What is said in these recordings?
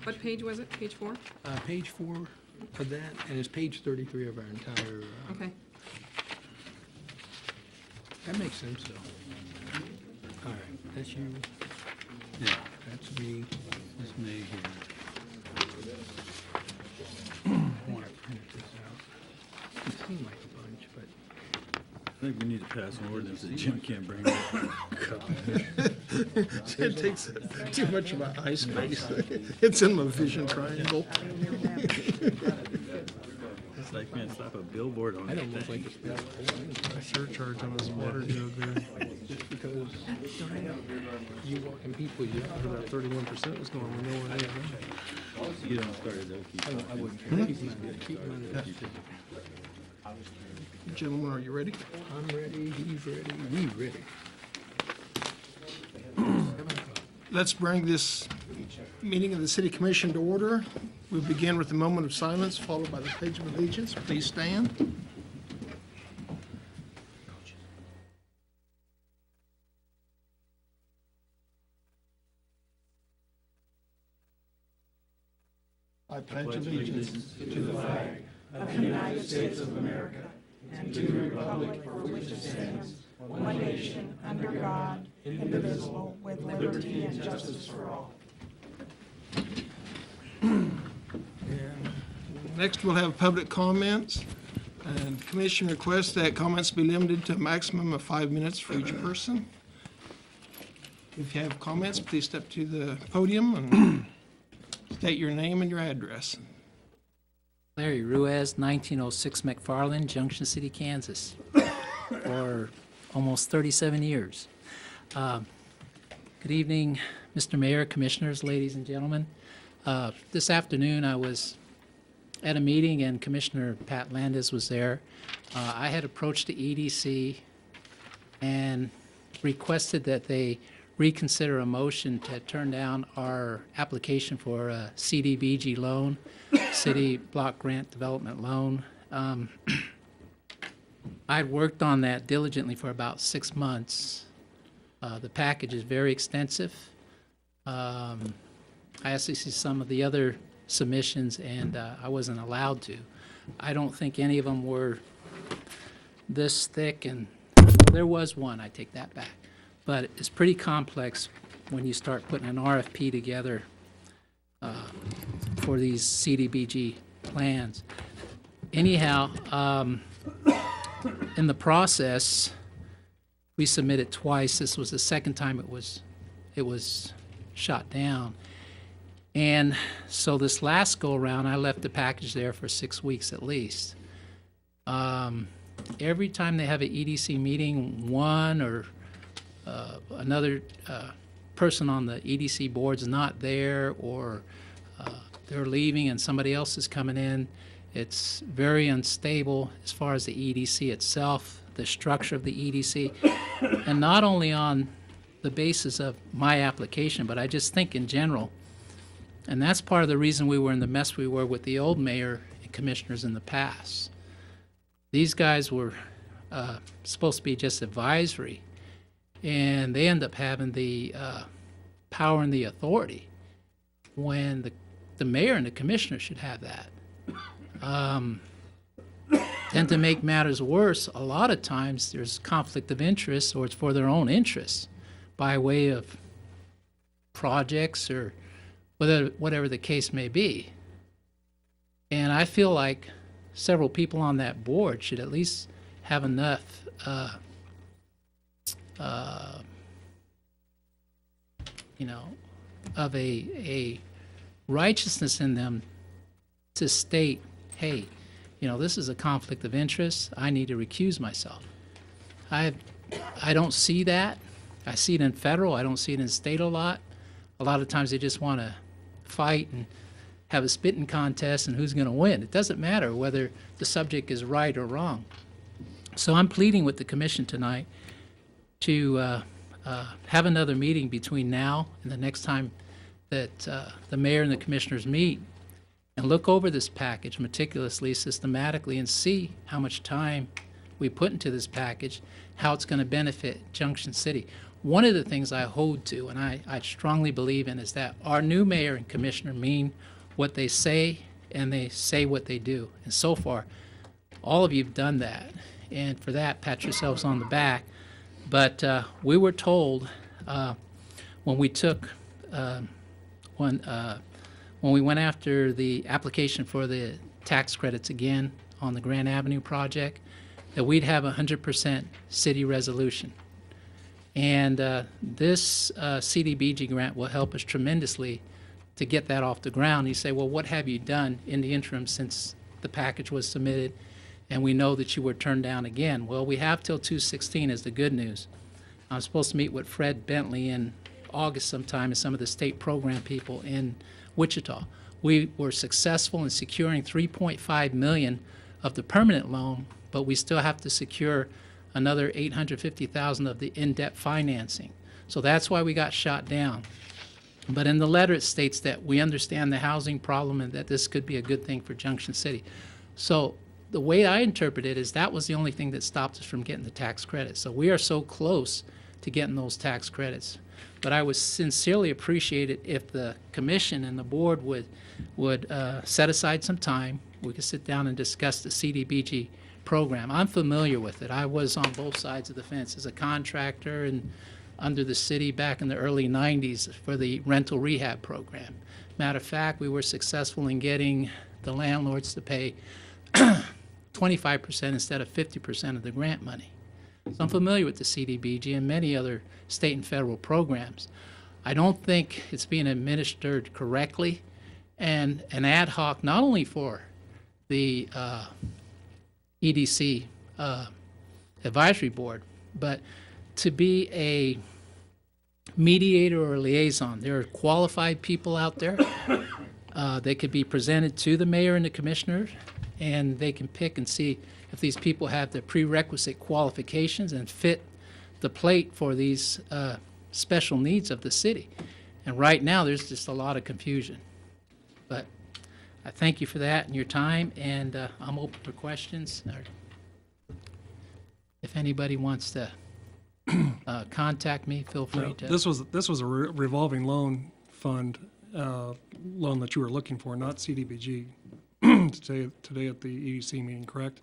What page was it? Page 4? Page 4 of that, and it's page 33 of our entire, Okay. that makes sense, though. All right, that's you, Yeah, that's me. that's me here. I want to print this out. It seemed like a bunch, but I think we need to pass an ordinance that Jim can't bring up. It takes too much of my eye space. It's in my vision triangle. It's like, man, slap a billboard on I that don't look thing. like it's been A surcharge on his water jug there. just because you walking people, you have to That 31% was going nowhere near that. You don't start it, they'll keep I wouldn't care. Keep them under. Gentlemen, are you ready? I'm ready, he's ready, we ready. Let's bring this meeting of the City Commission to order. We begin with a moment of silence, followed by the Pledge of Allegiance. Please stand. I pledge allegiance to the flag of the United States of America and to the republic for which it stands, one nation, under God, indivisible, with liberty and justice for all. Next, we'll have public comments. And commission requests that comments be limited to a maximum of 5 minutes for each person. If you have comments, please step to the podium and state your name and your address. Larry Ruiz, 1906 McFarland, Junction City, Kansas, for almost 37 years. Good evening, Mr. Mayor, Commissioners, ladies and gentlemen. This afternoon, I was at a meeting and Commissioner Pat Landis was there. I had approached the EDC and requested that they reconsider a motion to turn down our application for a CDBG loan, City Block Grant Development Loan. I'd worked on that diligently for about 6 months. The package is very extensive. I asked to see some of the other submissions, and I wasn't allowed to. I don't think any of them were this thick, and well, there was one, I take that back. But it's pretty complex when you start putting an RFP together for these CDBG plans. Anyhow, in the process, we submitted twice. This was the second time it was shot down. And so this last go-around, I left the package there for 6 weeks at least. Every time they have an EDC meeting, one or another person on the EDC board's not there, or they're leaving and somebody else is coming in. It's very unstable as far as the EDC itself, the structure of the EDC, and not only on the basis of my application, but I just think in general. And that's part of the reason we were in the mess we were with the old mayor and commissioners in the past. These guys were supposed to be just advisory, and they end up having the power and the authority when the mayor and the commissioner should have that. And to make matters worse, a lot of times there's conflict of interest, or it's for their own interests by way of projects or whatever the case may be. And I feel like several people on that board should at least have enough of a righteousness in them to state, hey, this is a conflict of interest. I need to recuse myself. I don't see that. I see it in federal. I don't see it in state a lot. A lot of times they just want to fight and have a spitting contest and who's going to win. It doesn't matter whether the subject is right or wrong. So I'm pleading with the commission tonight to have another meeting between now and the next time that the mayor and the commissioners meet, and look over this package meticulously, systematically, and see how much time we put into this package, how it's going to benefit Junction City. one of the things I hold to, and I strongly believe in, is that our new mayor and commissioner mean what they say, and they say what they do. And so far, all of you have done that. And for that, pat yourselves on the back. But we were told when we took, when we went after the application for the tax credits again on the Grand Avenue project, that we'd have 100% city resolution. And this CDBG grant will help us tremendously to get that off the ground. You say, well, what have you done in the interim since the package was submitted and we know that you were turned down again? Well, we have till 2/16 is the good news. I'm supposed to meet with Fred Bentley in August sometime and some of the state program people in Wichita. We were successful in securing $3.5 million of the permanent loan, but we still have to secure another $850,000 of the in-depth financing. So that's why we got shot down. But in the letter, it states that we understand the housing problem and that this could be a good thing for Junction City. So the way I interpret it is that was the only thing that stopped us from getting the tax credits. So we are so close to getting those tax credits. But I would sincerely appreciate it if the commission and the board would set aside some time. We could sit down and discuss the CDBG program. I'm familiar with it. I was on both sides of the fence as a contractor and under the city back in the early 90s for the rental rehab program. Matter of fact, we were successful in getting the landlords to pay 25% instead of 50% of the grant money. So I'm familiar with the CDBG and many other state and federal programs. I don't think it's being administered correctly, and an ad hoc, not only for the EDC advisory board, but to be a mediator or a liaison. There are qualified people out there. They could be presented to the mayor and the commissioners, and they can pick and see if these people have the prerequisite qualifications and fit the plate for these special needs of the city. And right now, there's just a lot of confusion. But I thank you for that and your time, and I'm open for questions. If anybody wants to contact me, feel free to. This was a revolving loan fund loan that you were looking for, not CDBG. Today at the EDC meeting, correct?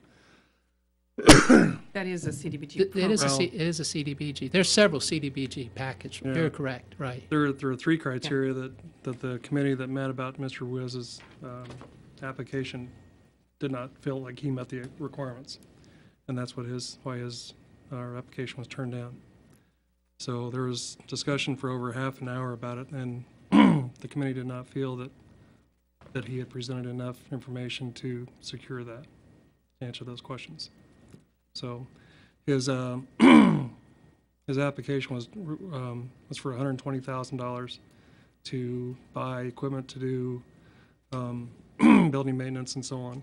That is a CDBG It program. it is a CDBG. There's several CDBG package. Yeah. You're correct, right. There are three criteria that the committee that met about Mr. Wiz's application did not feel like he met the requirements, and that's why our application was turned down. So there was discussion for over half an hour about it, and the committee did not feel that he had presented enough information to secure that, to answer those questions. So his his application was for $120,000 to buy equipment to do building maintenance and so on,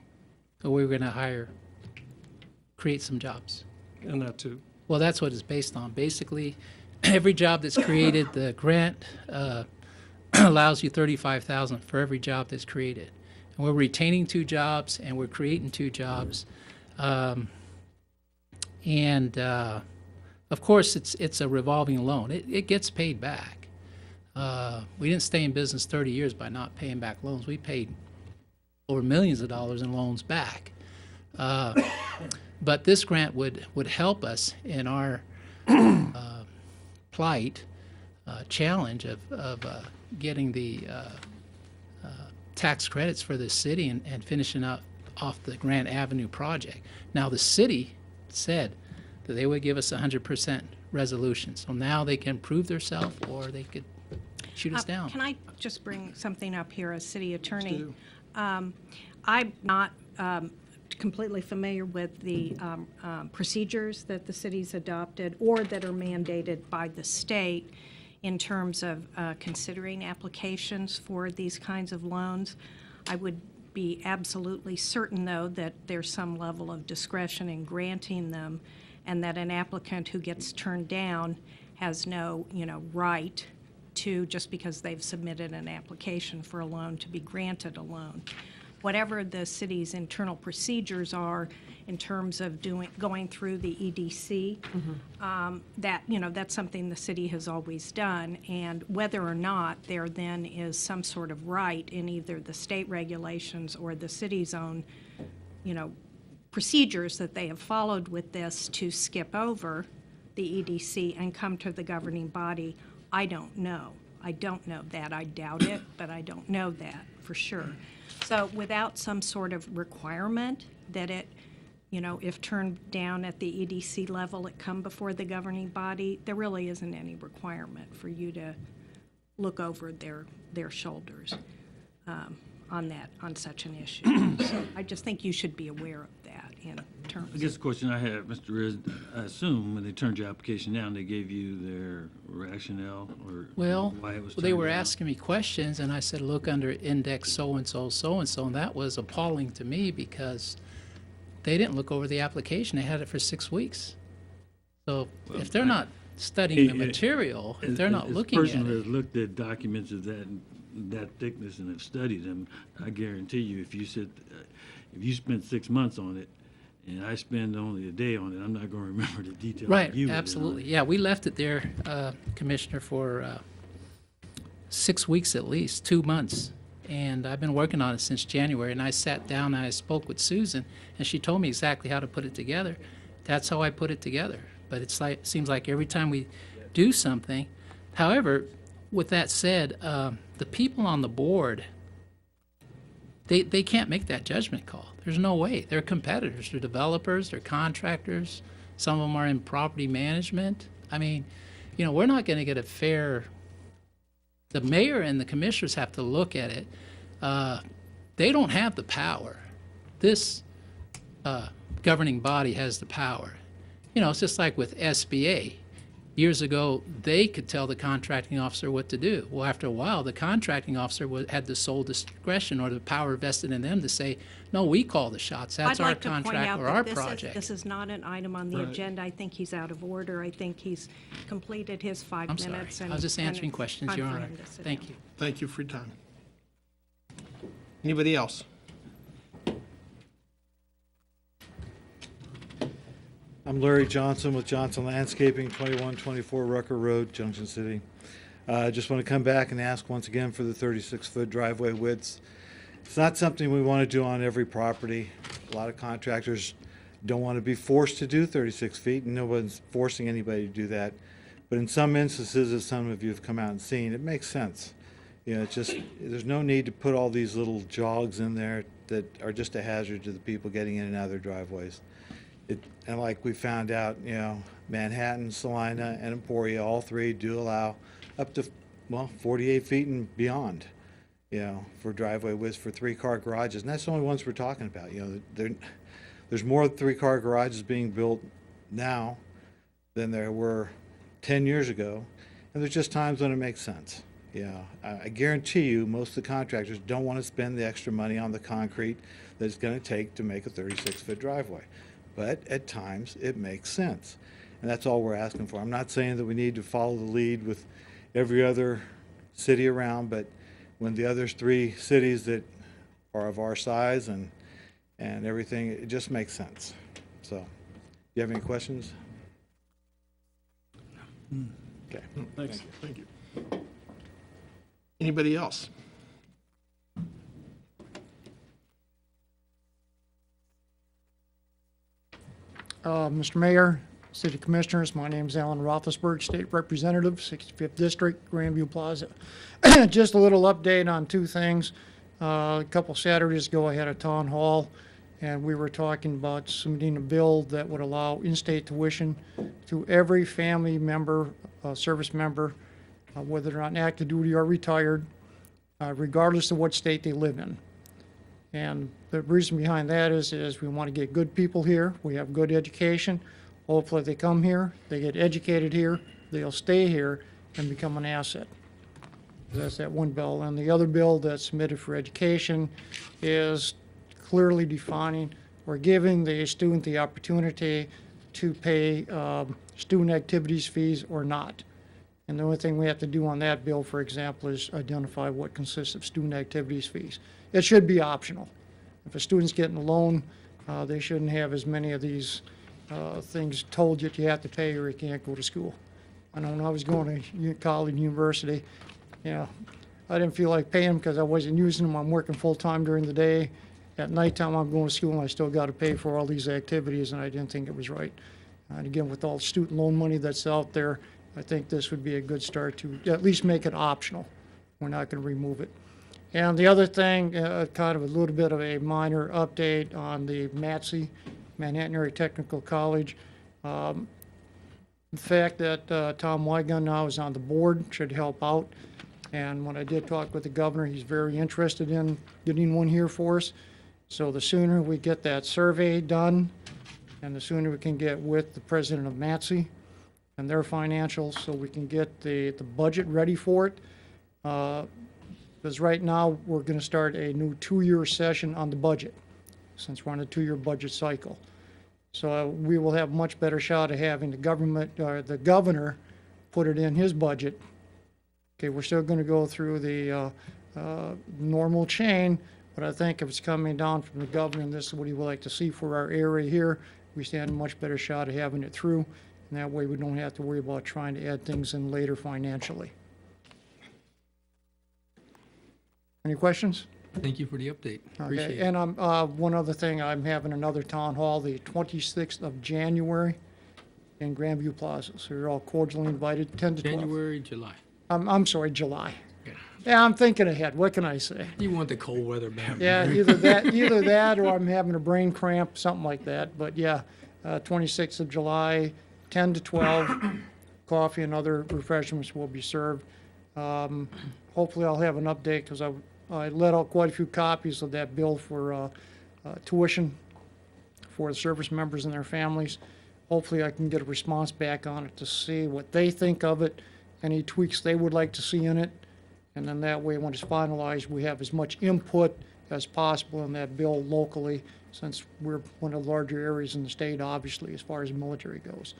So we were going to create some jobs. and that too. Well, that's what it's based on. Basically, every job that's created, the grant allows you $35,000 for every job that's created. And we're retaining 2 jobs, and we're creating 2 jobs. Of course, it's a revolving loan. It gets paid back. We didn't stay in business 30 years by not paying back loans. We paid over millions of dollars in loans back. But this grant would help us in our plight challenge of getting the tax credits for the city and finishing off the Grand Avenue project. Now, the city said that they would give us 100% resolution. So now they can prove themselves, or they could shoot us down. Can I just bring something up here as city attorney? I'm not completely familiar with the procedures that the city's adopted or that are mandated by the state in terms of considering applications for these kinds of loans. I would be absolutely certain, though, that there's some level of discretion in granting them, and that an applicant who gets turned down has no, right to, just because they've submitted an application for a loan, to be granted a loan. whatever the city's internal procedures are in terms of going through the EDC, that, that's something the city has always done. And whether or not there then is some sort of right in either the state regulations or the city's own, procedures that they have followed with this to skip over the EDC and come to the governing body, I don't know. I don't know that. I doubt it, but I don't know that for sure. So without some sort of requirement that it, if turned down at the EDC level, it come before the governing body, there really isn't any requirement for you to look over their shoulders on such an issue. So I just think you should be aware of that in terms I guess the question I have, Mr. Riz, I assume when they turned your application down, they gave you their rationale or Well, why it was they turned were down? asking me questions, and I said, look under index so-and-so, so-and-so, and that was appalling to me because they didn't look over the application. They had it for 6 weeks. So if they're not studying the material, if they're not looking at As a person who it. has looked at documents of that thickness and have studied them, I guarantee you, if you spent 6 months on it, and I spend only a day on it, I'm not going to remember the details. Right, you would, absolutely. Yeah, we left it there, Commissioner, for 6 weeks at least, 2 months. And I've been working on it since January, and I sat down and I spoke with Susan, and she told me exactly how to put it together. That's how I put it together. But it seems like every time we do something, however, with that said, the people on the board, they can't make that judgment call. There's no way. They're competitors. They're developers. They're contractors. Some of them are in property management. I mean, we're not going to get a fair. The mayor and the commissioners have to look at it. They don't have the power. This governing body has the power. It's just like with SBA. Years ago, they could tell the contracting officer what to do. Well, after a while, the contracting officer had the sole discretion or the power vested in them to say, no, we call the shots. That's I'd our like to point contract out or that our this project. This is not an item on the Right. agenda. I think he's out of order. I think he's completed his 5 I'm sorry. minutes. I was just and answering it's questions, time Your for Honor. him to sit Thank down. you. Thank you for your time. Anybody else? I'm Larry Johnson with Johnson Landscaping, 2124 Rucker Road, Junction City. I just want to come back and ask once again for the 36-foot driveway widths. It's not something we want to do on every property. A lot of contractors don't want to be forced to do 36 feet, and no one's forcing anybody to do that. But in some instances, as some of you have come out and seen, it makes sense. It's just, there's no need to put all these little jogs in there that are just a hazard to the people getting in and out of their driveways. And like we found out, Manhattan, Salina, and Emporia, all three do allow up to, 48 feet and beyond, for driveway widths for 3-car garages. And that's the only ones we're talking about. There's more 3-car garages being built now than there were 10 years ago. And there's just times when it makes sense. I guarantee you most of the contractors don't want to spend the extra money on the concrete that it's going to take to make a 36-foot driveway. But at times, it makes sense. And that's all we're asking for. I'm not saying that we need to follow the lead with every other city around, but when the other 3 cities that are of our size and everything, it just makes sense. So, you have any questions? Okay. Thanks. Thank you. Anybody else? Mr. Mayor, City Commissioners, my name is Alan Roethlisberg, State Representative, 65th District, Grandview Plaza. Just a little update on 2 things. A couple Saturdays ago, I had a town hall, and we were talking about submitting a bill that would allow in-state tuition to every family member, service member, whether they're on active duty or retired, regardless of what state they live in. And the reason behind that is we want to get good people here. We have good education. Hopefully they come here, they get educated here, they'll stay here and become an asset. That's that one bill. And the other bill that's submitted for education is clearly defining or giving the student the opportunity to pay student activities fees or not. And the only thing we have to do on that bill, for example, is identify what consists of student activities fees. It should be optional. if a student's getting a loan, they shouldn't have as many of these things told you have to pay or you can't go to school. I know when I was going to college, university, I didn't feel like paying because I wasn't using them. I'm working full-time during the day. At nighttime, I'm going to school, and I still got to pay for all these activities, and I didn't think it was right. And again, with all the student loan money that's out there, I think this would be a good start to at least make it optional. We're not going to remove it. And the other thing, kind of a little bit of a minor update on the MATC, Manhattan Area Technical College. The fact that Tom Wygun now is on the board should help out. And when I did talk with the governor, he's very interested in getting one here for us. So the sooner we get that survey done, and the sooner we can get with the president of MATC and their financials, so we can get the budget ready for it. Because right now, we're going to start a new 2-year session on the budget, since we're on a 2-year budget cycle. So we will have much better shot of having the governor put it in his budget. Okay, we're still going to go through the normal chain, but I think if it's coming down from the governor, and this is what he would like to see for our area here, we stand a much better shot of having it through, and that way we don't have to worry about trying to add things in later financially. Any questions? Thank you for the update. Okay, Appreciate it. and one other thing, I'm having another town hall the 26th of January in Grandview Plaza, so you're all cordially invited, 10 to 12. January, July. I'm sorry, July. Yeah. Yeah, I'm thinking ahead. What can I say? You want the cold weather back. Yeah, either that, or I'm having a brain cramp, something like that. But yeah, 26th of July, 10 to 12, coffee and other refreshments will be served. Hopefully, I'll have an update because I let out quite a few copies of that bill for tuition for the service members and their families. Hopefully, I can get a response back on it to see what they think of it, any tweaks they would like to see in it. And then that way, when it's finalized, we have as much input as possible in that bill locally, since we're one of the larger areas in the state, obviously, as far as the military goes.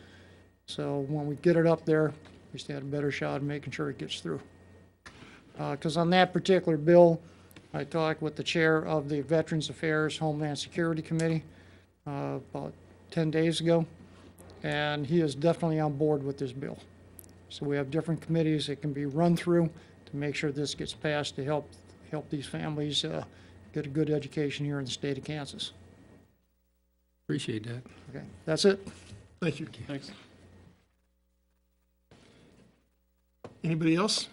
So when we get it up there, we stand a better shot of making sure it gets through. Because on that particular bill, I talked with the chair of the Veterans Affairs Homeland Security Committee about 10 days ago, and he is definitely on board with this bill. So we have different committees that can be run through to make sure this gets passed to help these families get a good education here in the state of Kansas. Appreciate that. Okay, that's it. Thank you. Thanks. Anybody else?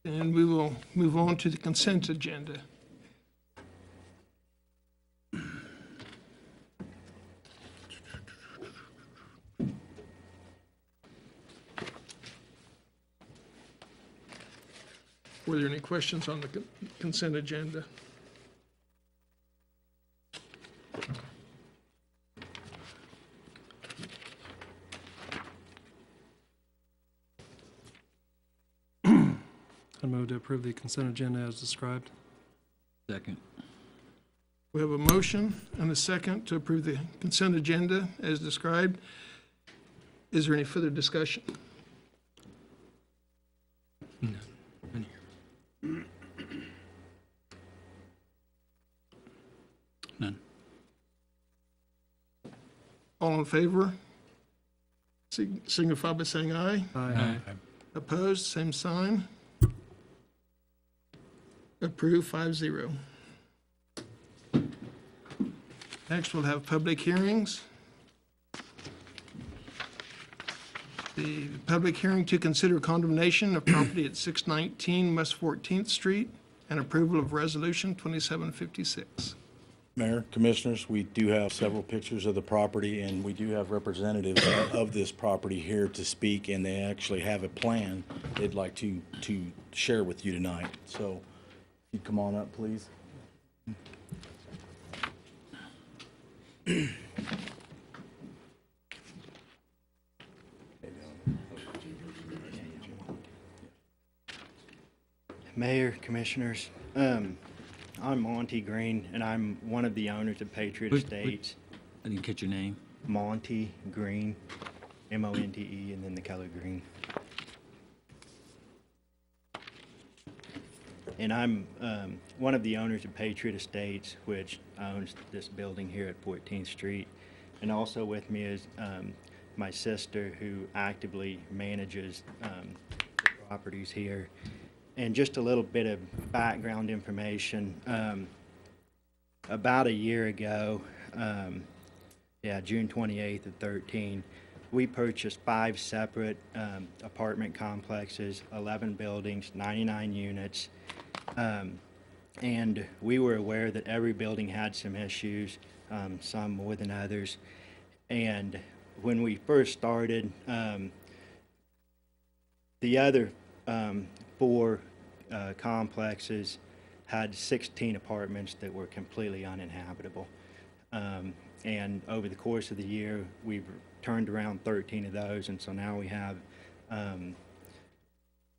And we will move on to the consent agenda. Were there any questions on the consent agenda? I move to approve the consent agenda as described. Second. We have a motion and a second to approve the consent agenda as described. Is there any further discussion? No, none here. None. All in favor? Signify by saying aye. Aye. Opposed, same sign. Approved 5-0. Next, we'll have public hearings. The public hearing to consider condemnation of property at 619 West 14th Street and approval of resolution 2756. Mayor, Commissioners, we do have several pictures of the property, and we do have representatives of this property here to speak, and they actually have a plan they'd like to share with you tonight. So, if you'd come on up, please. Mayor, Commissioners, I'm Monty Green, and I'm one of the owners of Patriot Estates. I didn't catch your name. Monty Green, M-O-N-T-E, and then the color green. And I'm one of the owners of Patriot Estates, which owns this building here at 14th Street. And also with me is my sister, who actively manages the properties here. And just a little bit of background information. About a year ago, June 28th of 13, we purchased 5 separate apartment complexes, 11 buildings, 99 units. And we were aware that every building had some issues, some more than others. And when we first started, the other 4 complexes had 16 apartments that were completely uninhabitable. And over the course of the year, we've turned around 13 of those, and so now we have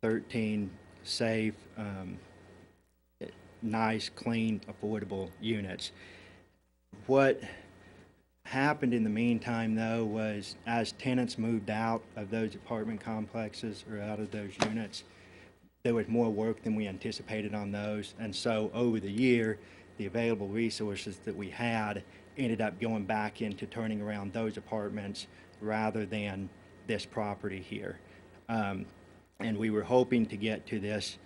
13 safe, nice, clean, affordable units. What happened in the meantime, though, was as tenants moved out of those apartment complexes or out of those units, there was more work than we anticipated on those. And so over the year, the available resources that we had ended up going back into turning around those apartments rather than this property here. And we were hoping to get to this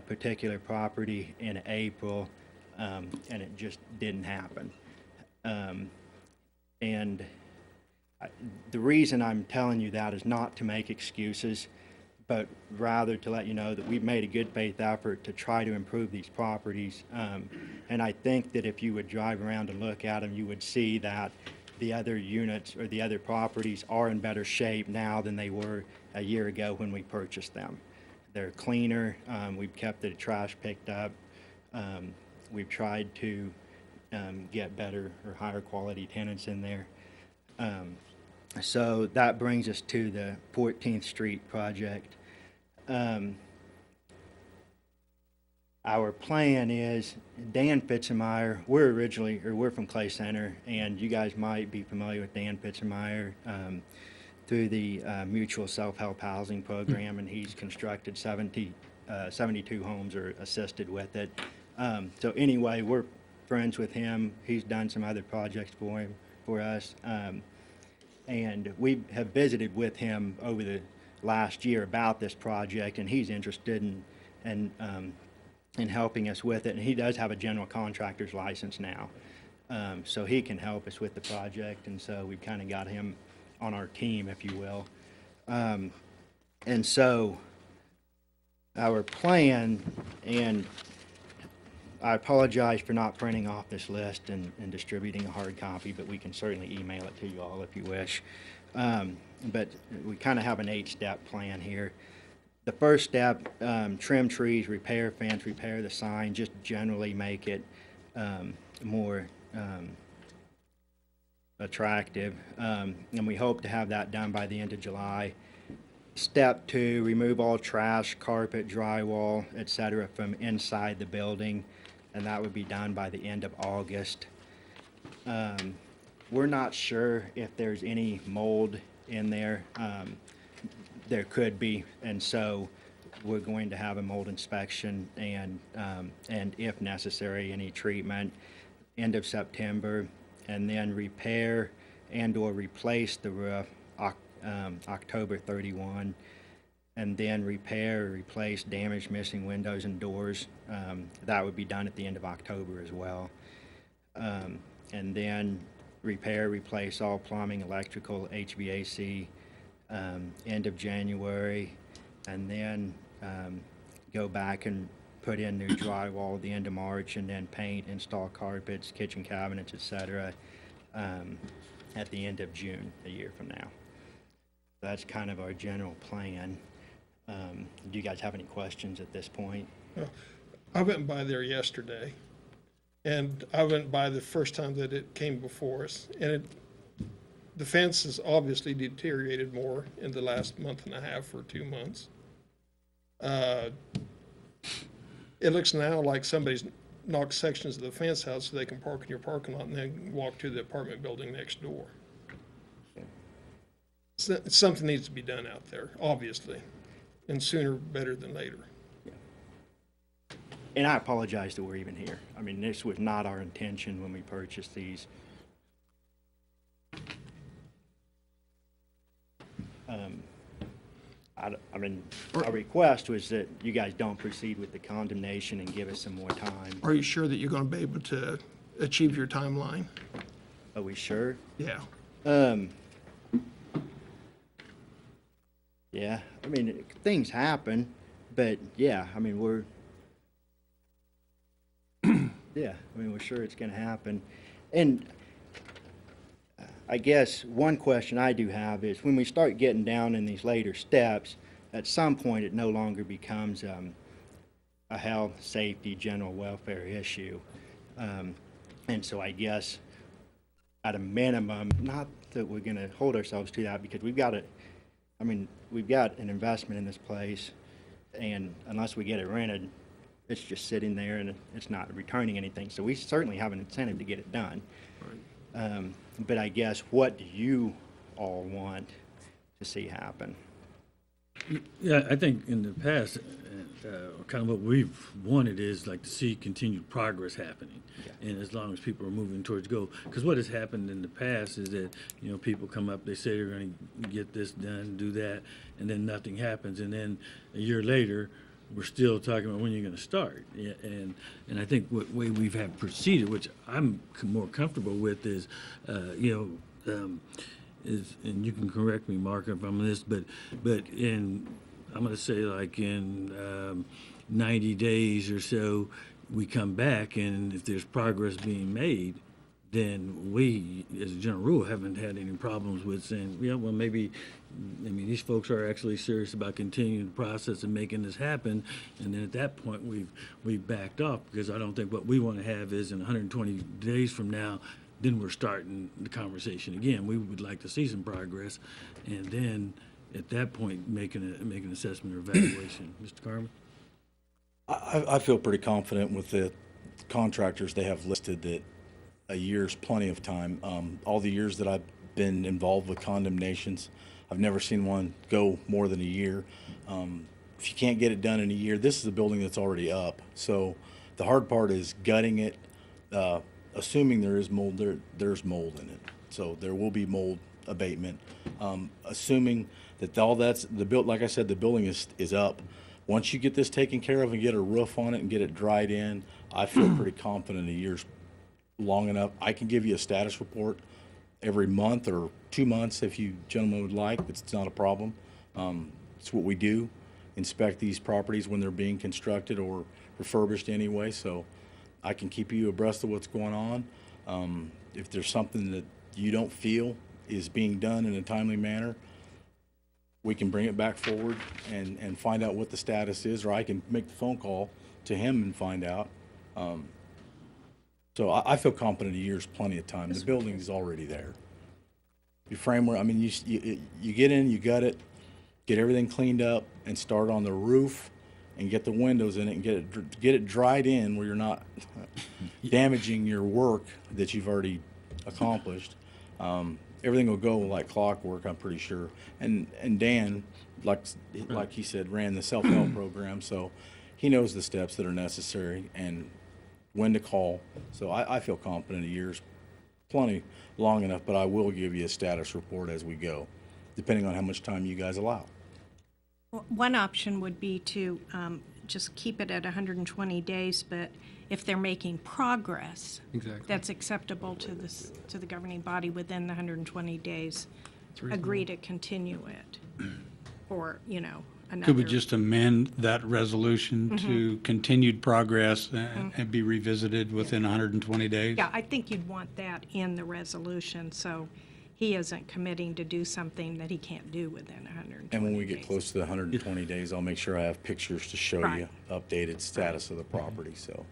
particular property in April, and it just didn't happen. The reason I'm telling you that is not to make excuses, but rather to let you know that we've made a good faith effort to try to improve these properties. And I think that if you would drive around and look at them, you would see that the other units or the other properties are in better shape now than they were a year ago when we purchased them. They're cleaner. We've kept the trash picked up. We've tried to get better or higher quality tenants in there. So that brings us to the 14th Street project. Our plan is, Dan Fitzemeyer, we're from Clay Center, and you guys might be familiar with Dan Fitzemeyer through the Mutual Self-Help Housing Program, and he's constructed 72 homes or assisted with it. So anyway, we're friends with him. He's done some other projects for us. And we have visited with him over the last year about this project, and he's interested in helping us with it. And he does have a general contractor's license now, so he can help us with the project. And so we've kind of got him on our team, if you will. And so our plan, and I apologize for not printing off this list and distributing a hard copy, but we can certainly email it to you all if you wish. But we kind of have an 8-step plan here. The first step, trim trees, repair fence, repair the sign, just generally make it more attractive. And we hope to have that done by the end of July. Step 2, remove all trash, carpet, drywall, etc. from inside the building, and that would be done by the end of August. We're not sure if there's any mold in there. There could be, and so we're going to have a mold inspection and if necessary, any treatment end of September, and then repair and or replace the roof October 31, and then repair or replace damaged missing windows and doors. That would be done at the end of October as well. And then repair, replace all plumbing, electrical, HVAC, end of January, and then go back and put in new drywall at the end of March, and then paint, install carpets, kitchen cabinets, etc. At the end of June, a year from now. That's kind of our general plan. Do you guys have any questions at this point? I went by there yesterday, and I went by the first time that it came before us, and the fence has obviously deteriorated more in the last month and a half or 2 months. It looks now like somebody's knocked sections of the fence out so they can park in your parking lot and then walk to the apartment building next door. So something needs to be done out there, obviously, and sooner better than later. and I apologize that we're even here. I mean, this was not our intention when we purchased these. I mean, our request was that you guys don't proceed with the condemnation and give us some more time. Are you sure that you're going to be able to achieve your timeline? Are we sure? Yeah. Yeah, I mean, things happen, but yeah, I mean, yeah, I mean, we're sure it's gonna happen. And I guess one question I do have is when we start getting down in these later steps, at some point it no longer becomes a health, safety, general welfare issue. And so I guess at a minimum, not that we're gonna hold ourselves to that because we've got we've got an investment in this place, and unless we get it rented, it's just sitting there and it's not returning anything. So we certainly have an incentive to get it done. But I guess, what do you all want to see happen? Yeah, I think in the past, kind of what we've wanted is like to see continued progress happening. And as long as people are moving towards goal. Because what has happened in the past is that, you know, people come up, they say they're going to get this done, do that, and then nothing happens. And then a year later, we're still talking about when you're going to start. Yeah, and I think what way we've had proceeded, which I'm more comfortable with, is, is, and you can correct me, Mark, if I'm on this, but I'm going to say like in 90 days or so, we come back, and if there's progress being made, then we, as a general rule, haven't had any problems with saying, yeah, well, maybe, I mean, these folks are actually serious about continuing the process and making this happen. And then at that point, we've backed off, because I don't think what we want to have is in 120 days from now, then we're starting the conversation again. We would like to see some progress, and then at that point, make an assessment or evaluation. Mr. Carmen? I feel pretty confident with the contractors they have listed that a year's plenty of time. All the years that I've been involved with condemnations, I've never seen one go more than a year. If you can't get it done in a year, this is a building that's already up. So the hard part is gutting it, assuming there is mold, there's mold in it. So there will be mold abatement. Assuming that all that's, like I said, the building is up. Once you get this taken care of and get a roof on it and get it dried in, I feel pretty confident a year's long enough. I can give you a status report every month or 2 months if you gentlemen would like. It's not a problem. It's what we do, inspect these properties when they're being constructed or refurbished anyway, so I can keep you abreast of what's going on. If there's something that you don't feel is being done in a timely manner, we can bring it back forward and find out what the status is, or I can make the phone call to him and find out. So I feel confident a year's plenty of time. The building is already there. Your framework, I mean, you get in, you gut it, get everything cleaned up, and start on the roof and get the windows in it and get it dried in where you're not damaging your work that you've already accomplished. Everything will go like clockwork, I'm pretty sure. And Dan, like he said, ran the self-help program, so he knows the steps that are necessary and when to call. So I feel confident a year's plenty long enough, but I will give you a status report as we go, depending on how much time you guys allow. One option would be to just keep it at 120 days, but if they're making progress, Exactly. that's acceptable to the governing body within the 120 days, agree to continue it for, another. Could we just amend that resolution to continued progress and be revisited within 120 days? Yeah, I think you'd want that in the resolution, so he isn't committing to do something that he can't do within 120 days. And when we get close to the 120 days, I'll make sure I have pictures to show you updated status of the property, so.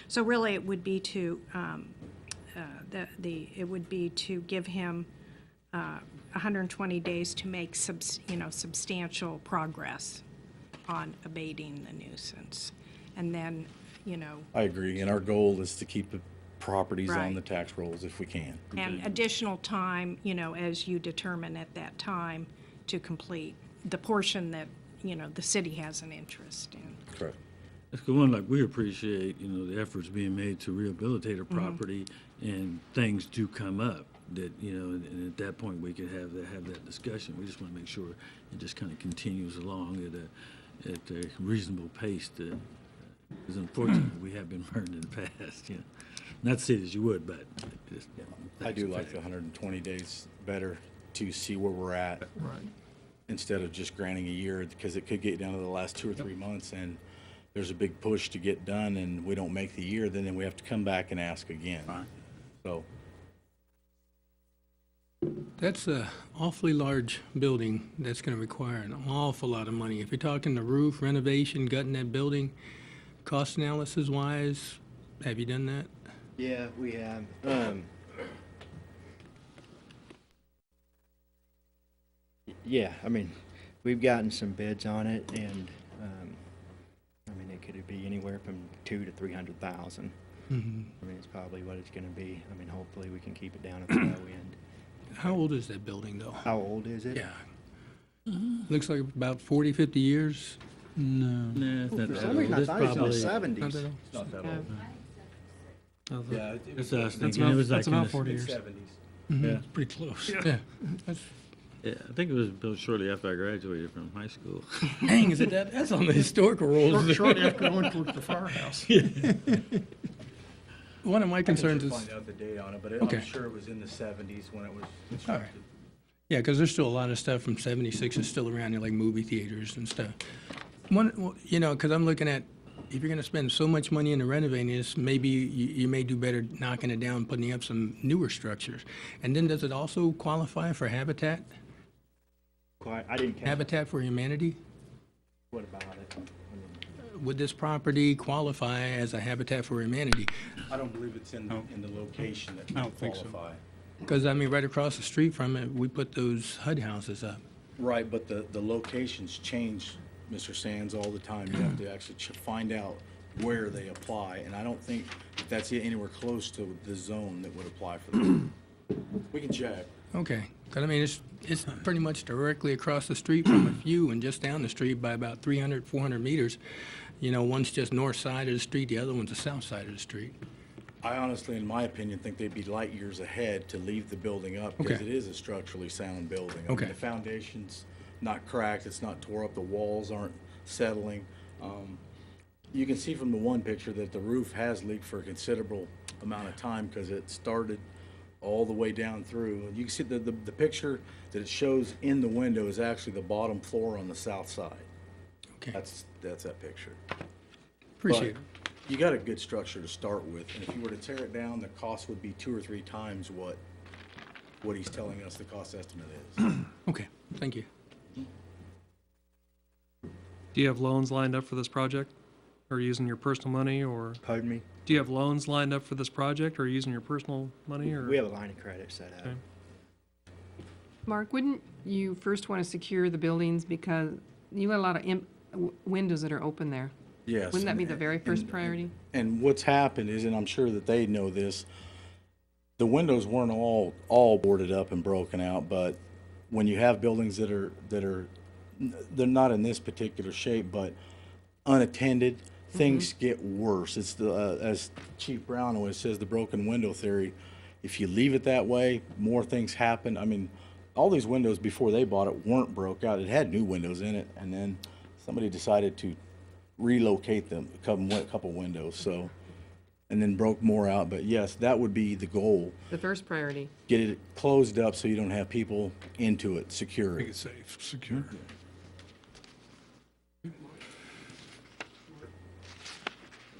So really, it would be to, it would be to give him 120 days to make substantial progress on abating the nuisance. And then, I agree, and our goal is to keep the properties on Right. the tax rolls if we can. and additional time, as you determine at that time, to complete the portion that, the city has an interest in. Correct. That's the one, like, we appreciate, the efforts being made to rehabilitate a property, and things do come up that, and at that point, we could have that discussion. We just want to make sure it just kind of continues along at a reasonable pace to, because unfortunately, we have been burned in the past, Not to say that you would, but just. I do like the 120 days better to see where we're at. Right. Instead of just granting a year, because it could get down to the last 2 or 3 months and there's a big push to get done and we don't make the year, then we have to come back and ask again. So, That's a awfully large building that's going to require an awful lot of money. If you're talking the roof, renovation, gutting that building, cost analysis wise, have you done that? Yeah, we have. Yeah, I mean, we've gotten some bids on it, and I mean, it could be anywhere from 200,000 to 300,000. I mean, it's probably what it's going to be. I mean, hopefully we can keep it down at the low end. How old is that building though? How old is it? Yeah. Looks like about 40, 50 years. Nah, it's not For that some old. reason, I It's thought it was in the probably, '70s. Not that old? it's not that old. Yeah, that's what I was That's thinking. It was like about in the 40 years. 70s. Yeah. Pretty close. Yeah. That's, Yeah, I think it was built shortly after I graduated from high school. dang, is it that? That's on the historical rolls. Shortly after I went to the firehouse. One of my concerns is, Find out the date on it, but Okay. I'm sure it was in the 70s when it was all right. constructed. Yeah, because there's still a lot of stuff from '76 that's still around here, like movie theaters and stuff. One, because I'm looking at, if you're going to spend so much money into renovating this, maybe you may do better knocking it down, putting up some newer structures. And then does it also qualify for habitat? I didn't catch Habitat for Humanity? what about it. Would this property qualify as a Habitat for Humanity? I don't believe it's in the location that I would don't think so. qualify. Because, I mean, right across the street from it, we put those HUD houses up. Right, but the locations change, Mr. Sands, all the time. You have to actually find out where they apply, and I don't think that's anywhere close to the zone that would apply for them. We can check. Okay, because, I mean, it's pretty much directly across the street from a few and just down the street by about 300, 400 meters. One's just north side of the street, the other one's the south side of the street. I honestly, in my opinion, think they'd be light years ahead to leave the building up because Okay. it is a structurally sound building. I mean, Okay. the foundation's not cracked, it's not tore up, the walls aren't settling. You can see from the one picture that the roof has leaked for a considerable amount of time because it started all the way down through. You can see the picture that it shows in the window is actually the bottom floor on the south side. Okay, That's that picture. appreciate it. But you got a good structure to start with, and if you were to tear it down, the cost would be 2 or 3 times what he's telling us the cost estimate is. Okay, thank you. Do you have loans lined up for this project? Or using your personal money, or Pardon me? do you have loans lined up for this project, or using your personal money, or? We have a line of credit set up. Okay. Mark, wouldn't you first want to secure the buildings because you got a lot of windows that are open there? Yes. Wouldn't that be and- the very first and- priority? And what's happened is, and I'm sure that they know this, the windows weren't all boarded up and broken out, but when you have buildings that are they're not in this particular shape, but unattended, things get worse. It's as Chief Brown always says, the broken window theory. If you leave it that way, more things happen. I mean, all these windows before they bought it weren't broke out. It had new windows in it, and then somebody decided to relocate them, a couple windows, so, and then broke more out. But yes, that would be the goal. The first priority. Get it closed up so you don't have people into it, secure Make it. it safe, secure.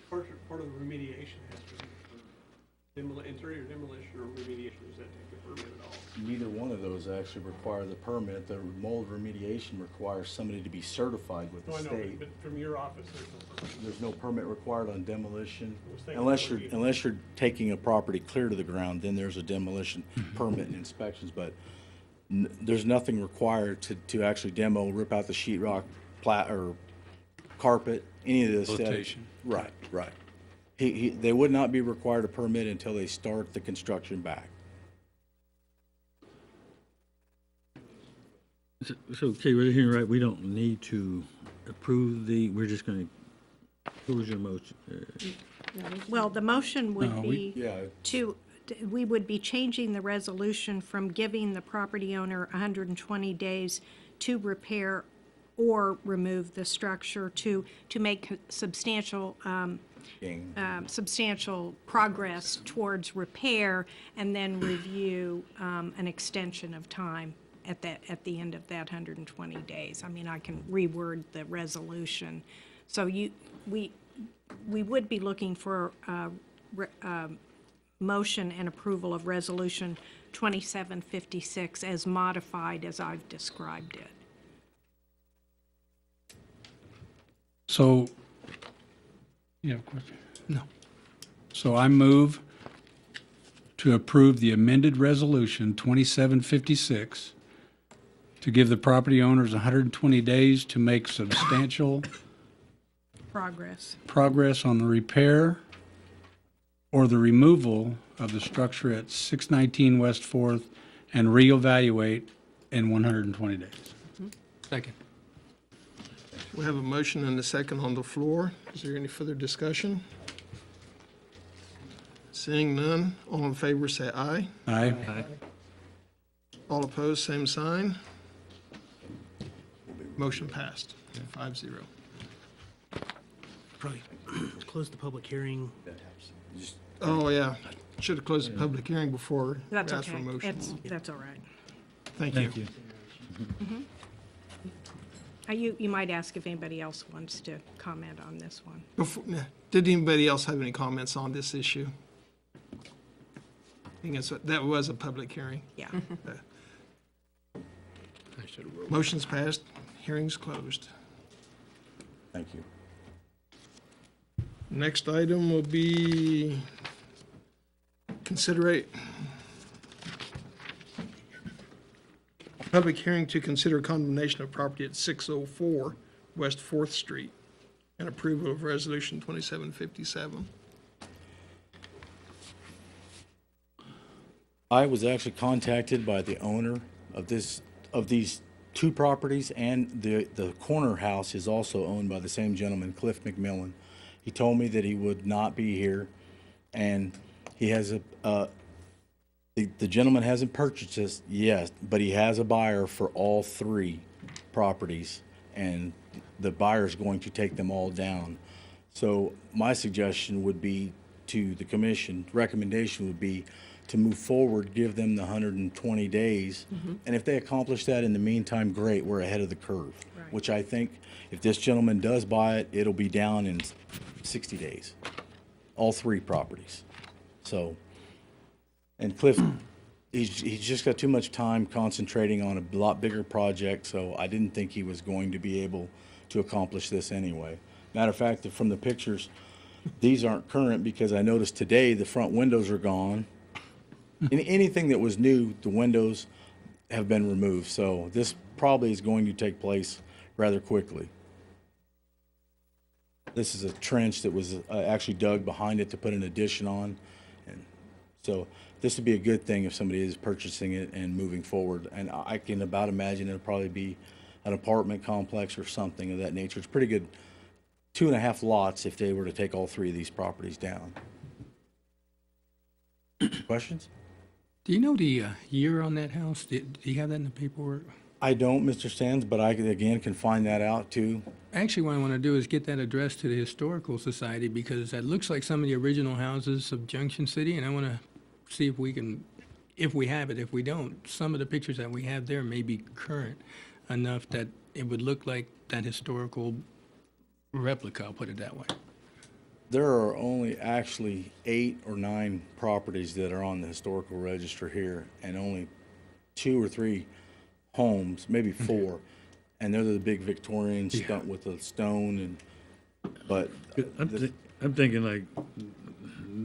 Part of the remediation has to be for interior demolition or remediation. Does that take a permit at all? Neither one of those actually require the permit. The mold remediation requires somebody to be certified with No, the I know, state. but from your office, there's no permit. There's no permit required on demolition. I was thinking Unless that would you're, be- unless you're taking a property clear to the ground, then there's a demolition permit and inspections, but there's nothing required to actually demo, rip out the sheetrock, or carpet, any of this. Flotation. Right, right. They would not be required a permit until they start the construction back. So, okay, we're hearing right, we don't need to approve we're just going to What was your motion? Well, the motion No, would we- be Yeah. we would be changing the resolution from giving the property owner 120 days to repair or remove the structure to make substantial substantial progress towards repair, and then review an extension of time at the end of that 120 days. I mean, I can reword the resolution. So we would be looking for motion and approval of Resolution 2756 as modified as I've described it. So, you have a question? No. So I move to approve the amended resolution 2756 to give the property owners 120 days to make substantial progress on the repair or the removal of the structure at 619 West 4th and reevaluate in 120 days. Second. We have a motion and a second on the floor. Is there any further discussion? Seeing none, all in favor say aye. Aye. All opposed, same sign. Motion passed, 5-0. Probably close the public hearing. Oh, yeah. Should have closed the public hearing before we That's asked for a okay. motion. That's all right. Thank you. Thank you. You might ask if anybody else wants to comment on this one. Did anybody else have any comments on this issue? I think that was a public hearing. Yeah. Motion's passed, hearing's closed. Thank you. Next item will be public hearing to consider condemnation of property at 604 West 4th Street and approval of Resolution 2757. I was actually contacted by the owner of these two properties, and the corner house is also owned by the same gentleman, Cliff McMillan. He told me that he would not be here, and he has the gentleman hasn't purchased this yet, but he has a buyer for all three properties, and the buyer's going to take them all down. So my suggestion would be to the commission, recommendation would be to move forward, give them the 120 days. And if they accomplish that in the meantime, great, we're ahead of the curve. Right. Which I think if this gentleman does buy it, it'll be down in 60 days, all three properties. So, and Cliff, he's just got too much time concentrating on a lot bigger project, so I didn't think he was going to be able to accomplish this anyway. Matter of fact, from the pictures, these aren't current because I noticed today the front windows are gone. Anything that was new, the windows have been removed, so this probably is going to take place rather quickly. This is a trench that was actually dug behind it to put an addition on, and so this would be a good thing if somebody is purchasing it and moving forward. And I can about imagine it'll probably be an apartment complex or something of that nature. It's pretty good, 2.5 lots if they were to take all three of these properties down. Questions? Do you know the year on that house? Do you have that in the paperwork? I don't, Mr. Sands, but I, again, can find that out too. Actually, what I want to do is get that addressed to the Historical Society because that looks like some of the original houses of Junction City, and I want to see if we can, if we have it. If we don't, some of the pictures that we have there may be current enough that it would look like that historical replica, I'll put it that way. There are only actually 8 or 9 properties that are on the historical register here, and only 2 or 3 homes, maybe 4, and they're the big Victorian stunt with the stone and. But I'm thinking like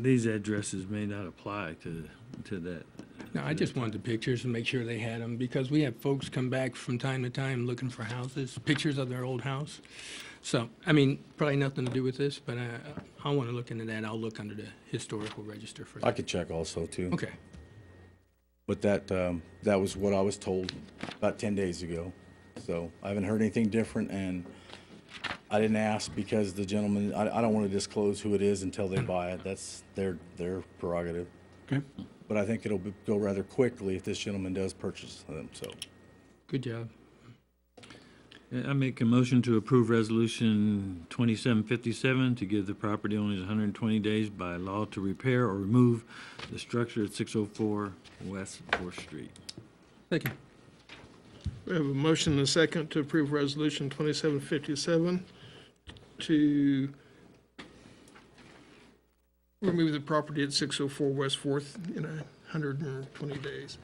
these addresses may not apply to that. No, I just wanted the pictures and make sure they had them because we have folks come back from time to time looking for houses, pictures of their old house. So, I mean, probably nothing to do with this, but I want to look into that. I'll look under the historical register for that. I could check also too. Okay. But that was what I was told about 10 days ago. So I haven't heard anything different, and I didn't ask because the gentleman, I don't want to disclose who it is until they buy it. That's their prerogative. Okay. But I think go rather quickly if this gentleman does purchase them, so. Good job. I make a motion to approve Resolution 2757 to give the property owners 120 days by law to repair or remove the structure at 604 West 4th Street. Second. We have a motion and a second to approve Resolution 2757 to remove the property at 604 West 4th in 120 days.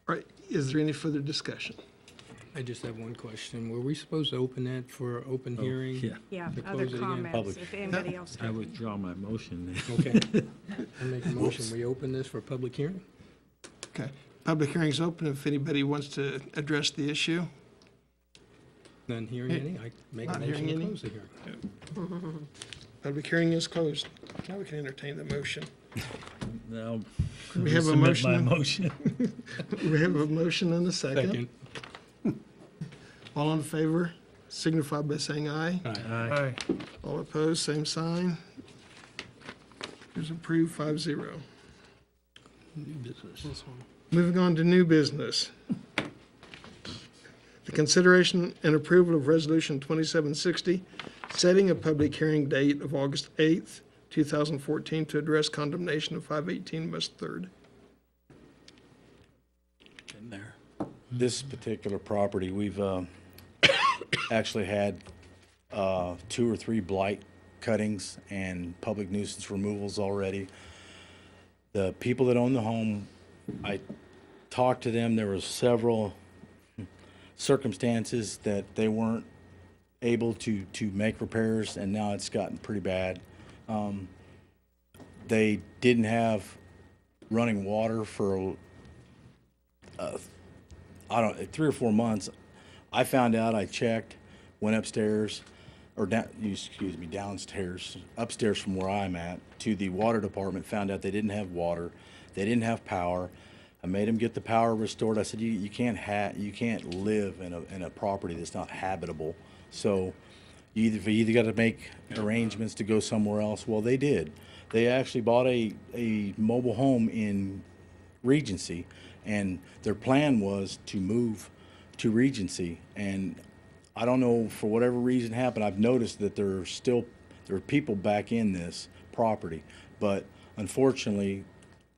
All right, is there any further discussion? I just have one question. Were we supposed to open that for open hearing? Yeah, Yeah, To other close it again. comments, Public. if anybody else. I withdraw my motion. Okay. I make a motion, we open this for public hearing? Okay, public hearing's open if anybody wants to address the issue. None hearing any? I make a Not motion hearing to any? close the hearing. Public hearing is closed. Now we can entertain the motion. Now, We have a resubmit my motion. motion. We have a motion and a second. Second. All in favor signify by saying aye. Aye. All opposed, same sign. Is approved 5-0. New business. Moving on to new business. The consideration and approval of Resolution 2760, setting a public hearing date of August 8th, 2014, to address condemnation of 518 West 3rd. In there. This particular property, we've actually had 2 or 3 blight cuttings and public nuisance removals already. The people that own the home, I talked to them, there were several circumstances that they weren't able to make repairs, and now it's gotten pretty bad. They didn't have running water for 3 or 4 months. I found out, I checked, went upstairs, or downstairs, upstairs from where I'm at, to the water department, found out they didn't have water, they didn't have power. I made them get the power restored. I said, you can't live in a property that's not habitable. So you either got to make arrangements to go somewhere else. Well, they did. They actually bought a mobile home in Regency, and their plan was to move to Regency. And I don't know, for whatever reason happened, I've noticed that there are people back in this property, but unfortunately,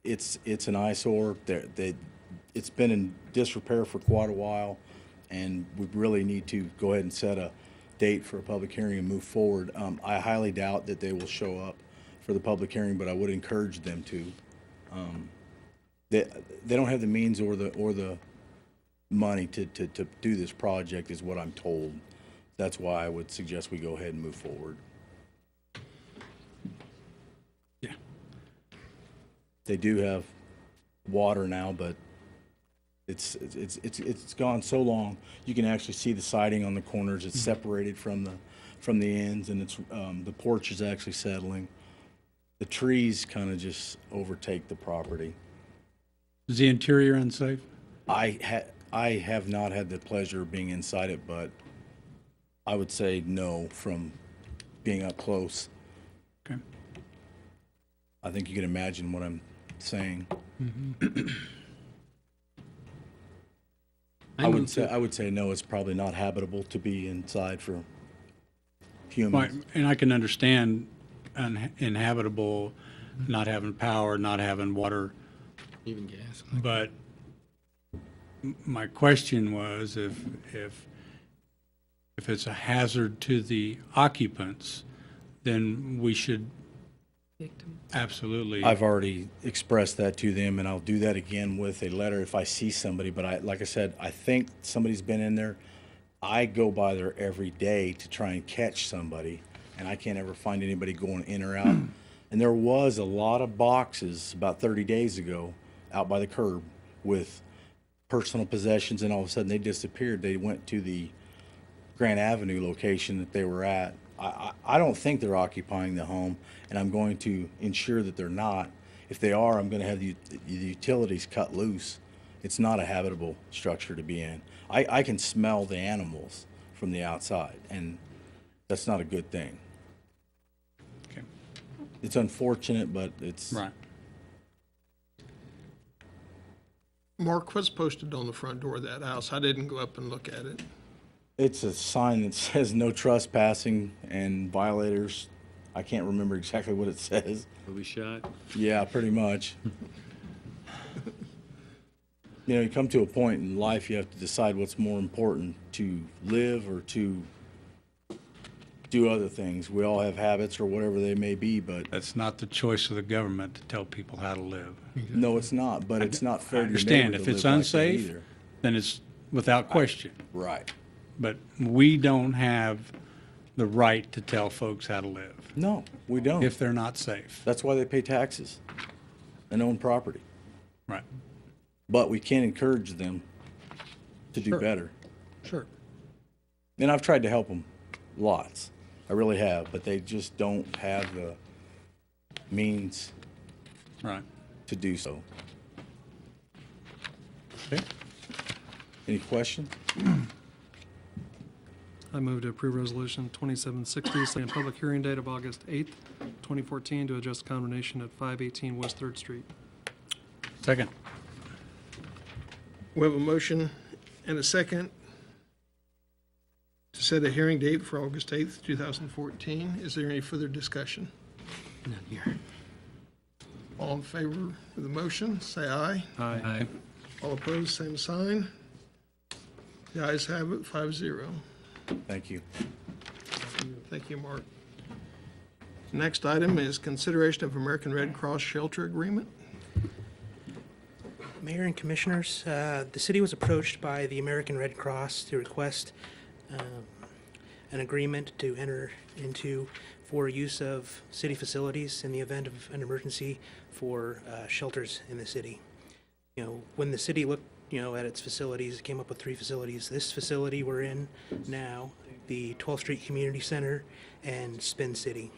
it's an eyesore. It's been in disrepair for quite a while, and we really need to go ahead and set a date for a public hearing and move forward. I highly doubt that they will show up for the public hearing, but I would encourage them to. They don't have the means or the money to do this project, is what I'm told. That's why I would suggest we go ahead and move forward. Yeah. They do have water now, but it's gone so long. You can actually see the siding on the corners. It's separated from the ends, and it's the porch is actually settling. The trees kind of just overtake the property. Is the interior unsafe? I have not had the pleasure of being inside it, but I would say no from being up close. Okay. I think you can imagine what I'm saying. I would say no, it's probably not habitable to be inside for Right, humans. and I can understand uninhabitable, not having power, not having water, Even gas. but my question was if it's a hazard to the occupants, then we should Victim. absolutely. I've already expressed that to them, and I'll do that again with a letter if I see somebody. But like I said, I think somebody's been in there. I go by there every day to try and catch somebody, and I can't ever find anybody going in or out. And there was a lot of boxes about 30 days ago out by the curb with personal possessions, and all of a sudden they disappeared. They went to the Grant Avenue location that they were at. I don't think they're occupying the home, and I'm going to ensure that they're not. If they are, I'm going to have the utilities cut loose. It's not a habitable structure to be in. I can smell the animals. from the outside, and that's not a good thing. Okay. It's unfortunate, but it's. Right. Mark, what's posted on the front door of that house? I didn't go up and look at it. It's a sign that says no trespassing and violators. I can't remember exactly what it says. Will be shot. Yeah, pretty much. You know, you come to a point in life, you have to decide what's more important, to live or to do other things. We all have habits or whatever they may be, but That's not the choice of the government to tell people how to live. no, it's not. But it's not I fair to your understand, neighbor if to it's live like that unsafe, either. then it's without question. Right. But we don't have the right to tell folks how to live No, we don't. if they're not safe. That's why they pay taxes and own property. Right. But we can't encourage them to do Sure. better. Sure. And I've tried to help them lots. I really have, but they just don't have the means Right. to do so. Okay. Any questions? I move to approve Resolution 2760, setting a public hearing date of August 8th, 2014, to adjust condemnation at 518 West 3rd Street. Second. We have a motion and a second to set a hearing date for August 8th, 2014. Is there any further discussion? None here. All in favor of the motion, say aye. Aye. All opposed, same sign. The ayes have it, 5-0. Thank you. Thank you, Mark. Next item is consideration of American Red Cross Shelter Agreement. Mayor and Commissioners, the city was approached by the American Red Cross to request an agreement to enter into for use of city facilities in the event of an emergency for shelters in the city. You know, when the city looked, at its facilities, it came up with 3 facilities. This facility we're in now, the 12th Street Community Center, and Spin City.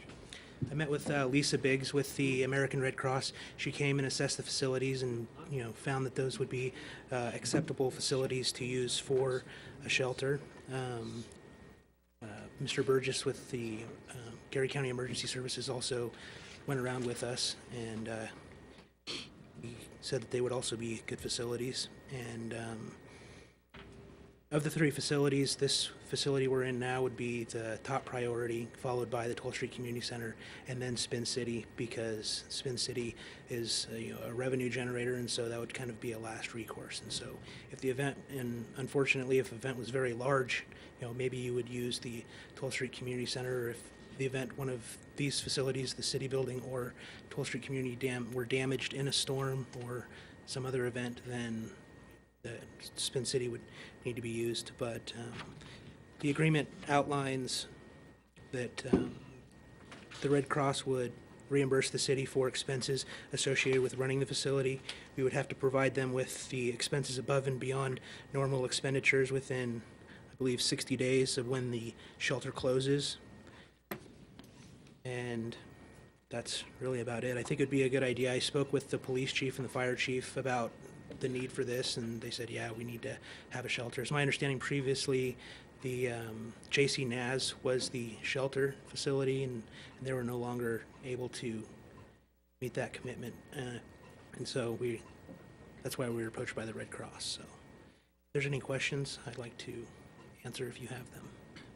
I met with Lisa Biggs with the American Red Cross. She came and assessed the facilities and, found that those would be acceptable facilities to use for a shelter. Mr. Burgess with the Gary County Emergency Services also went around with us, and he said that they would also be good facilities. And of the 3 facilities, this facility we're in now would be the top priority, followed by the 12th Street Community Center, and then Spin City, because Spin City is a revenue generator, and so that would kind of be a last recourse. And so if the event, and unfortunately, if the event was very large, maybe you would use the 12th Street Community Center, or if the event, one of these facilities, the city building or 12th Street Community were damaged in a storm or some other event, then the Spin City would need to be used. But the agreement outlines that the Red Cross would reimburse the city for expenses associated with running the facility. We would have to provide them with the expenses above and beyond normal expenditures within, I believe, 60 days of when the shelter closes. And that's really about it. I think it'd be a good idea. I spoke with the police chief and the fire chief about the need for this, and they said, yeah, we need to have a shelter. It's my understanding previously the J.C. Naz was the shelter facility, and they were no longer able to meet that commitment. And so that's why we were approached by the Red Cross. So if there's any questions, I'd like to answer if you have them.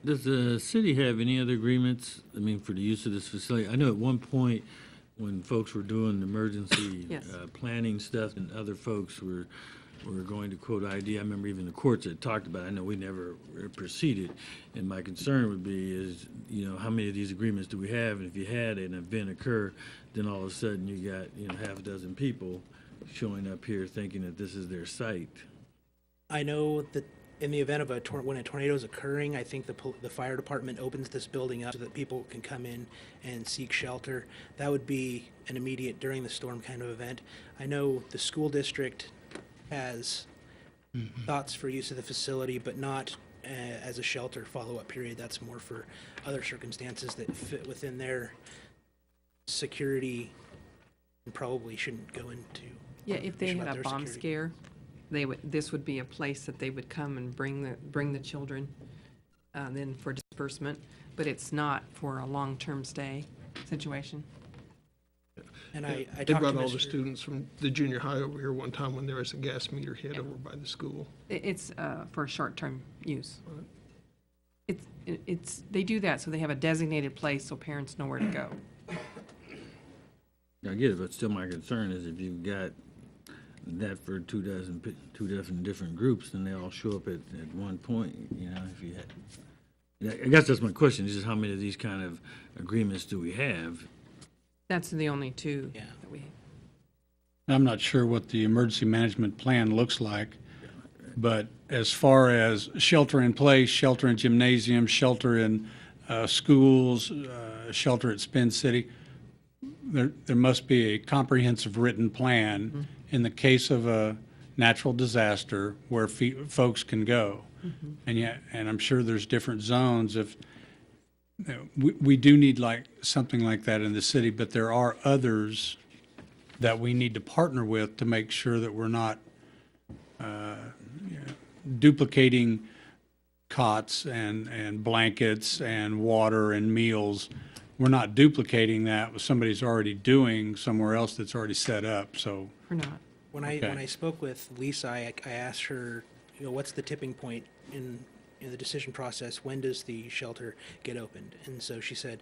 Does the city have any other agreements, for the use of this facility? I know at one point, when folks were doing emergency Yes. planning stuff and other folks were going to quote ID, I remember even the courts had talked about it. I know we never proceeded. And my concern would be is, how many of these agreements do we have? And if you had an event occur, then all of a sudden you got, half a dozen people showing up here thinking that this is their site. I know that in the event of when a tornado is occurring, I think the fire department opens this building up so that people can come in and seek shelter. That would be an immediate during the storm kind of event. I know the school district has thoughts for use of the facility, but not as a shelter follow-up period. That's more for other circumstances that fit within their security and probably shouldn't go into. Yeah, if they information had about a their bomb security. scare, this would be a place that they would come and bring the children. then for disbursement, but it's not for a long-term stay situation. And I They talked to brought all the Mr. students from the junior high over here one time when there was a gas meter hit over by the school. It's for short-term use. They do that so they have a designated place so parents know where to go. I get it, but still my concern is if you've got that for two different groups, then they all show up at one point, you know, if you had. Yeah, I guess that's my question, is just how many of these kind of agreements do we have? That's the only two Yeah. that we, I'm not sure what the emergency management plan looks like, but as far as shelter in place, shelter in gymnasiums, shelter in schools, shelter at Spin City, there must be a comprehensive written plan in the case of a natural disaster where folks can go. And I'm sure there's different zones. If we do need like something like that in the city, but there are others that we need to partner with to make sure that we're not duplicating cots and blankets and water and meals. We're not duplicating that with somebody's already doing somewhere else that's already set up, so. we're not. When I spoke with Lisa, I asked her, you know, what's the tipping point in the decision process? When does the shelter get opened? And so she said,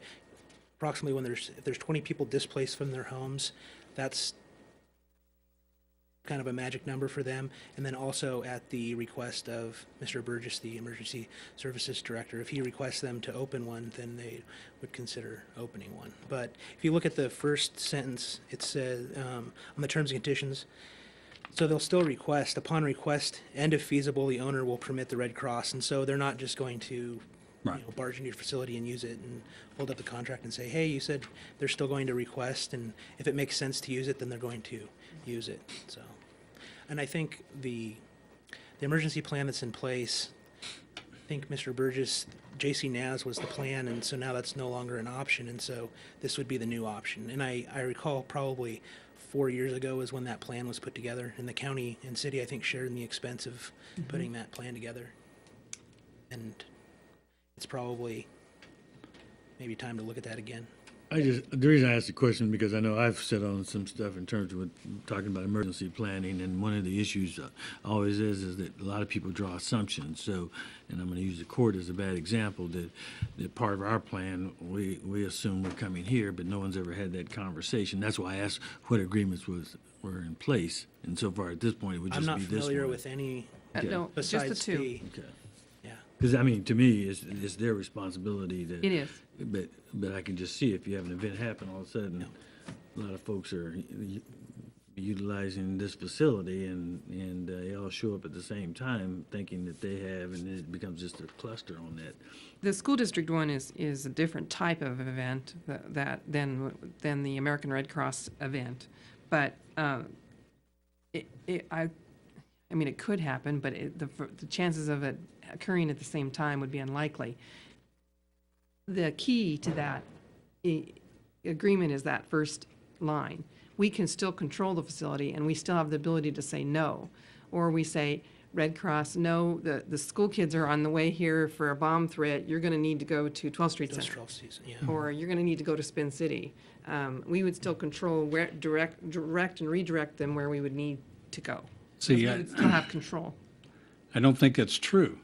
approximately if there's 20 people displaced from their homes, that's kind of a magic number for them. And then also at the request of Mr. Burgess, the Emergency Services Director, if he requests them to open one, then they would consider opening one. But if you look at the first sentence, it says, on the terms and conditions, so they'll still request, upon request and if feasible, the owner will permit the Red Cross. And so they're not just going to barge into your facility and use it and hold up the contract and say, hey, you said they're still going to request, and if it makes sense to use it, then they're going to use it. So, and I think the emergency plan that's in place, I think Mr. Burgess, J.C. Naz was the plan, and so now that's no longer an option, and so this would be the new option. And I recall probably 4 years ago is when that plan was put together, and the county and city, I think, shared in the expense of putting that plan together. And it's probably maybe time to look at that again. The reason I asked the question, because I know I've said on some stuff in terms of talking about emergency planning, and one of the issues always is that a lot of people draw assumptions. So, and I'm going to use the court as a bad example, that part of our plan, we assume we're coming here, but no one's ever had that conversation. That's why I asked what agreements were in place. And so far at this point, it would just be this one. I'm not familiar with any No, just the besides two. the. Okay. Yeah. Because, I mean, to me, it's their responsibility to. It is. But I can just see if you have an event happen, all of a sudden, a lot of folks are utilizing this facility, and they all show up at the same time thinking that they have, and it becomes just a cluster on that. The school district one is a different type of event than the American Red Cross event, but I mean, it could happen, but the chances of it occurring at the same time would be unlikely. The key to that agreement is that first line. We can still control the facility, and we still have the ability to say no. Or we say, Red Cross, no, the school kids are on the way here for a bomb threat. You're going to need to go to 12th Street Center. Or you're going to need to go to Spin City. We would still control, direct and redirect them where we would need to go. See, We would still have control. I don't think that's true.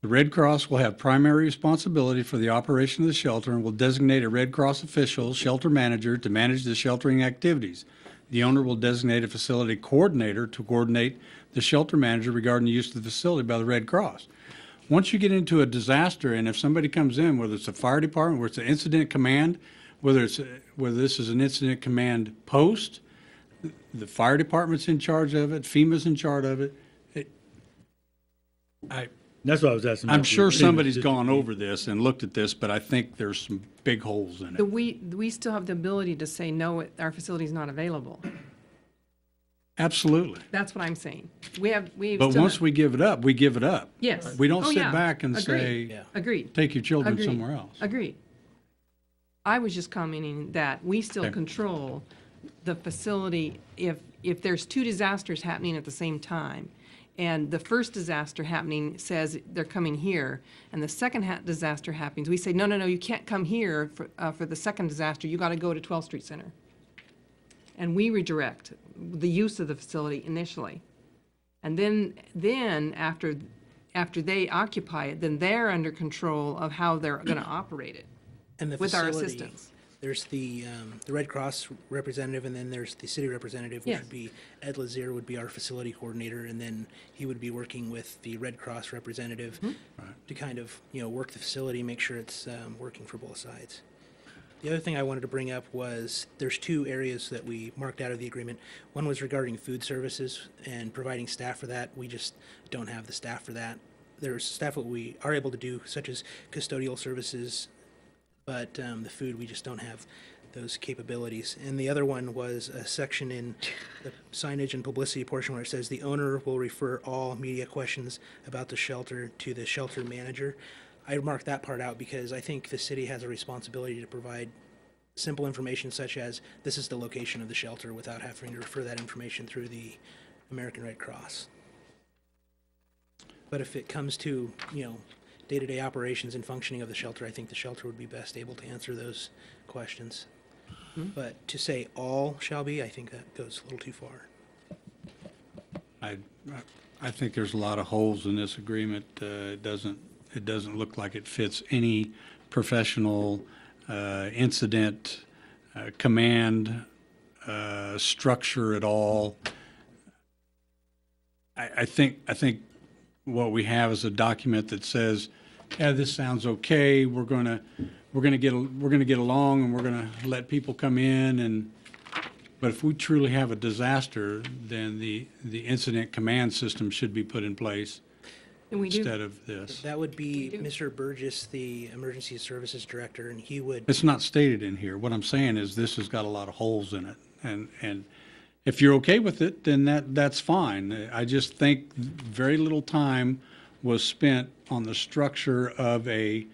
The Red Cross will have primary responsibility for the operation of the shelter and will designate a Red Cross official, shelter manager, to manage the sheltering activities. The owner will designate a facility coordinator to coordinate the shelter manager regarding the use of the facility by the Red Cross. Once you get into a disaster, and if somebody comes in, whether it's a fire department, whether it's an incident command, whether this is an incident command post, the fire department's in charge of it, FEMA's in charge of it. That's what I was asking. I'm sure somebody's gone over this and looked at this, but I think there's some big holes in it. We still have the ability to say, no, our facility's not available. Absolutely. That's what I'm saying. But once we give it up, we give it up. Yes. We don't Oh, sit yeah. back and Agreed. say, Agreed. take your children Agreed. somewhere else. Agreed. I was just commenting that we still Okay. control the facility if there's two disasters happening at the same time, and the first disaster happening says they're coming here, and the second disaster happens, we say, no, no, no, you can't come here for the second disaster, you got to go to 12th Street Center. And we redirect the use of the facility initially. And then after they occupy it, then they're under control of how they're going to operate it And the with our facility, assistance. there's the Red Cross representative, and then there's the city representative, which Yes. would be Ed Lazier would be our facility coordinator, and then he would be working with the Red Cross representative to kind of, work the facility, make sure it's working for both sides. The other thing I wanted to bring up was there's two areas that we marked out of the agreement. One was regarding food services and providing staff for that. We just don't have the staff for that. There's staff that we are able to do, such as custodial services, but the food, we just don't have those capabilities. And the other one was a section in the signage and publicity portion where it says the owner will refer all media questions about the shelter to the shelter manager. I marked that part out because I think the city has a responsibility to provide simple information such as this is the location of the shelter without having to refer that information through the American Red Cross. But if it comes to, day-to-day operations and functioning of the shelter, I think the shelter would be best able to answer those questions. But to say all shall be, I think that goes a little too far. I think there's a lot of holes in this agreement. It doesn't look like it fits any professional incident command structure at all. I think what we have is a document that says, yeah, this sounds okay. We're gonna get along, and we're gonna let people come in. But if we truly have a disaster, then the incident command system should be put in place And we do. instead of this. That would be Mr. Burgess, the Emergency Services Director, and he would, It's not stated in here. What I'm saying is this has got a lot of holes in it. And if you're okay with it, then that's fine. I just think very little time was spent on the structure of an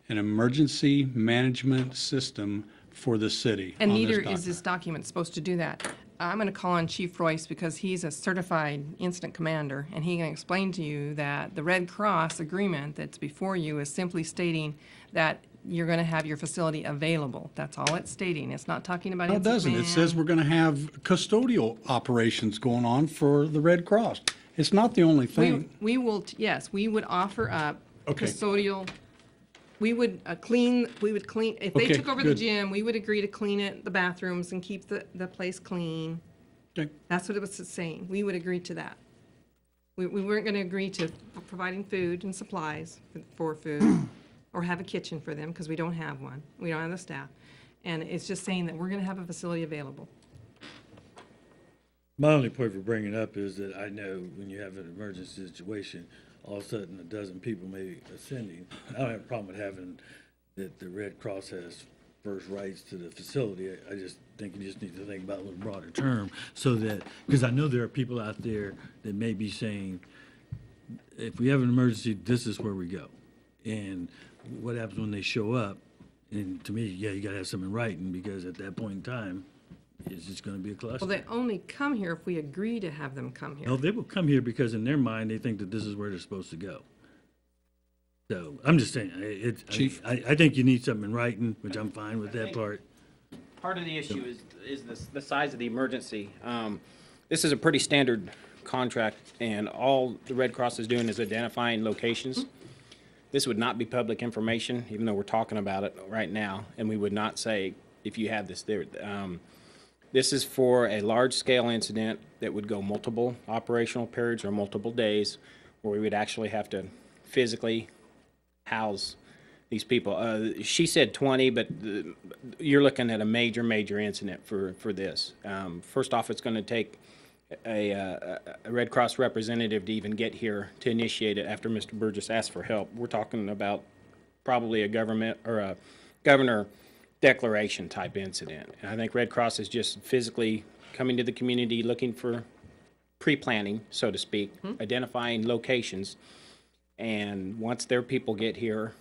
emergency management system for the city. And on this neither is document. this document supposed to do that. I'm going to call on Chief Royce because he's a certified incident commander, and he can explain to you that the Red Cross agreement that's before you is simply stating that you're going to have your facility available. That's all it's stating. It's not talking about No, it incident doesn't. It command. says we're going to have custodial operations going on for the Red Cross. It's not the only thing. We will, yes, we would offer up Okay. custodial, we would clean, if they Okay, took over the good. gym, we would agree to clean it, the bathrooms, and keep the place clean. Okay. That's what it was saying. We would agree to that. We weren't going to agree to providing food and supplies for food or have a kitchen for them because we don't have one. We don't have the staff. And it's just saying that we're going to have a facility available. My only point for bringing it up is that I know when you have an emergency situation, all of a sudden a dozen people may be ascending. I don't have a problem with having that the Red Cross has first rights to the facility. I just think you just need to think about a little broader term so that, because I know there are people out there that may be saying, if we have an emergency, this is where we go. And what happens when they show up? And to me, yeah, you gotta have something in writing because at that point in time, it's just gonna be a cluster. Well, they only come here if we agree to have them come here. No, they will come here because in their mind, they think that this is where they're supposed to go. So, I'm just saying, Chief? I think you need something in writing, which I'm fine with that part. Part of the issue is the size of the emergency. This is a pretty standard contract, and all the Red Cross is doing is identifying locations. This would not be public information, even though we're talking about it right now, and we would not say, if you have this there. This is for a large-scale incident that would go multiple operational periods or multiple days, where we would actually have to physically house these people. She said 20, but you're looking at a major incident for this. First off, it's going to take a Red Cross representative to even get here to initiate it after Mr. Burgess asked for help. We're talking about probably a government or a governor declaration type incident. And I think Red Cross is just physically coming to the community looking for pre-planning, so to speak, identifying locations. And once their people get here,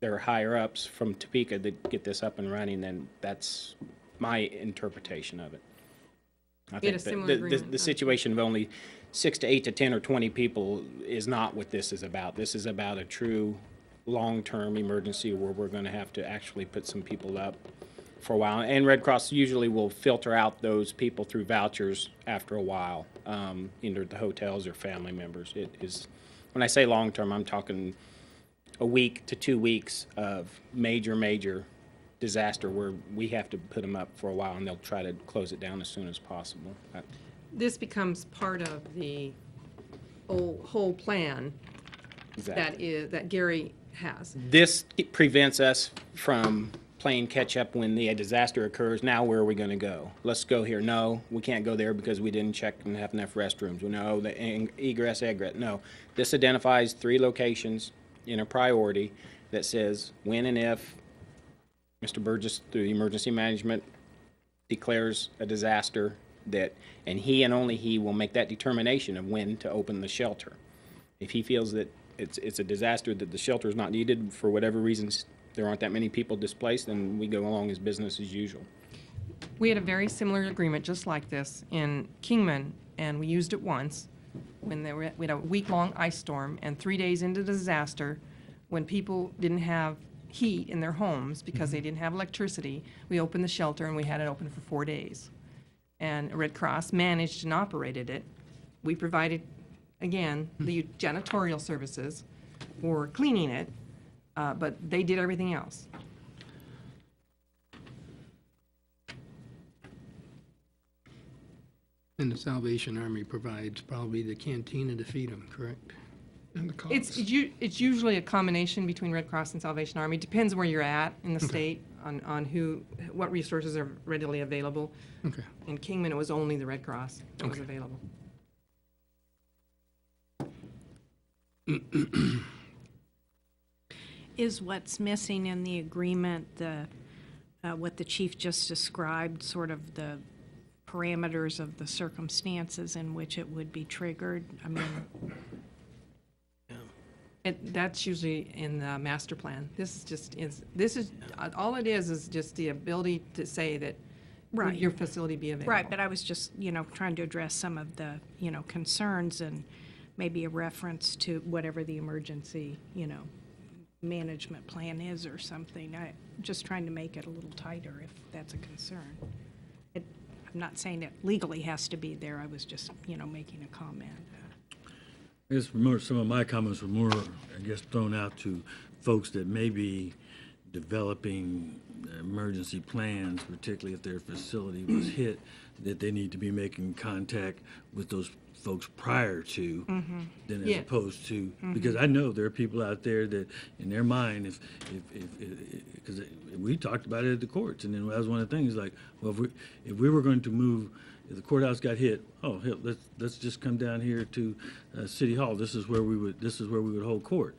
their higher ups from Topeka that get this up and running, then that's my interpretation of it. I We had think a similar the agreement. situation of only 6 to 8 to 10 or 20 people is not what this is about. This is about a true long-term emergency where we're going to have to actually put some people up for a while. And Red Cross usually will filter out those people through vouchers after a while, either the hotels or family members. It is, when I say long-term, I'm talking a week to 2 weeks of major disaster where we have to put them up for a while, and they'll try to close it down as soon as possible. This becomes part of the whole plan that Gary has. This prevents us from playing catch-up when the disaster occurs. Now where are we going to go? Let's go here. No, we can't go there because we didn't check and have enough restrooms. We know the egress, egress. No. This identifies 3 locations in a priority that says when and if Mr. Burgess, through emergency management, declares a disaster, and he and only he will make that determination of when to open the shelter. If he feels that it's a disaster, that the shelter is not needed for whatever reasons, there aren't that many people displaced, then we go along as business as usual. We had a very similar agreement just like this in Kingman, and we used it once when we had a week-long ice storm, and 3 days into the disaster, when people didn't have heat in their homes because they didn't have electricity, we opened the shelter and we had it open for 4 days. And Red Cross managed and operated it. We provided, again, the janitorial services for cleaning it, but they did everything else. And the Salvation Army provides probably the canteen to feed them, correct? And the cost. It's usually a combination between Red Cross and Salvation Army. Depends where you're at in the state on what resources are readily available. Okay. In Kingman, it was only the Red Cross that was available. Is what's missing in the agreement what the chief just described, sort of the parameters of the circumstances in which it would be triggered? I mean, That's usually in the master plan. All it is just the ability to say that Right. your facility be available. right, but I was just, trying to address some of the, concerns and maybe a reference to whatever the emergency, management plan is or something. I'm just trying to make it a little tighter if that's a concern. I'm not saying it legally has to be there. I was just, making a comment. I guess some of my comments were more, I guess, thrown out to folks that may be developing emergency plans, particularly if their facility was hit, that they need to be making contact with those folks prior to, than as opposed to, because I know there are people out there that, in their mind, because we talked about it at the courts, and then that was one of the things, like, well, if we were going to move, if the courthouse got hit, let's just come down here to City Hall. This is where we would hold court.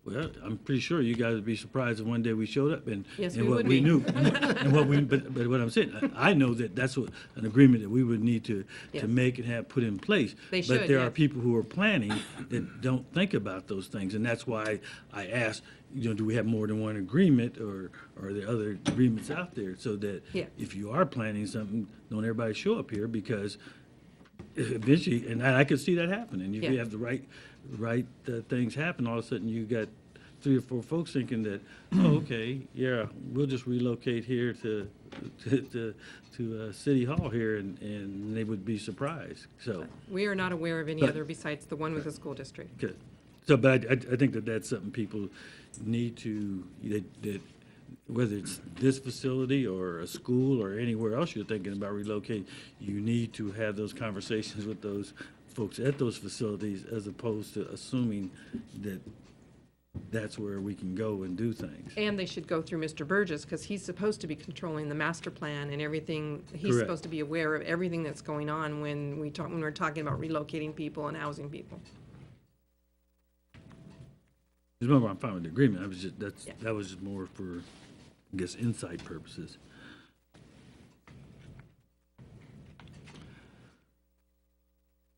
Well, I'm pretty sure you guys would be surprised if one day we showed up and what we knew, and what we. But what I'm saying, I know that that's what an agreement that we would need to make and have put in place. But there are people who are planning that don't think about those things, and that's why I asked, do we have more than one agreement, or are there other agreements out there, so that if you are planning something, don't everybody show up here, because eventually, and I could see that happening. If you have the right things happen, all of a sudden you got 3 or 4 folks thinking that, we'll just relocate here to City Hall here, and they would be surprised. So We are not aware of any other besides the one with the school district. good. So, but I think that that's something people need to, that whether it's this facility or a school or anywhere else you're thinking about relocating, you need to have those conversations with those folks at those facilities, as opposed to assuming that that's where we can go and do things. And they should go through Mr. Burgess, because he's supposed to be controlling the master plan and everything. He's Correct. supposed to be aware of everything that's going on when we're talking about relocating people and housing people. Remember, I'm fine with the agreement. That was just more for, I guess, insight purposes.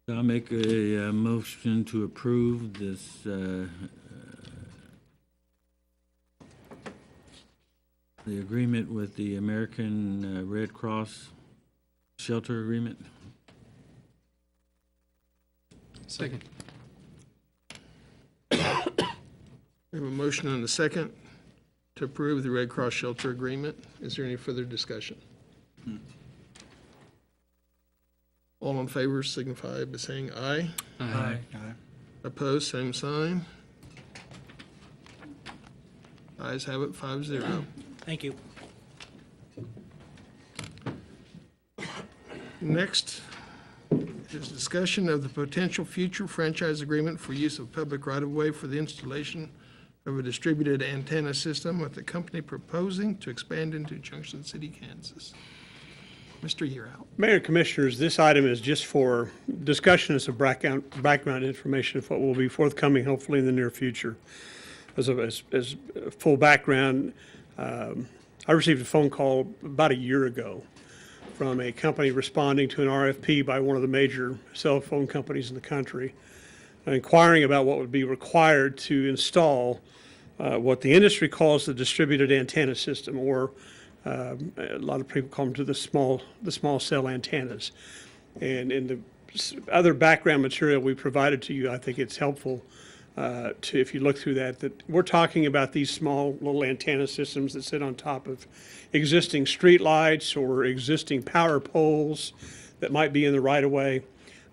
I'll make a motion to approve this the agreement with the American Red Cross Shelter Agreement. Second. We have a motion and a second to approve the Red Cross Shelter Agreement. Is there any further discussion? All in favor signify by saying aye. Aye. Opposed, same sign. Ayes have it, 5-0. Thank you. Next is discussion of the potential future franchise agreement for use of public right-of-way for the installation of a distributed antenna system with the company proposing to expand into Junction City, Kansas. Mr. Yearout. Mayor and Commissioners, this item is just for discussion as a background information of what will be forthcoming hopefully in the near future. As full background, I received a phone call about a year ago from a company responding to an RFP by one of the major cell phone companies in the country, inquiring about what would be required to install what the industry calls the distributed antenna system, or a lot of people call them to the small cell antennas. And in the other background material we provided to you, I think it's helpful to, if you look through that we're talking about these small little antenna systems that sit on top of existing street lights or existing power poles that might be in the right of way,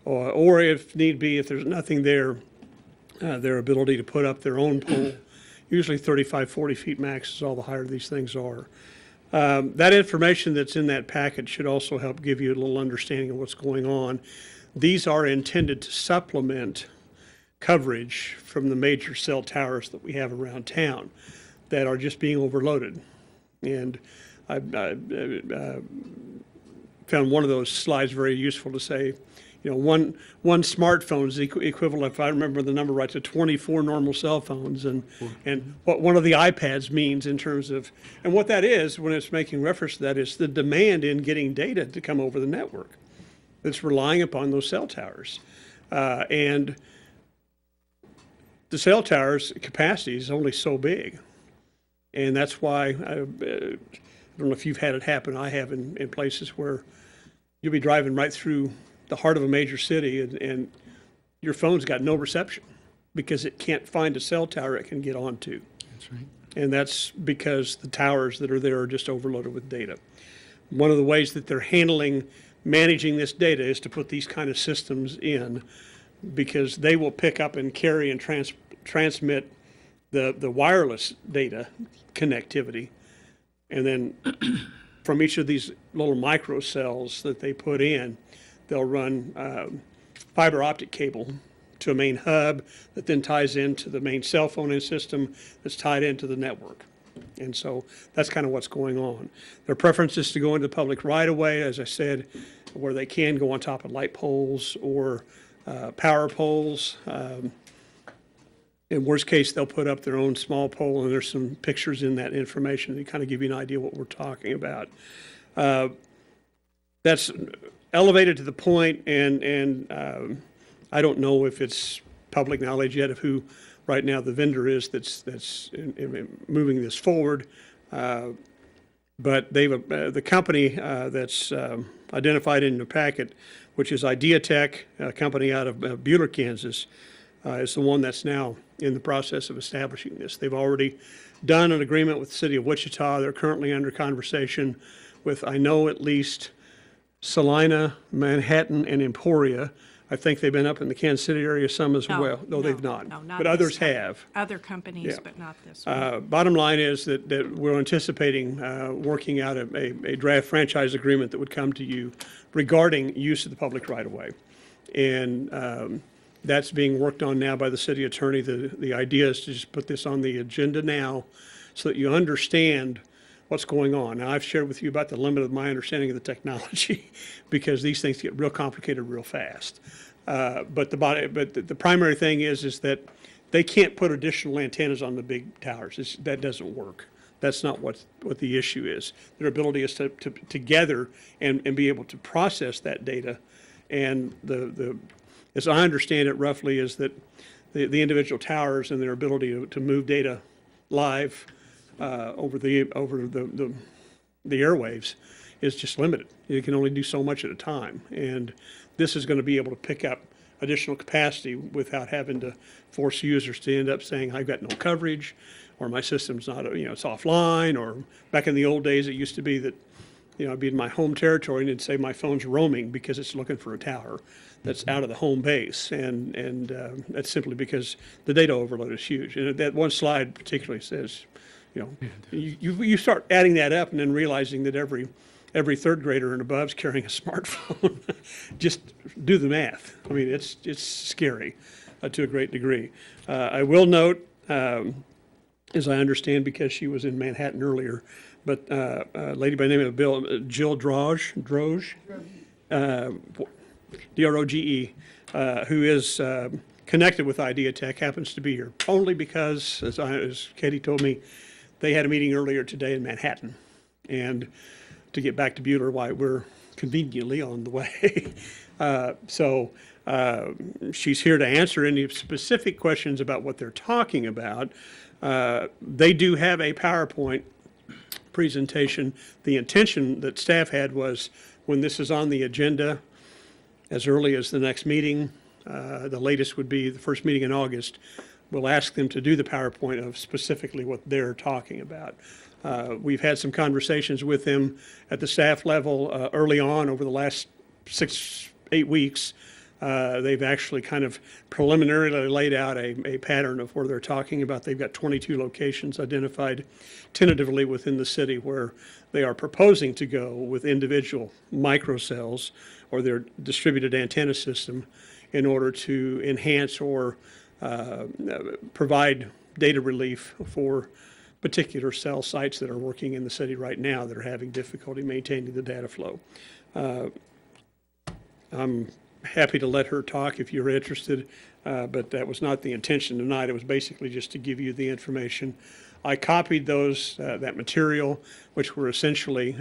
or if need be, if there's nothing there, their ability to put up their own pole. Usually 35, 40 feet max is all the higher these things are. That information that's in that packet should also help give you a little understanding of what's going on. These are intended to supplement coverage from the major cell towers that we have around town that are just being overloaded. And I found one of those slides very useful to say, one smartphone is equivalent, if I remember the number right, to 24 normal cell phones, and what one of the iPads means in terms of, and what that is, when it's making reference to that, is the demand in getting data to come over the network that's relying upon those cell towers. And the cell towers' capacity is only so big. And that's why, I don't know if you've had it happen, I have in places where you'll be driving right through the heart of a major city and your phone's got no reception because it can't find a cell tower it can get onto. That's right. And that's because the towers that are there are just overloaded with data. One of the ways that they're managing this data is to put these kind of systems in, because they will pick up and carry and transmit the wireless data connectivity. And then from each of these little micro cells that they put in, they'll run fiber optic cable to a main hub that then ties into the main cell phone system that's tied into the network. And so that's kind of what's going on. Their preference is to go into the public right-of-way, as I said, where they can go on top of light poles or power poles. In worst case, they'll put up their own small pole, and there's some pictures in that information to kind of give you an idea what we're talking about. That's elevated to the point, and I don't know if it's public knowledge yet of who right now the vendor is that's moving this forward. But the company that's identified in the packet, which is Ideatech, a company out of Buhler, Kansas, is the one that's now in the process of establishing this. They've already done an agreement with the city of Wichita. They're currently under conversation with, I know, at least Salina, Manhattan, and Emporia. I think they've been up in the Kansas City area some as well. No, they've not. No, not but this others one. have. Other companies, Yeah. but not this one. Bottom line is that we're anticipating working out a draft franchise agreement that would come to you regarding use of the public right-of-way. And that's being worked on now by the city attorney. The idea is to just put this on the agenda now so that you understand what's going on. Now, I've shared with you about the limit of my understanding of the technology because these things get real complicated real fast. But the primary thing is that they can't put additional antennas on the big towers. That doesn't work. That's not what the issue is. Their ability is to gather and be able to process that data. And as I understand it roughly, is that the individual towers and their ability to move data live over the airwaves is just limited. You can only do so much at a time. And this is going to be able to pick up additional capacity without having to force users to end up saying, I've got no coverage, or my system's not, it's offline, or back in the old days, it used to be that, I'd be in my home territory and it'd say my phone's roaming because it's looking for a tower that's out of the home base. And that's simply because the data overload is huge. And that one slide particularly says, you start adding that up and then realizing that every third grader and above is carrying a smartphone. Just do the math. I mean, it's scary to a great degree. I will note, as I understand, because she was in Manhattan earlier, but a lady by the name of Jill Droge, D-R-O-G-E, who is connected with Idea Tech, happens to be here only because, as Katie told me, they had a meeting earlier today in Manhattan. And to get back to Bueller, why we're conveniently on the way. So she's here to answer any specific questions about what they're talking about. They do have a PowerPoint presentation. The intention that staff had was when this is on the agenda as early as the next meeting, the latest would be the first meeting in August, we'll ask them to do the PowerPoint of specifically what they're talking about. We've had some conversations with them at the staff level early on over the last 6-8 weeks. They've actually kind of preliminarily laid out a pattern of where they're talking about. They've got 22 locations identified tentatively within the city where they are proposing to go with individual microcells or their distributed antenna system in order to enhance or provide data relief for particular cell sites that are working in the city right now that are having difficulty maintaining the data flow. I'm happy to let her talk if you're interested, but that was not the intention tonight. It was basically just to give you the information. I copied that material, which were essentially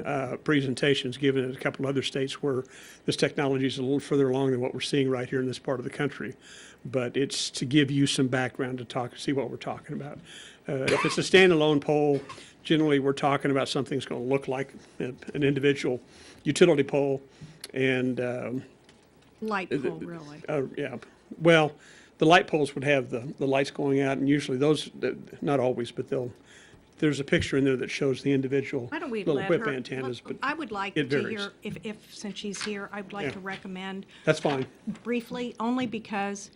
presentations given in a couple other states where this technology is a little further along than what we're seeing right here in this part of the country. But it's to give you some background to see what we're talking about. If it's a standalone pole, generally we're talking about something that's going to look like an individual utility pole and Light pole, really. yeah. Well, the light poles would have the lights going out, and usually those, not always, but there's a picture in there that shows the individual Why don't we little let whip her? antennas, but I would like it to varies. hear, if since she's here, I'd like Yeah. to recommend That's fine. briefly, only because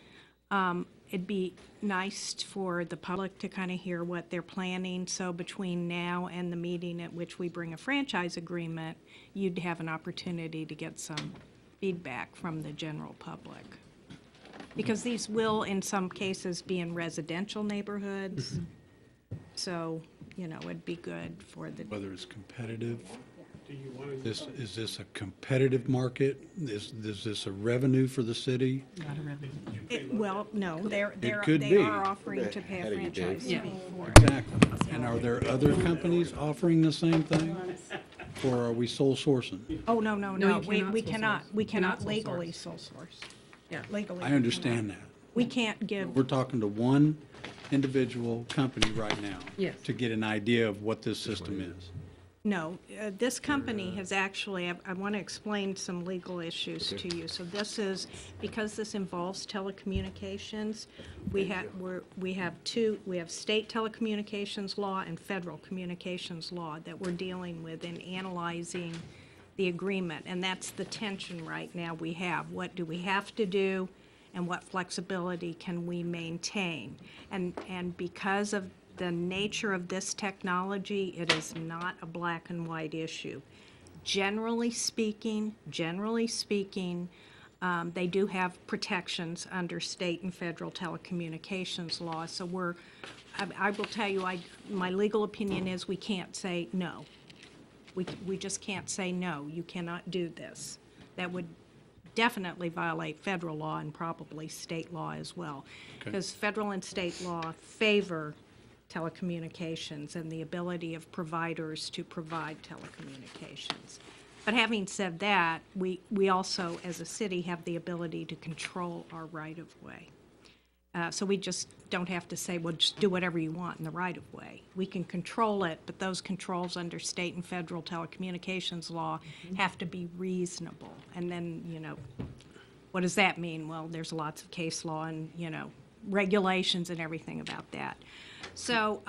it'd be nice for the public to kind of hear what they're planning. So between now and the meeting at which we bring a franchise agreement, you'd have an opportunity to get some feedback from the general public. Because these will, in some cases, be in residential neighborhoods. So, it'd be good for the. Whether it's competitive, is this a competitive market? Is this a revenue for the city? Not a revenue. Well, no, they could be. are offering to pay a franchise Yeah. fee for it. Exactly. And are there other companies offering the same thing? Or are we sole sourcing? Oh, no, no, No, no, you we cannot sole source. we Cannot cannot sole legally source. sole source. Yeah. Legally. I understand that. We can't give, We're talking to one individual company right now. Yes. To get an idea of what this system is. no, this company has actually, I want to explain some legal issues to you. So this is, because this involves telecommunications, we have state telecommunications law and federal communications law that we're dealing with in analyzing the agreement. And that's the tension right now we have. What do we have to do? And what flexibility can we maintain? And because of the nature of this technology, it is not a black and white issue. Generally speaking, they do have protections under state and federal telecommunications law. So I will tell you, my legal opinion is we can't say no. We just can't say no, you cannot do this. That would definitely violate federal law and probably state law as well. Because federal and state law favor telecommunications and the ability of providers to provide telecommunications. But having said that, we also, as a city, have the ability to control our right-of-way. So we just don't have to say, well, just do whatever you want in the right-of-way. We can control it, but those controls under state and federal telecommunications law have to be reasonable. And then, What does that mean? Well, there's lots of case law and, regulations and everything about that. So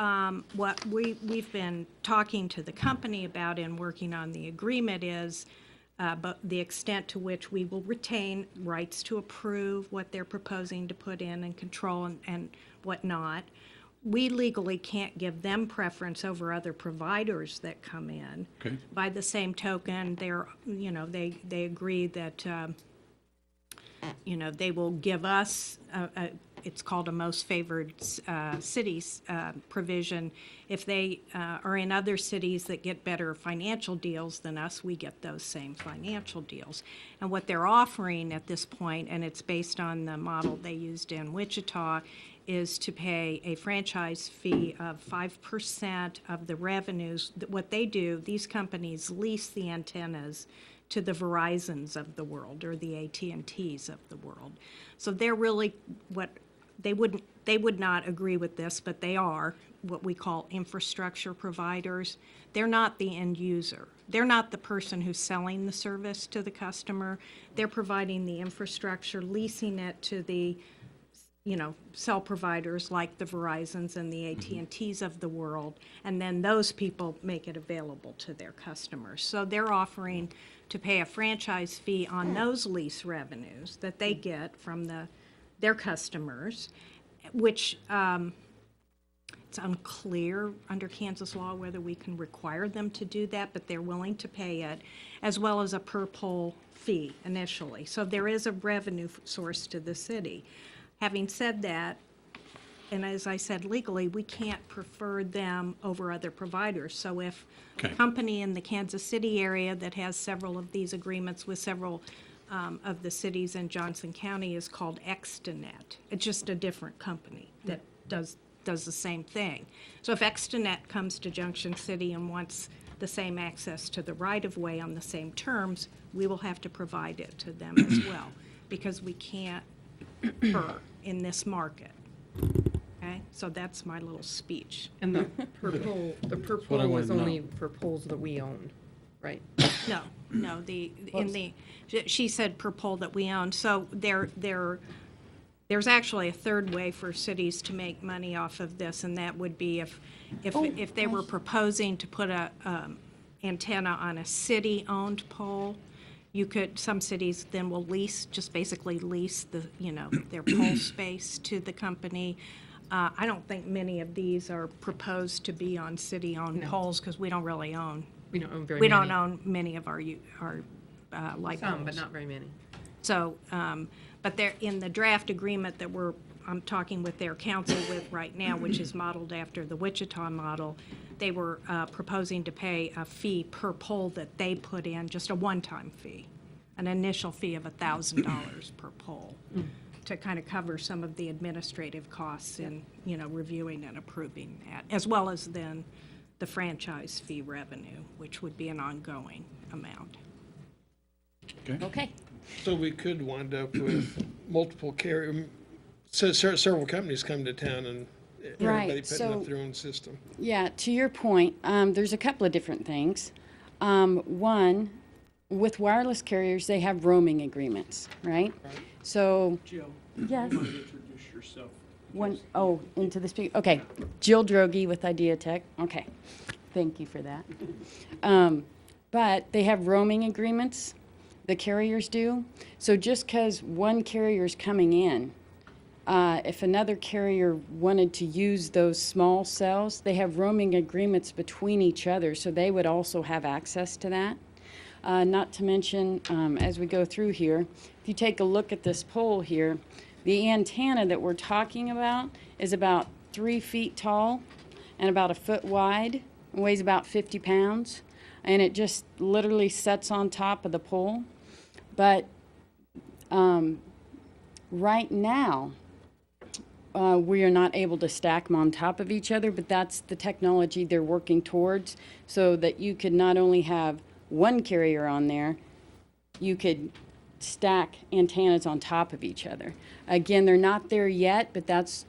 what we've been talking to the company about and working on the agreement is but the extent to which we will retain rights to approve what they're proposing to put in and control and whatnot. We legally can't give them preference over other providers that come in. Okay. By the same token, they agree that, they will give us it's called a most favored cities provision. If they are in other cities that get better financial deals than us, we get those same financial deals. And what they're offering at this point, and it's based on the model they used in Wichita, is to pay a franchise fee of 5% of the revenues. What they do, these companies lease the antennas to the Verizons of the world or the AT&Ts of the world. So they're really they would not agree with this, but they are what we call infrastructure providers. They're not the end user. They're not the person who's selling the service to the customer. They're providing the infrastructure, leasing it to the cell providers like the Verizons and the AT&Ts of the world, and then those people make it available to their customers. So they're offering to pay a franchise fee on those lease revenues that they get from their customers, which it's unclear under Kansas law whether we can require them to do that, but they're willing to pay it, as well as a per pole fee initially. So there is a revenue source to the city. Having said that, and as I said, legally, we can't prefer them over other providers. So if a company in the Kansas City area that has several of these agreements with several of the cities in Johnson County is called Extenet. It's just a different company that does the same thing. So if Extenet comes to Junction City and wants the same access to the right-of-way on the same terms, we will have to provide it to them as well, because we can't in this market. Okay, so that's my little speech. And the per pole is only for poles that we own, right? No, she said per pole that we own. So there's actually a third way for cities to make money off of this, and that would be if they were proposing to put a antenna on a city-owned pole. Some cities then will basically lease their pole space to the company. I don't think many of these are proposed to be on city-owned poles because we don't really own. We don't own very We many. don't own many of our light poles. Some, but not very many. So, but they're in the draft agreement that I'm talking with their council with right now, which is modeled after the Wichita model. They were proposing to pay a fee per pole that they put in, just a one-time fee, an initial fee of $1,000 per pole, to kind of cover some of the administrative costs in, reviewing and approving that, as well as then the franchise fee revenue, which would be an ongoing amount. Okay. So we could wind up with multiple several companies come to town and everybody putting up their own system. Yeah, to your point, there's a couple of different things. One, with wireless carriers, they have roaming agreements, right? So, Jill, yes. you want to introduce yourself? Into the speaker. Okay, Jill Droege with Idea Tech. Okay, thank you for that. But they have roaming agreements, the carriers do. So just because one carrier is coming in, if another carrier wanted to use those small cells, they have roaming agreements between each other, so they would also have access to that. Not to mention, as we go through here, if you take a look at this pole here, the antenna that we're talking about is about 3 feet tall and about 1 foot wide, and weighs about 50 pounds, and it just literally sits on top of the pole. But right now, we are not able to stack them on top of each other, but that's the technology they're working towards, so that you could not only have one carrier on there, you could stack antennas on top of each other. Again, they're not there yet, but that's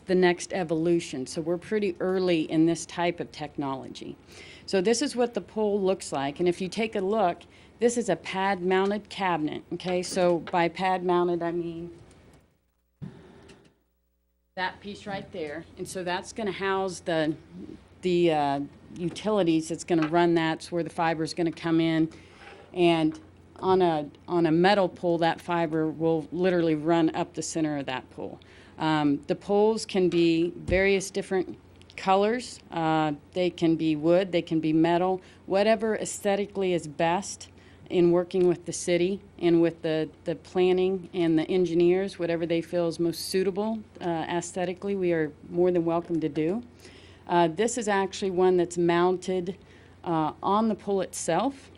the next evolution. So we're pretty early in this type of technology. So this is what the pole looks like, and if you take a look, This is a pad-mounted cabinet, okay? So by pad-mounted, I mean that piece right there. And so that's going to house the utilities that's going to run that. It's where the fiber is going to come in. And on a metal pole, that fiber will literally run up the center of that pole. The poles can be various different colors. They can be wood, they can be metal, whatever aesthetically is best in working with the city and with the planning and the engineers, whatever they feel is most suitable aesthetically, we are more than welcome to do. This is actually one that's mounted on the pole itself.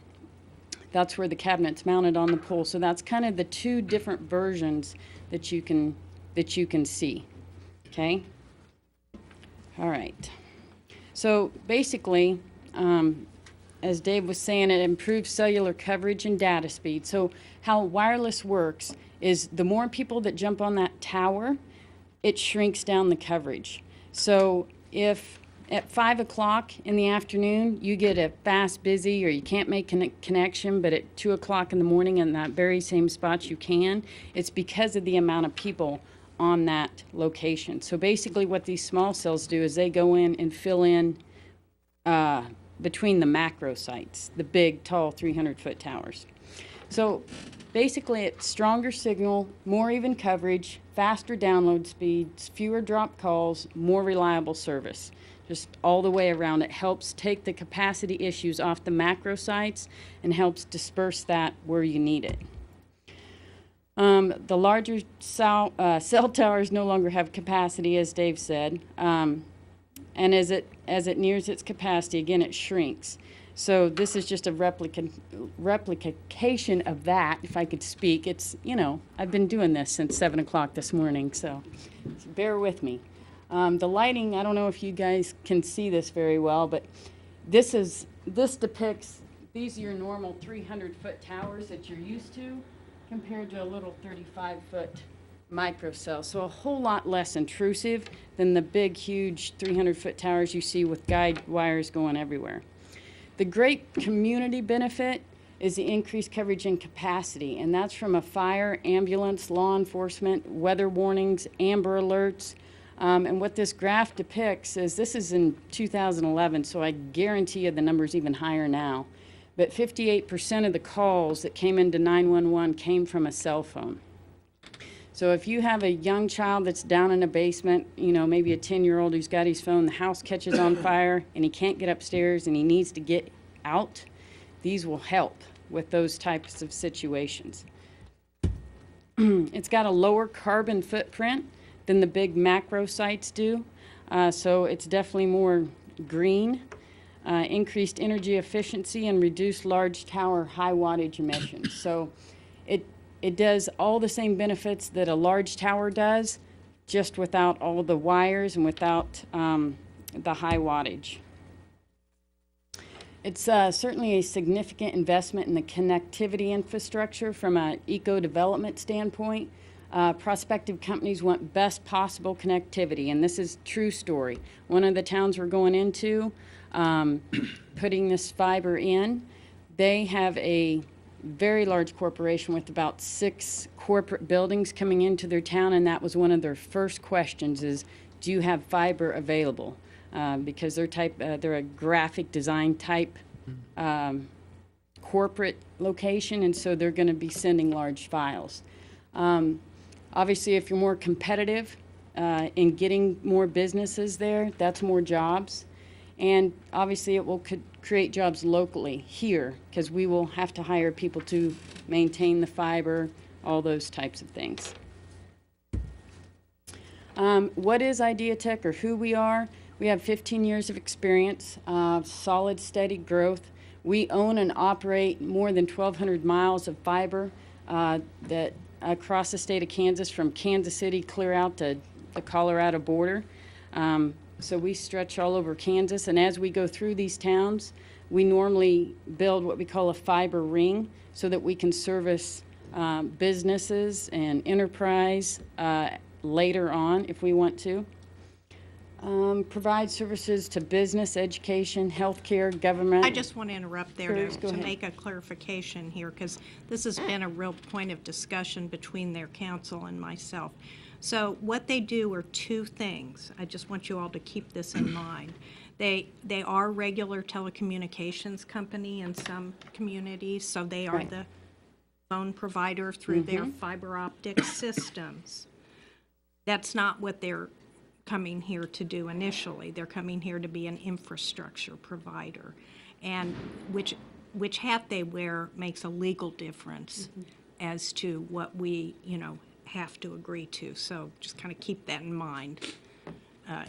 That's where the cabinet's mounted on the pole. So that's kind of the two different versions that you can see. Okay? All right. So basically, as Dave was saying, it improves cellular coverage and data speed. So how wireless works is the more people that jump on that tower, it shrinks down the coverage. So if at 5 o'clock in the afternoon you get a fast busy or you can't make connection, but at 2 o'clock in the morning in that very same spot you can, it's because of the amount of people on that location. So basically what these small cells do is they go in and fill in between the macro sites, the big, tall 300-foot towers. So basically it's stronger signal, more even coverage, faster download speeds, fewer drop calls, more reliable service. Just all the way around. It helps take the capacity issues off the macro sites and helps disperse that where you need it. The larger cell towers no longer have capacity, as Dave said, and as it nears its capacity, again, it shrinks. So this is just a replication of that, if I could speak. It's, I've been doing this since 7 o'clock this morning, so bear with me. The lighting, I don't know if you guys can see this very well, but this depicts, these are your normal 300-foot towers that you're used to, compared to a little 35-foot microcell. So a whole lot less intrusive than the big, huge 300-foot towers you see with guide wires going everywhere. The great community benefit is the increased coverage and capacity, and that's from a fire, ambulance, law enforcement, weather warnings, amber alerts. And what this graph depicts is, this is in 2011, so I guarantee you the number's even higher now. But 58% of the calls that came into 911 came from a cell phone. So if you have a young child that's down in a basement, maybe a 10-year-old who's got his phone, the house catches on fire and he can't get upstairs and he needs to get out, these will help with those types of situations. It's got a lower carbon footprint than the big macro sites do, so it's definitely more green. Increased energy efficiency and reduced large tower high wattage emissions. So it does all the same benefits that a large tower does, just without all the wires and without the high wattage. It's certainly a significant investment in the connectivity infrastructure from an eco-development standpoint. Prospective companies want best possible connectivity, and this is true story. One of the towns we're going into, putting this fiber in, they have a very large corporation with about 6 corporate buildings coming into their town, and that was one of their first questions is, do you have fiber available? Because they're a graphic design type corporate location, and so they're going to be sending large files. Obviously, if you're more competitive in getting more businesses there, that's more jobs. And obviously, it will create jobs locally here, because we will have to hire people to maintain the fiber, all those types of things. What is Ideatech, or who we are? We have 15 years of experience, solid, steady growth. We own and operate more than 1,200 miles of fiber that across the state of Kansas, from Kansas City clear out to the Colorado border. So we stretch all over Kansas, and as we go through these towns, we normally build what we call a fiber ring so that we can service businesses and enterprise later on if we want to. Provide services to business, education, healthcare, government. I just want to interrupt there Sure, go to ahead. make a clarification here, because this has been a real point of discussion between their counsel and myself. So what they do are two things. I just want you all to keep this in mind. They are regular telecommunications company in some communities, so they are Right. the phone provider through their fiber optic systems. That's not what they're coming here to do initially. They're coming here to be an infrastructure provider. And which hat they wear makes a legal difference as to what we, have to agree to. So just kind of keep that in mind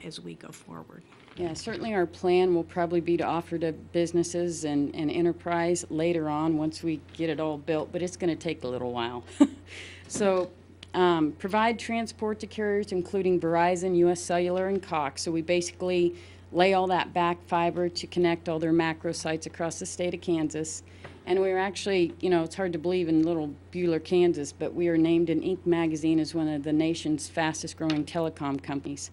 as we go forward. Yeah, certainly our plan will probably be to offer to businesses and enterprise later on once we get it all built, but it's going to take a little while. So provide transport to carriers including Verizon, US Cellular, and Cox. So we basically lay all that back fiber to connect all their macro sites across the state of Kansas. And we're actually, it's hard to believe in little Buhler, Kansas, but we are named in Inc. magazine as one of the nation's fastest growing telecom companies.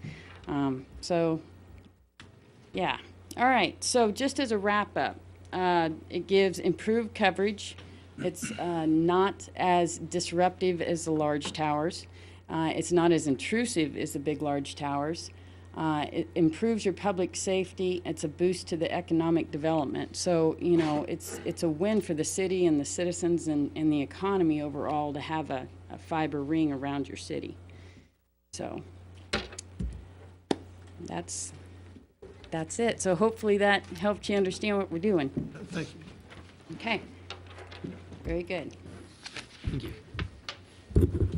Yeah. All right. So just as a wrap up, it gives improved coverage. It's not as disruptive as the large towers. It's not as intrusive as the big large towers. It improves your public safety. It's a boost to the economic development. So, it's a win for the city and the citizens and the economy overall to have a fiber ring around your city. So that's it. So hopefully that helped you understand what we're doing. Thank you. Okay. Very good. Thank you.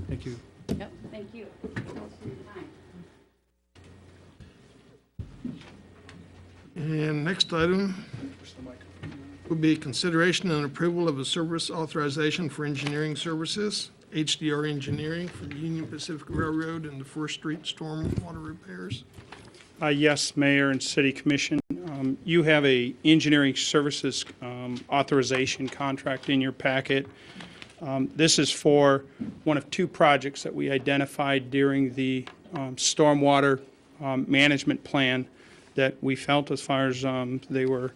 Thank you. Yep, thank you. Thanks for your time. And next item will be consideration and approval of a service authorization for engineering services, HDR Engineering for the Union Pacific Railroad and the First Street storm water repairs. Yes, Mayor and City Commission. You have a engineering services authorization contract in your packet. This is for one of two projects that we identified during the stormwater management plan that we felt as far as they were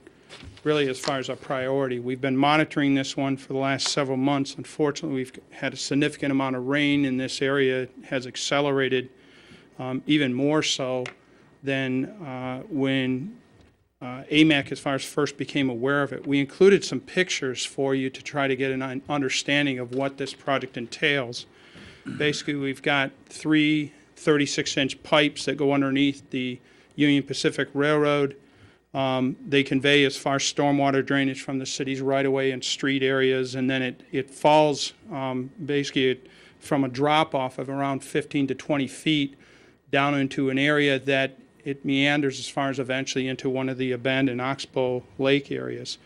really as far as a priority. We've been monitoring this one for the last several months. Unfortunately, we've had a significant amount of rain in this area. It has accelerated even more so than when AMAC as far as first became aware of it. We included some pictures for you to try to get an understanding of what this project entails. Basically, we've got three 36-inch pipes that go underneath the Union Pacific Railroad. They convey as far as stormwater drainage from the city's right-of-way and street areas, and then it falls basically from a drop-off of around 15 to 20 feet down into an area that it meanders as far as eventually into one of the abandoned Oxbow Lake areas.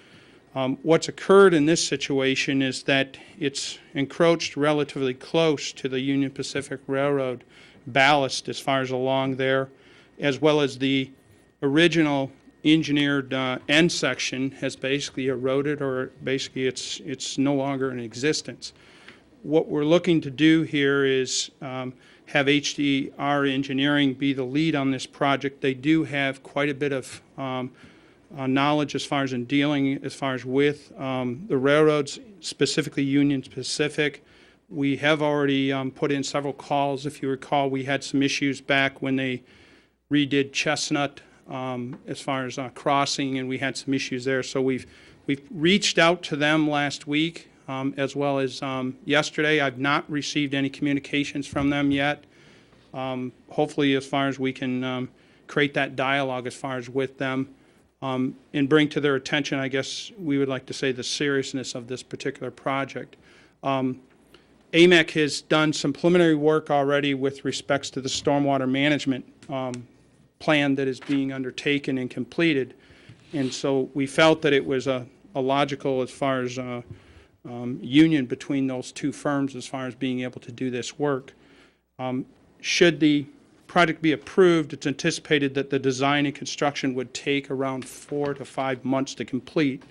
What's occurred in this situation is that it's encroached relatively close to the Union Pacific Railroad ballast as far as along there, as well as the original engineered end section has basically eroded, or basically it's no longer in existence. What we're looking to do here is have HDR Engineering be the lead on this project. They do have quite a bit of knowledge as far as in dealing as far as with the railroads, specifically Union Pacific. We have already put in several calls. If you recall, we had some issues back when they redid Chestnut as far as crossing, and we had some issues there. So we've reached out to them last week. As well as yesterday. I've not received any communications from them yet. Hopefully, as far as we can create that dialogue as far as with them and bring to their attention, I guess we would like to say, the seriousness of this particular project. AMAC has done some preliminary work already with respects to the stormwater management plan that is being undertaken and completed. And so we felt that it was a logical as far as union between those two firms as far as being able to do this work. Should the project be approved, it's anticipated that the design and construction would take around 4 to 5 months to complete.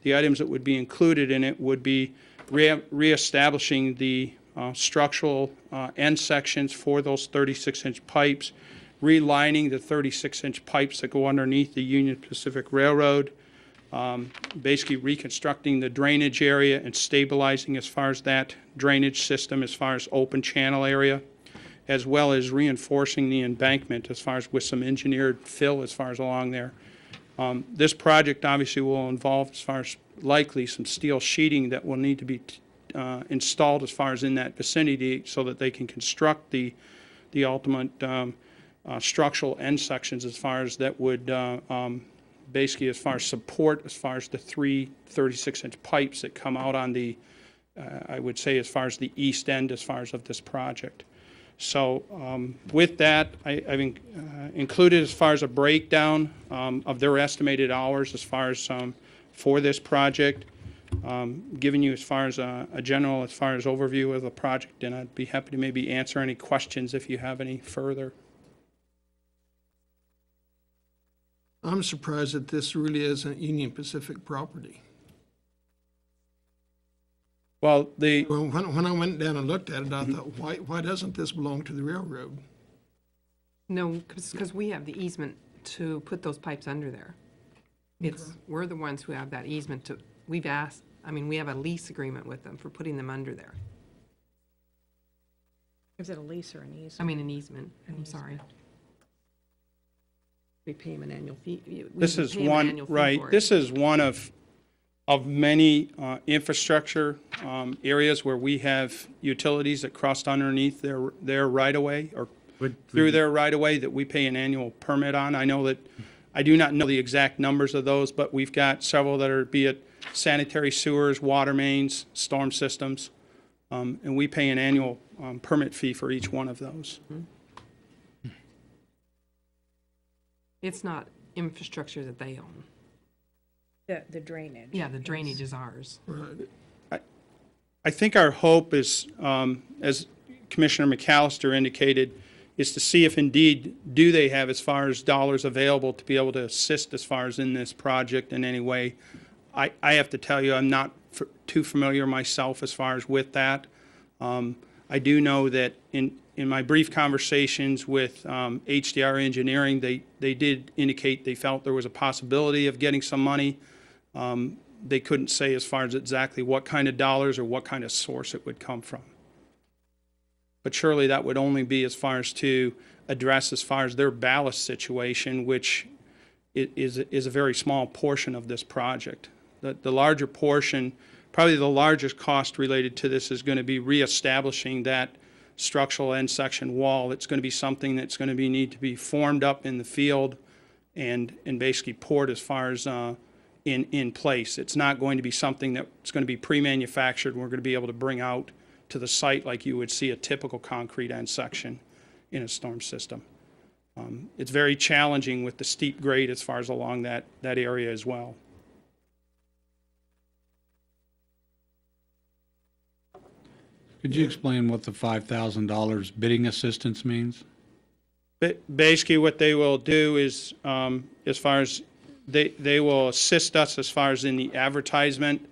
The items that would be included in it would be reestablishing the structural end sections for those 36-inch pipes, relining the 36-inch pipes that go underneath the Union Pacific Railroad, basically reconstructing the drainage area and stabilizing as far as that drainage system as far as open channel area, as well as reinforcing the embankment as far as with some engineered fill as far as along there. This project obviously will involve as far as likely some steel sheeting that will need to be installed as far as in that vicinity so that they can construct the ultimate structural end sections as far as that would basically as far as support as far as the three 36-inch pipes that come out on the I would say as far as the east end as far as of this project. So with that, I've included as far as a breakdown of their estimated hours as far as for this project, giving you as far as a general as far as overview of the project, and I'd be happy to maybe answer any questions if you have any further. I'm surprised that this really isn't Union Pacific property. Well, when I went down and looked at it, I thought, why doesn't this belong to the railroad? No, because we have the easement to put those pipes under there. We're the ones who have that easement to, we have a lease agreement with them for putting them under there. Is it a lease or an easement? I mean, an easement, I'm sorry. We pay them an annual fee. This is one, right, this is one of many infrastructure areas where we have utilities that crossed underneath their right-of-way or through their right-of-way that we pay an annual permit on. I know that, I do not know the exact numbers of those, but we've got several that are, be it sanitary sewers, water mains, storm systems, and we pay an annual permit fee for each one of those. It's not infrastructure that they own. The drainage. Yeah, the drainage is ours. Right. I think our hope is, as Commissioner McAllister indicated, is to see if indeed do they have as far as dollars available to be able to assist as far as in this project in any way. I have to tell you, I'm not too familiar myself as far as with that. I do know that in my brief conversations with HDR Engineering, they did indicate they felt there was a possibility of getting some money. They couldn't say as far as exactly what kind of dollars or what kind of source it would come from. But surely that would only be as far as to address as far as their ballast situation, which is a very small portion of this project. The larger portion, probably the largest cost related to this is going to be reestablishing that structural end section wall. It's going to be something that's going to need to be formed up in the field and basically poured as far as in place. It's not going to be something that's going to be pre-manufactured and we're going to be able to bring out to the site like you would see a typical concrete end section in a storm system. It's very challenging with the steep grade as far as along that area as well. Could you explain what the $5,000 bidding assistance means? Basically, what they will do is, as far as they will assist us as far as in the advertisement,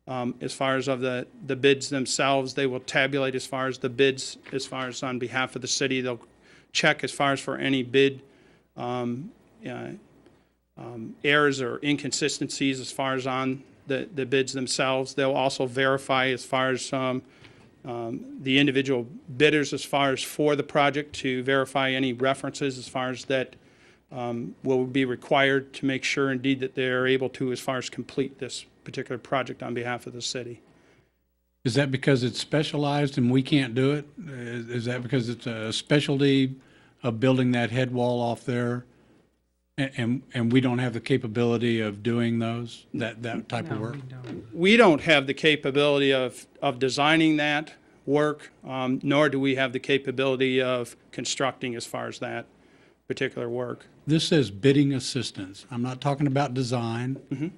as far as of the bids themselves. They will tabulate as far as the bids, as far as on behalf of the city. They'll check as far as for any bid errors or inconsistencies as far as on the bids themselves. They'll also verify as far as the individual bidders as far as for the project to verify any references as far as that will be required to make sure indeed that they're able to as far as complete this particular project on behalf of the city. Is that because it's specialized and we can't do it? Is that because it's a specialty of building that head wall off there and we don't have the capability of doing that type of work? We don't have the capability of designing that work, nor do we have the capability of constructing as far as that particular work. This says bidding assistance. I'm not talking about design. Mm-hmm.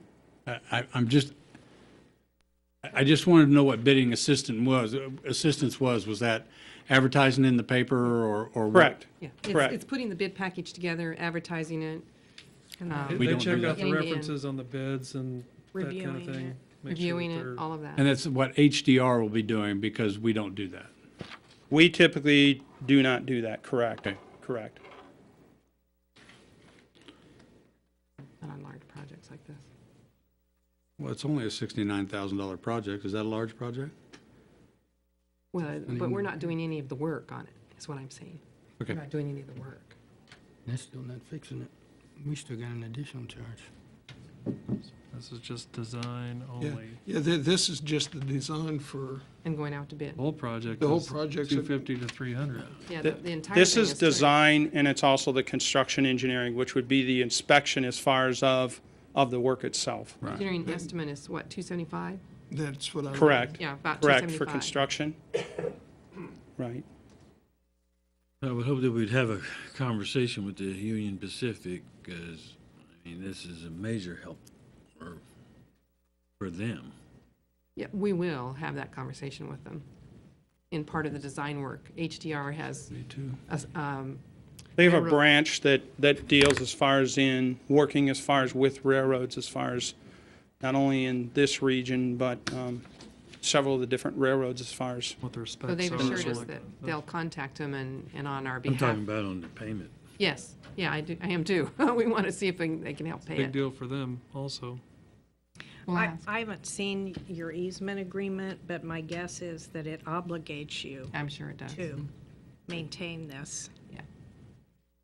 I just wanted to know what bidding assistance was. Was that advertising in the paper or correct? Yeah, correct. It's putting the bid package together, advertising it. They check out the references on the bids and that kind of thing. Reviewing it, all of that. And that's what HDR will be doing because we don't do that. We typically do not do that. Correct. Okay. Correct. Well, it's only a $69,000 project. Is that a large project? Well, but we're not doing any of the work on it, is what I'm saying. Okay. We're not doing any of the work. That's still not fixing it. We still got an additional charge. This is just design Yeah, only. yeah, this is just the design for, And going out to bid. The whole project The whole is project's- 250 to 300. Yeah, the entire This thing is is design, and it's also the construction engineering, which would be the inspection as far as of the work itself. Engineering estimate is what, 275? that's what I. Correct. Yeah, about Correct, for 275. construction. Right. I would hope that we'd have a conversation with the Union Pacific, because, I mean, this is a major help for them. Yeah, we will have that conversation with them in part of the design work. HDR has. Me too. They have a Railroad. branch that deals as far as in, working as far as with railroads, as far as not only in this region, but several of the different railroads as far as. What their So specs they've are. assured so us like- that they'll contact them and on our I'm behalf. talking about on the payment. Yes, yeah, I do, I am too. We want to see if they can help pay Big it. deal for them also. We'll I ask. I haven't seen your easement agreement, but my guess is that it obligates you I'm sure it does. to maintain this. Yeah.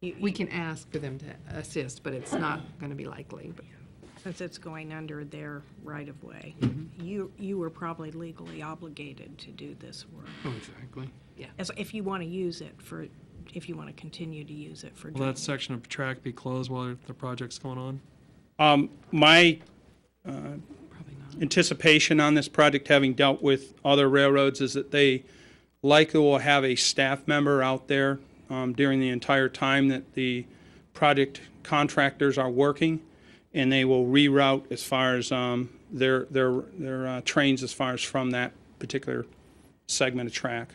You- We can ask for them to assist, but it's not going to be likely. But Since it's going under their right-of-way. You were probably legally obligated to do this work, Oh, exactly. as if you want to use it for, if you want to continue to use it for Will that drainage. section of track be closed while the project's going on? My probably not. anticipation on this project, having dealt with other railroads, is that they likely will have a staff member out there during the entire time that the project contractors are working, and they will reroute as far as their trains as far as from that particular segment of track.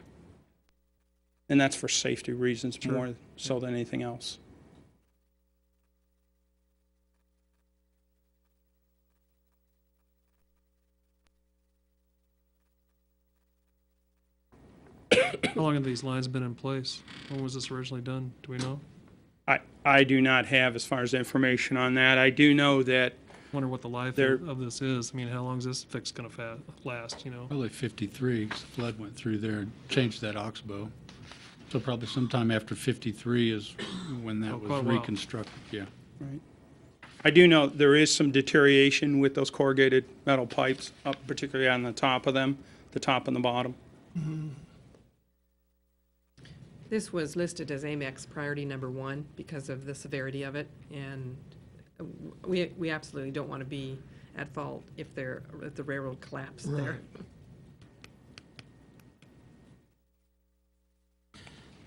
And that's for safety reasons more so than anything else. How long have these lines been in place? When was this originally done? Do we know? I do not have as far as information on that. I do know that Wonder what the life There- of this is. I mean, how long is this fix going to last, you know? Probably 53, 'cause the flood went through there and changed that oxbow. So probably sometime after 53 is when that Oh, was quite a while. reconstructed, yeah. I do know there is some deterioration with those corrugated metal pipes, up particularly on the top of them, the top and the bottom. This was listed as Amex priority number 1 because of the severity of it, and we absolutely don't want to be at fault if the railroad collapsed there.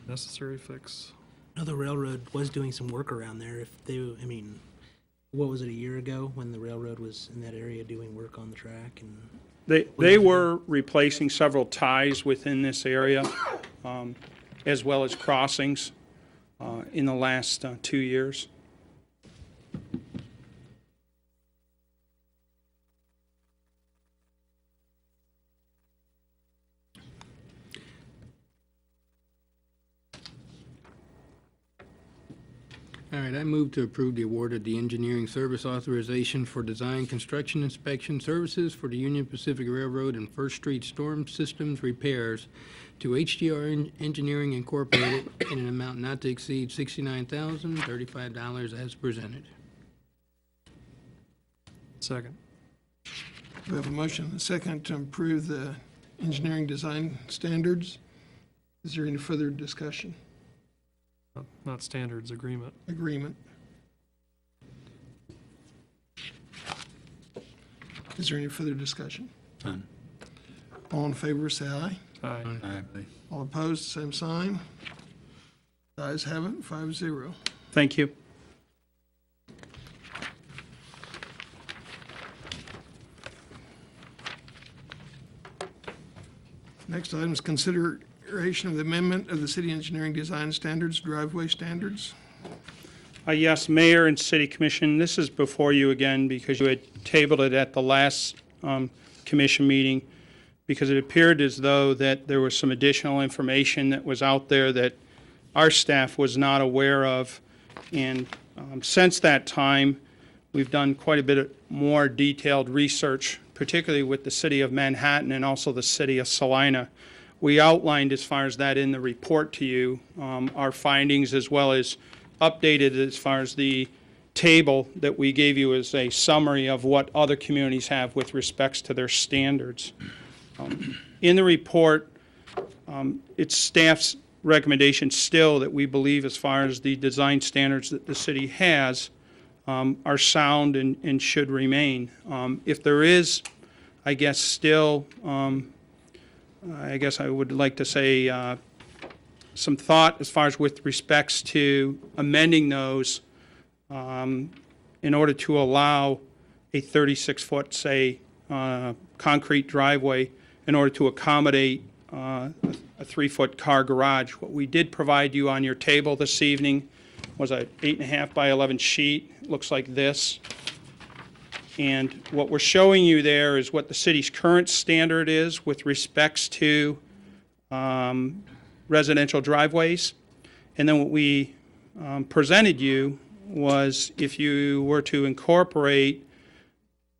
Necessary fix. I know the railroad was doing some work around there. If they, I mean, what was it, a year ago when the railroad was in that area doing work on the track? And They were replacing several ties within this area, as well as crossings, in the last 2 years. All right, I move to approve the award of the engineering service authorization for design, construction, inspection services for the Union Pacific Railroad and First Street Storm Systems repairs to HDR Engineering Incorporated in an amount not to exceed $69,035 as presented. Second. We have a motion and a second to improve the engineering design standards. Is there any further discussion? Not standards, agreement. Agreement? Is there any further discussion? None. All in favor, say aye. Aye. All opposed, same sign. The ayes have it, 5-0. Thank you. Next item is consideration of the amendment of the city engineering design standards, driveway standards. Yes, Mayor and City Commission, this is before you again because you had tabled it at the last commission meeting because it appeared as though that there was some additional information that was out there that our staff was not aware of. And since that time, we've done quite a bit more detailed research, particularly with the city of Manhattan and also the city of Salina. We outlined as far as that in the report to you, our findings, as well as updated as far as the table that we gave you as a summary of what other communities have with respects to their standards. In the report, it's staff's recommendation still that we believe as far as the design standards that the city has are sound and should remain. If there is, I guess, still, I guess I would like to say some thought as far as with respects to amending those in order to allow a 36-foot, say, concrete driveway in order to accommodate a 3-foot car garage. What we did provide you on your table this evening was a 8.5 by 11 sheet. It looks like this. And what we're showing you there is what the city's current standard is with respects to residential driveways. And then what we presented you was if you were to incorporate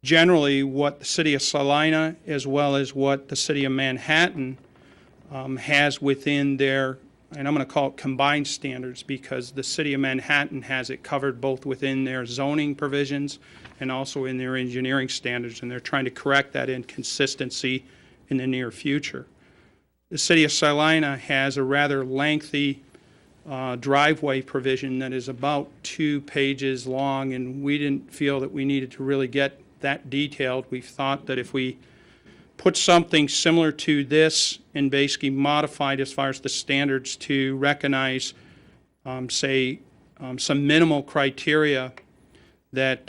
generally what the city of Salina as well as what the city of Manhattan has within their, and I'm going to call it combined standards, because the city of Manhattan has it covered both within their zoning provisions and also in their engineering standards, and they're trying to correct that inconsistency in the near future. The city of Salina has a rather lengthy driveway provision that is about 2 pages long, and we didn't feel that we needed to really get that detailed. We thought that if we put something similar to this and basically modified as far as the standards to recognize, say, some minimal criteria, that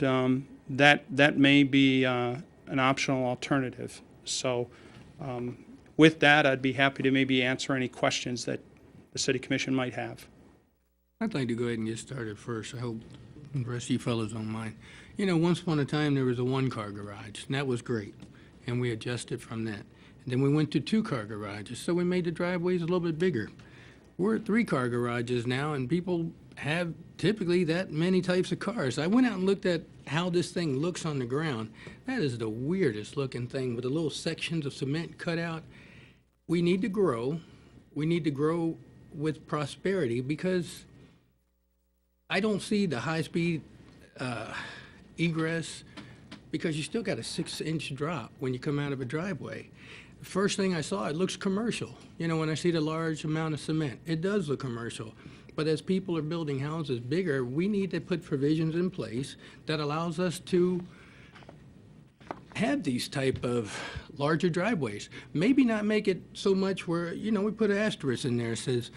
that may be an optional alternative. So with that, I'd be happy to maybe answer any questions that the City Commission might have. I'd like to go ahead and get started first. I hope the rest of you fellows don't mind. You know, once upon a time, there was a 1-car garage, and that was great, and we adjusted from that. And then we went to 2-car garages, so we made the driveways a little bit bigger. We're at 3-car garages now, and people have typically that many types of cars. I went out and looked at how this thing looks on the ground. That is the weirdest looking thing with the little sections of cement cut out. We need to grow. We need to grow with prosperity, because I don't see the high-speed egress, because you still got a 6-inch drop when you come out of a driveway. The first thing I saw, it looks commercial. You know, when I see the large amount of cement, it does look commercial. But as people are building houses bigger, we need to put provisions in place that allows us to have these type of larger driveways. Maybe not make it so much where, you know, we put an asterisk in there that says,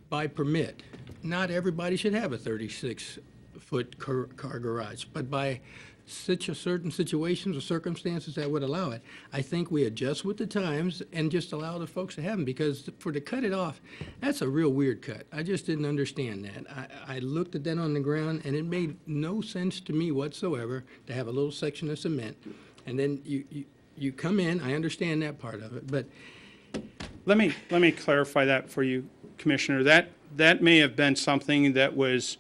by permit. Not everybody should have a 36-foot car garage, but by certain situations or circumstances that would allow it, I think we adjust with the times and just allow the folks to have them, because to cut it off, that's a real weird cut. I just didn't understand that. I looked at that on the ground, and it made no sense to me whatsoever to have a little section of cement. And then you come in, I understand that part of it, but Let me clarify that for you, Commissioner. That may have been something that was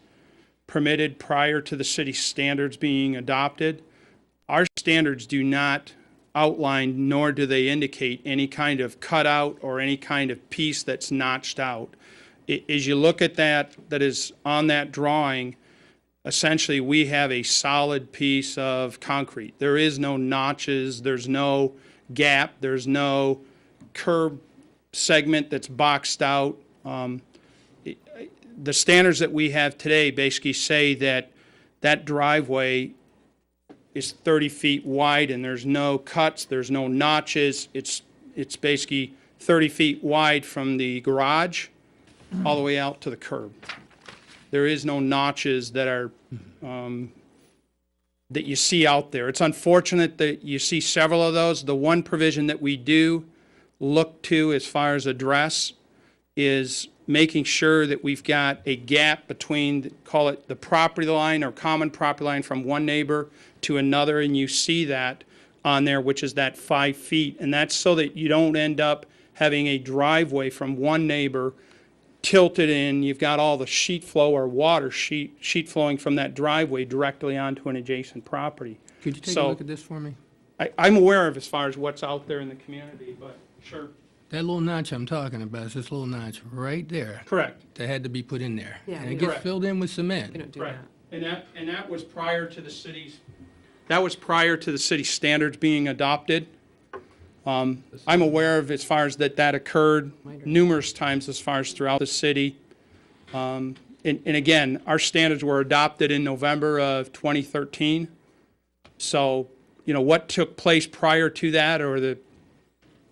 permitted prior to the city standards being adopted. Our standards do not outline, nor do they indicate any kind of cutout or any kind of piece that's notched out. As you look at that is on that drawing, essentially we have a solid piece of concrete. There is no notches, there's no gap, there's no curb segment that's boxed out. The standards that we have today basically say that that driveway is 30 feet wide and there's no cuts, there's no notches. It's basically 30 feet wide from the garage all the way out to the curb. There is no notches that are that you see out there. It's unfortunate that you see several of those. The one provision that we do look to as far as address is making sure that we've got a gap between, call it the property line or common property line from one neighbor to another, and you see that on there, which is that 5 feet. And that's so that you don't end up having a driveway from one neighbor tilted in. You've got all the sheet flow or water sheet flowing from that driveway directly onto an adjacent property. Could you take a So- look at this for me? I'm aware of as far as what's out there in the community, but sure. That little notch I'm talking about is this little notch right there. Correct. That had to be put in there. Yeah, And we it don't- gets filled in with cement. We don't do Correct. that. And that was prior to the city's, that was prior to the city standards being adopted. I'm aware of as far as that occurred numerous times as far as throughout the city. And again, our standards were adopted in November of 2013. So, what took place prior to that, or the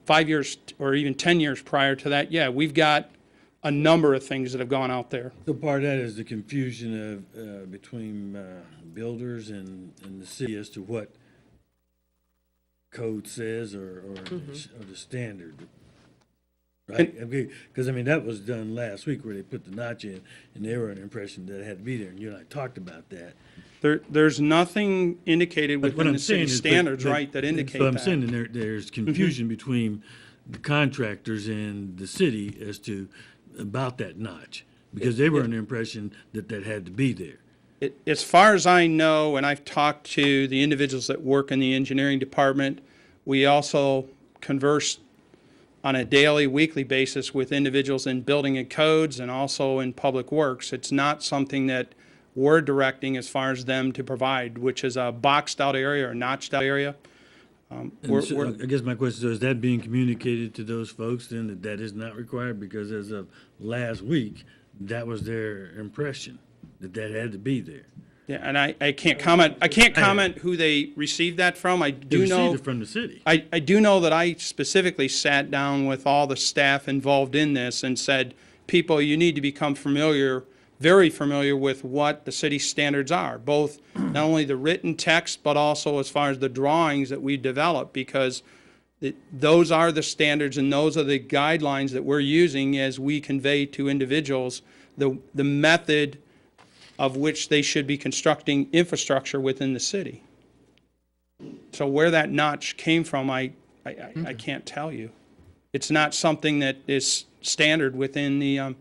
5 years or even 10 years prior to that, yeah, we've got a number of things that have gone out there. So part of that is the confusion of, between builders and the city as to what code says or the standard. Right? Because, that was done last week where they put the notch in and they were under the impression that it had to be there. And you and I talked about that. There's nothing indicated But what within I'm the saying city is, standards, right, that indicate So I'm that. saying that there's confusion between the contractors and the city as to, about that notch. Because they were under the impression that that had to be there. As far as I know, and I've talked to the individuals that work in the engineering department, we also converse on a daily, weekly basis with individuals in building and codes and also in public works. It's not something that we're directing as far as them to provide, which is a boxed out area or notched out area. And so, I guess my question is that being communicated to those folks then that that is not required? Because as of last week, that was their impression, that that had to be there. Yeah, and I can't comment who they received that from. I They do know. received it from the city. I do know that I specifically sat down with all the staff involved in this and said, people, you need to become very familiar with what the city standards are, both not only the written text, but also as far as the drawings that we develop, because those are the standards and those are the guidelines that we're using as we convey to individuals the method of which they should be constructing infrastructure within the city. So where that notch came from, I can't tell you. It's not something that is standard within the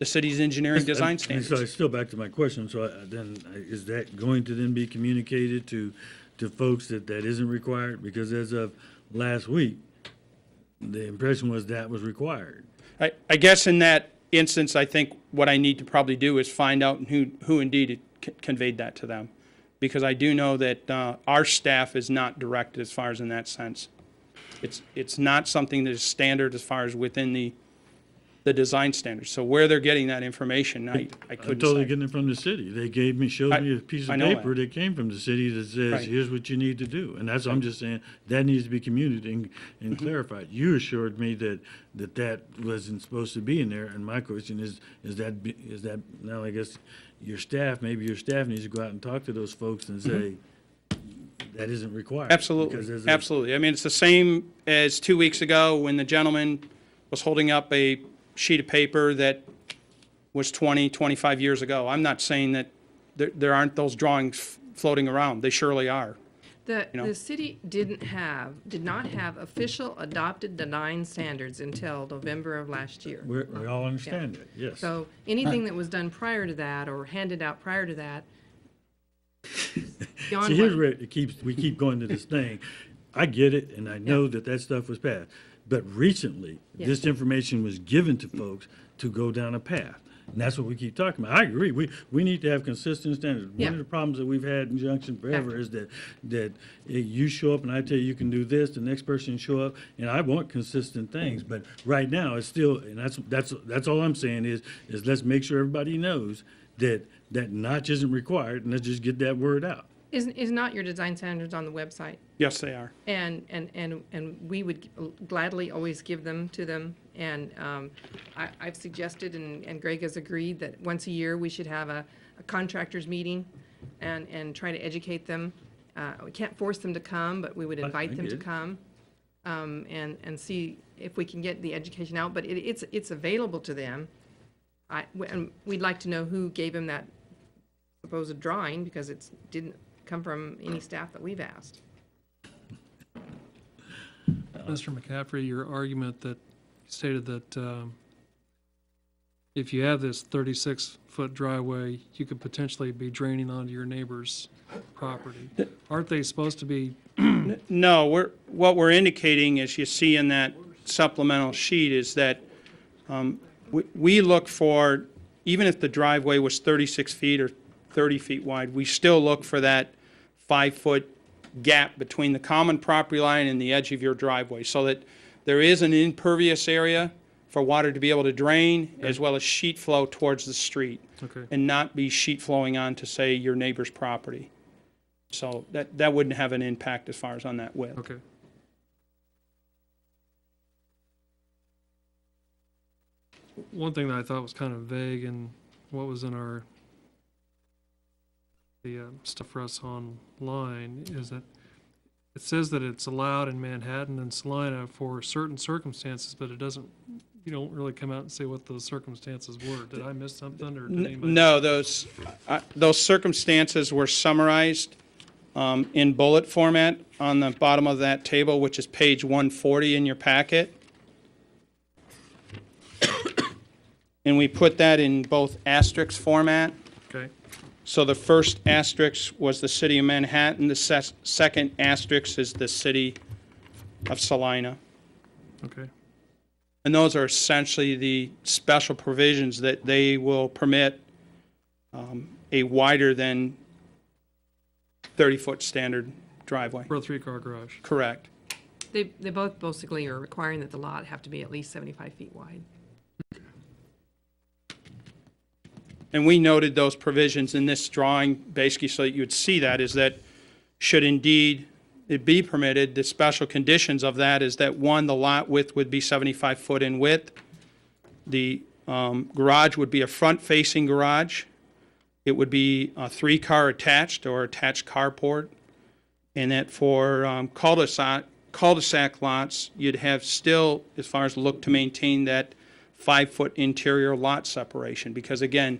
city's engineering design standards. So it's still back to my question. So is that going to then be communicated to folks that isn't required? Because as of last week, the impression was that was required. I guess in that instance, I think what I need to probably do is find out who indeed conveyed that to them. Because I do know that our staff is not directed as far as in that sense. It's not something that is standard as far as within the design standards. So where they're getting that information, I I'm couldn't totally say. getting it from the city. They showed me a piece I of know paper that came from the city that says, Right. here's what you need to do. And that's, I'm just saying, that needs to be communicated and clarified. You assured me that wasn't supposed to be in there, and my question is that, now I guess maybe your staff needs to go out and talk to those folks and say, that isn't required. Because Absolutely, as absolutely. I mean, it's the same as 2 weeks ago when the gentleman was holding up a sheet of paper that was 20, 25 years ago. I'm not saying that there aren't those drawings floating around. They surely are. The city did not have official adopted design standards until November of last year. we all understand that, yes. So anything that was done prior to that or handed out prior to that, beyond See, here's what- where we keep going to this thing. I get it, and I know that stuff was passed. But recently, this information was given to folks to go down a path. And that's what we keep talking about. I agree. We need to have consistent standards. Yeah. One of the problems that we've had in Junction forever is that you show up and I tell you can do this, the next person show up, and I want consistent things. But right now, it's still, and that's all I'm saying is let's make sure everybody knows that notch isn't required, and let's just get that word out. Is not your design standards on the website? Yes, they are. And we would gladly always give them to them. And I've suggested, and Greg has agreed, that once a year we should have a contractors meeting and try to educate them. We can't force them to come, but we would invite them to come and see if we can get the education out. But it's available to them. And we'd like to know who gave him that supposed drawing, because it didn't come from any staff that we've asked. Mr. McCaffrey, your argument that stated that if you have this 36-foot driveway, you could potentially be draining onto your neighbor's property. Aren't they supposed to be, No, what we're indicating, as you see in that supplemental sheet, is that we look for, even if the driveway was 36 feet or 30 feet wide, we still look for that 5-foot gap between the common property line and the edge of your driveway, so that there is an impervious area for water to be able to drain, as well as sheet flow towards the street, okay, and not be sheet flowing onto, say, your neighbor's property. So that wouldn't have an impact as far as on that width. okay. One thing that I thought was kind of vague and what was in the stuff for us online is that it says that it's allowed in Manhattan and Salina for certain circumstances, but it doesn't, you don't really come out and say what those circumstances were. Did I miss something, or did anybody? No, those circumstances were summarized in bullet format on the bottom of that table, which is page 140 in your packet. And we put that in both asterisk format. Okay, So the first asterisk was the city of Manhattan, the second asterisk is the city of Salina. okay, And those are essentially the special provisions that they will permit a wider than 30-foot standard driveway. for a 3-car garage. Correct. They both basically are requiring that the lot have to be at least 75 feet wide. And we noted those provisions in this drawing, basically so that you would see that, is that should indeed it be permitted, the special conditions of that is that, one, the lot width would be 75 foot in width. The garage would be a front-facing garage. It would be a 3-car attached or attached carport. And that for cul-de-sac lots, you'd have still, as far as look to maintain that 5-foot interior lot separation. Because again,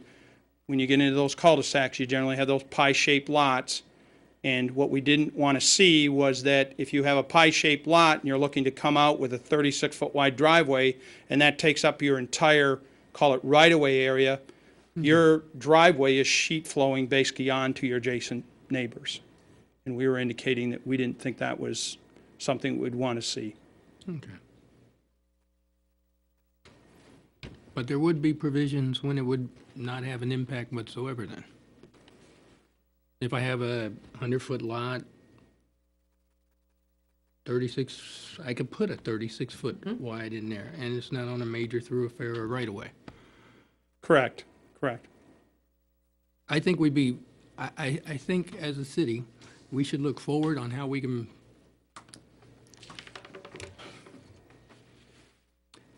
when you get into those cul-de-sacs, you generally have those pie-shaped lots. And what we didn't want to see was that if you have a pie-shaped lot and you're looking to come out with a 36-foot wide driveway, and that takes up your entire, call it right-of-way area, your driveway is sheet flowing basically onto your adjacent neighbors. And we were indicating that we didn't think that was something we'd want to see. Okay. But there would be provisions when it would not have an impact whatsoever then? If I have a 100-foot lot, 36, I could put a 36-foot wide in there, and it's not on a major thoroughfare or right-of-way. Correct, correct. I think I think as a city, we should look forward on how we can,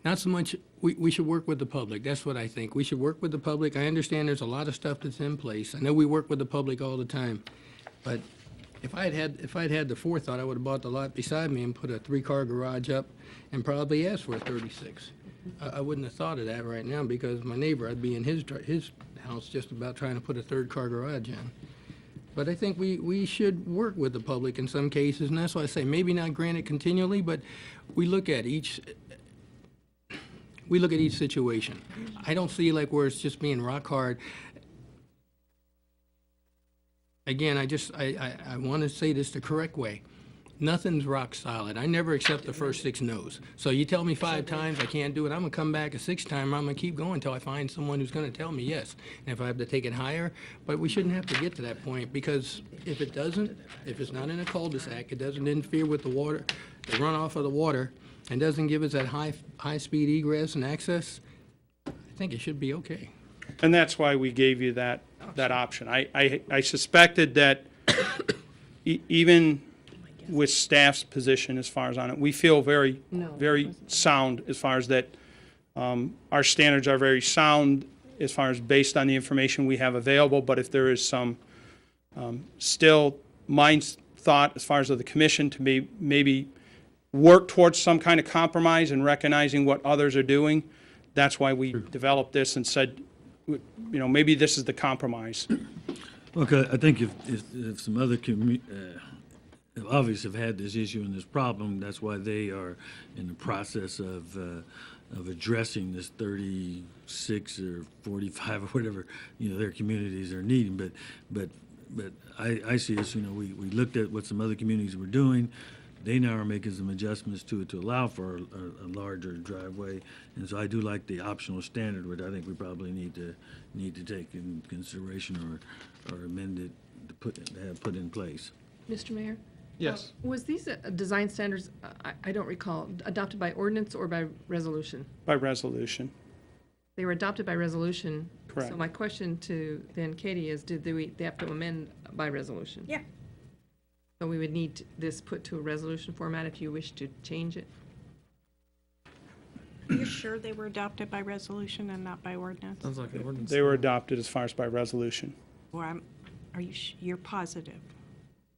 not so much, we should work with the public. That's what I think. We should work with the public. I understand there's a lot of stuff that's in place. I know we work with the public all the time. But if I'd had the forethought, I would have bought the lot beside me and put a 3-car garage up and probably asked for a 36. I wouldn't have thought of that right now because my neighbor, I'd be in his house just about trying to put a 3rd-car garage in. But I think we should work with the public in some cases, and that's why I say maybe not grant it continually, but we look at each situation. I don't see like where it's just being rock hard. Again, I want to say this the correct way. Nothing's rock solid. I never accept the first 6 no's. So you tell me 5 times I can't do it, I'm going to come back a 6th time, I'm going to keep going until I find someone who's going to tell me yes. And if I have to take it higher, but we shouldn't have to get to that point because if it doesn't, if it's not in a cul-de-sac, it doesn't interfere with the water, the runoff of the water, and doesn't give us that high-speed egress and access, I think it should be okay. And that's why we gave you that option. I suspected that even with staff's position as far as on it, we feel very sound as far as that. Our standards are very sound as far as based on the information we have available, but if there is some still thought as far as of the commission to maybe work towards some kind of compromise and recognizing what others are doing, that's why we developed this and said, maybe this is the compromise. Look, I think if some other obviously have had this issue and this problem. That's why they are in the process of addressing this 36 or 45 or whatever, their communities are needing. But I see this, we looked at what some other communities were doing. They now are making some adjustments to it to allow for a larger driveway. And so I do like the optional standard, which I think we probably need to take in consideration or amend it to have put in place. Mr. Mayor? Yes. Was these design standards, I don't recall, adopted by ordinance or by resolution? By resolution. They were adopted by resolution. Correct. So my question to then Katie is, they have to amend by resolution? Yeah. So we would need this put to a resolution format if you wish to change it? Are you sure they were adopted by resolution and not by ordinance? Sounds like an ordinance. They were adopted as far as by resolution. Or are you, you're positive?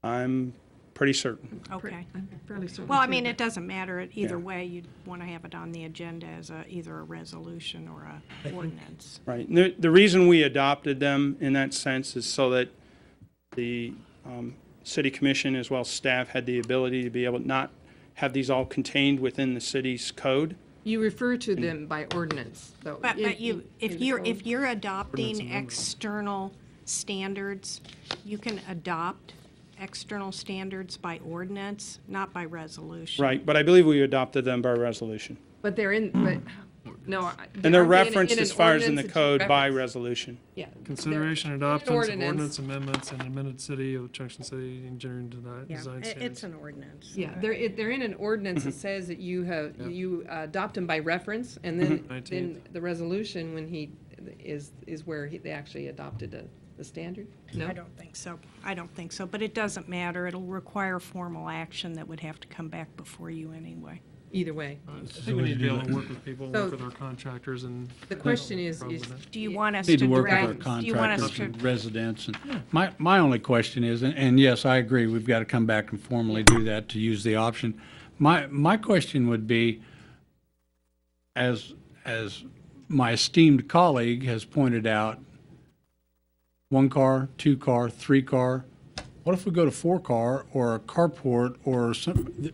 I'm pretty certain. Okay. I'm fairly certain. Well, I too, mean, but- it doesn't matter. Either Yeah. way, you'd want to have it on the agenda as either a resolution or a ordinance. Right. And the reason we adopted them in that sense is so that the city commission as well as staff had the ability to be able to not have these all contained within the city's code. You refer to them by ordinance, though. But you, in if the you're, code. if you're adopting external standards, you can adopt external standards by ordinance, not by resolution. Right. But I believe we adopted them by resolution. But they're in, but, no. And they're aren't they referenced in as an far as in the ordinance that you code by reference? resolution. Yeah. Consideration They're- adoption of ordinance. ordinance amendments and amended city of Junction City engineering Yeah, design it's standards. an ordinance. Yeah, they're in an ordinance that says that you adopt them by reference, and then 19th. the resolution, when is where they actually adopted the standard? No? I don't think so. I don't think so, but it doesn't matter. It'll require formal action that would have to come back before you anyway. Either way. I think we need to be able to work with people, So- work with our contractors and. The question is, problem with it. Do you want us to Need to work with our direct, do you want us contractors to? and residents. And my only question is, and yes, I agree, we've got to come back and formally do that to use the option. My question would be, as my esteemed colleague has pointed out, 1 car, 2 car, 3 car. What if we go to 4 car or a carport or some?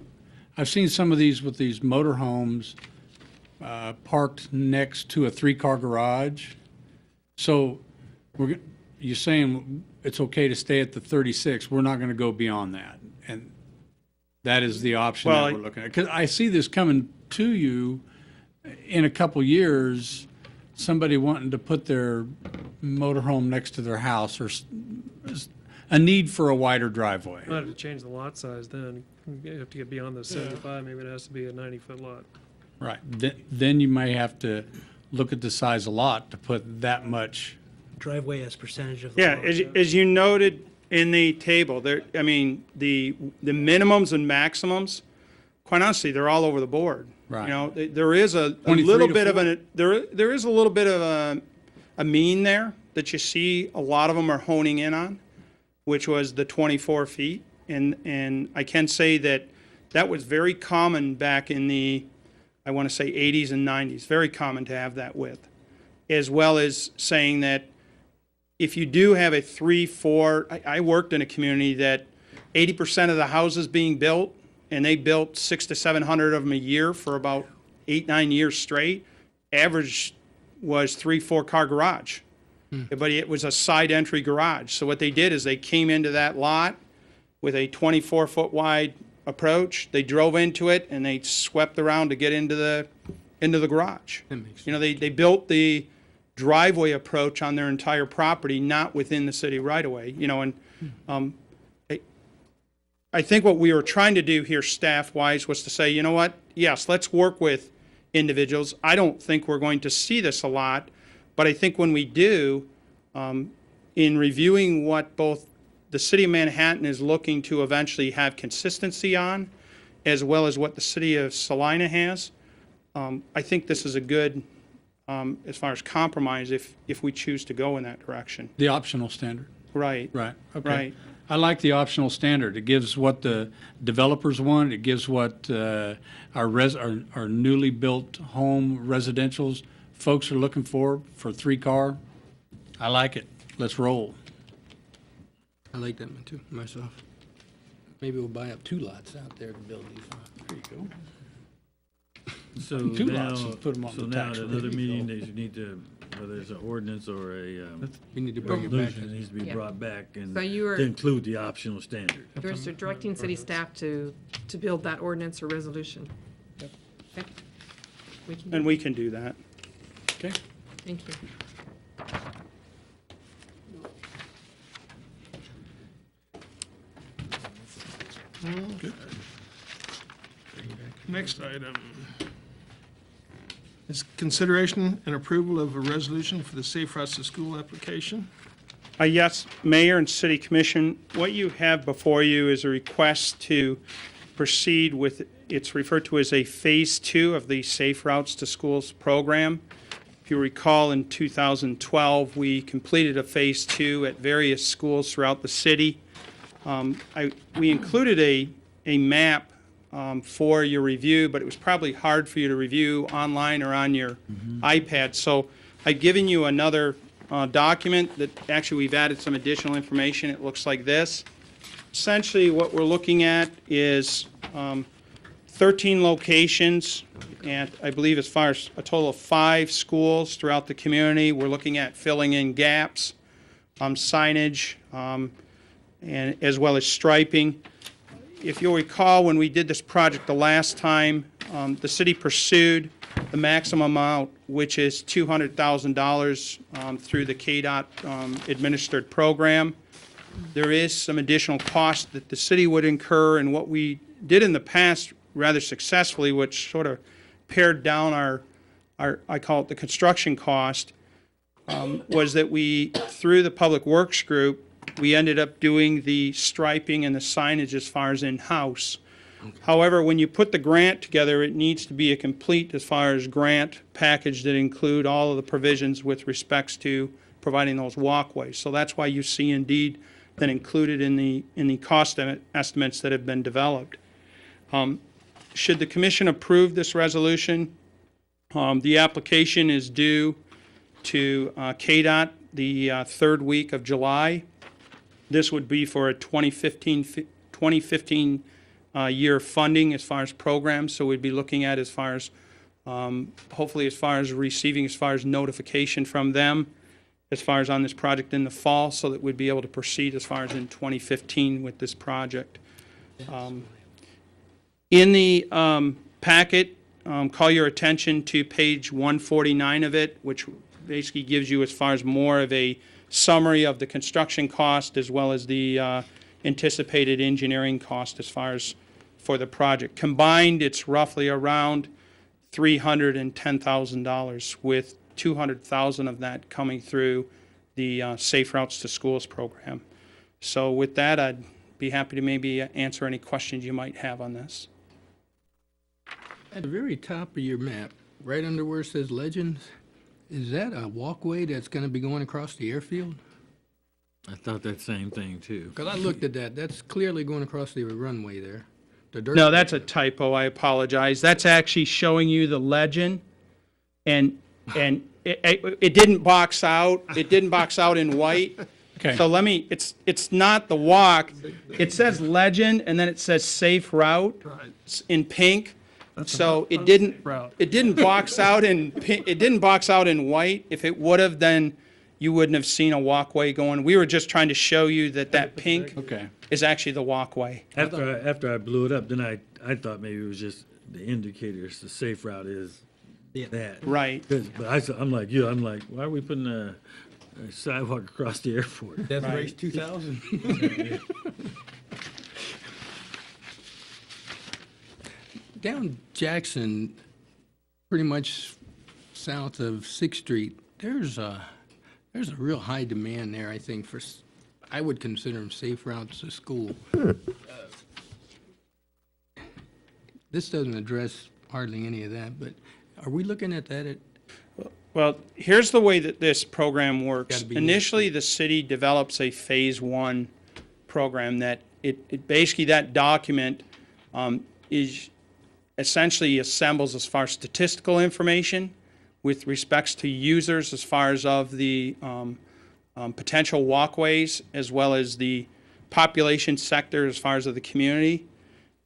I've seen some of these with these motorhomes parked next to a 3-car garage. So you're saying it's okay to stay at the 36. We're not going to go beyond that. And that is the option Well, that we're looking at. Because I see this coming to you in a couple years, somebody wanting to put their motorhome next to their house or a need for a wider driveway. We'll have to change the lot size then. You have to get beyond the 75, maybe it has to be a 90-foot lot. Right. Then you may have to look at the size of lot to put that much. Driveway as percentage of the Yeah, lot. as you noted in the table, the minimums and maximums, quite honestly, they're all over the board. Right. There is a 23 little to bit of 4. there is a little bit of a mean there that you see a lot of them are honing in on, which was the 24 feet. And I can say that was very common back in the, I want to say 80s and 90s, very common to have that width, as well as saying that if you do have a 3, 4, I worked in a community that 80% of the houses being built, and they built 600 to 700 of them a year for about 8, 9 years straight. Average was 3, 4 car garage, but it was a side entry garage. So what they did is they came into that lot with a 24-foot wide approach. They drove into it and they swept around to get into the garage. They built the driveway approach on their entire property, not within the city right away. I think what we were trying to do here staff-wise was to say, you know what, yes, let's work with individuals. I don't think we're going to see this a lot, but I think when we do, in reviewing what both the city of Manhattan is looking to eventually have consistency on, as well as what the city of Salina has, I think this is a good, as far as compromise, if we choose to go in that direction. The optional standard. Right. Right. Okay. Right. I like the optional standard. It gives what the developers want. It gives what our newly built home residentials folks are looking for 3-car. I like it. Let's roll. I like that one too, myself. Maybe we'll buy up 2 lots out there to build these on. There you go. So Two now, lots and put 'em on so the now tax at roll. another meeting, they should need to, whether it's an ordinance or a, We need to bring it back. resolution, it needs to be Yeah. brought back and So you are- to include the optional standard. You're directing city staff to build that ordinance or resolution. Okay. We can do And we can do that. Okay. Thank you. Next item is consideration and approval of a resolution for the Safe Routes to School application. Yes, Mayor and City Commission, what you have before you is a request to proceed with, it's referred to as a Phase 2 of the Safe Routes to Schools program. If you recall, in 2012, we completed a Phase 2 at various schools throughout the city. We included a map for your review, but it was probably hard for you to review online or on your iPad. So I've given you another document that actually we've added some additional information. It looks like this. Essentially, what we're looking at is 13 locations, and I believe as far as a total of 5 schools throughout the community. We're looking at filling in gaps, signage, and as well as striping. If you'll recall, when we did this project the last time, the city pursued the maximum amount, which is $200,000 through the KDOT administered program. There is some additional cost that the city would incur, and what we did in the past rather successfully, which sort of pared down our I call it the construction cost, was that we, through the Public Works Group, we ended up doing the striping and the signage as far as in-house. However, when you put the grant together, it needs to be a complete, as far as grant package that include all of the provisions with respects to providing those walkways. So that's why you see indeed that included in the cost estimates that have been developed. Should the commission approve this resolution, the application is due to KDOT the 3rd week of July. This would be for a 2015 year funding as far as programs, so we'd be looking at as far as, hopefully as far as receiving, as far as notification from them, as far as on this project in the fall, so that we'd be able to proceed as far as in 2015 with this project. In the packet, call your attention to page 149 of it, which basically gives you as far as more of a summary of the construction cost as well as the anticipated engineering cost as far as for the project. Combined, it's roughly around $310,000, with $200,000 of that coming through the Safe Routes to Schools program. So with that, I'd be happy to maybe answer any questions you might have on this. At the very top of your map, right under where it says Legends, is that a walkway that's going to be going across the airfield? I thought that same thing too. Because I looked at that. That's clearly going across the runway there. The dirt. No, that's a typo. I apologize. That's actually showing you the legend, and it didn't box out. It didn't box out in white. Okay. So let me. It's not the walk. It says legend, and then it says safe route in pink. So it didn't box out in it didn't box out in white. If it would have, then you wouldn't have seen a walkway going. We were just trying to show you that pink is actually the walkway. After I blew it up, then I thought maybe it was just the indicators. The safe route is that. Right. But I'm like you. I'm like, why are we putting a sidewalk across the airport? Death Race 2000. Down Jackson, pretty much south of 6th Street, there's a real high demand there, I think, for, I would consider them safe routes to school. This doesn't address hardly any of that, but are we looking at that Well, here's the way that this program works. Gotta be Initially, the city develops a Phase 1 program that it basically, that document is essentially assembles as far as statistical information with respects to users as far as of the potential walkways as well as the population sector as far as of the community.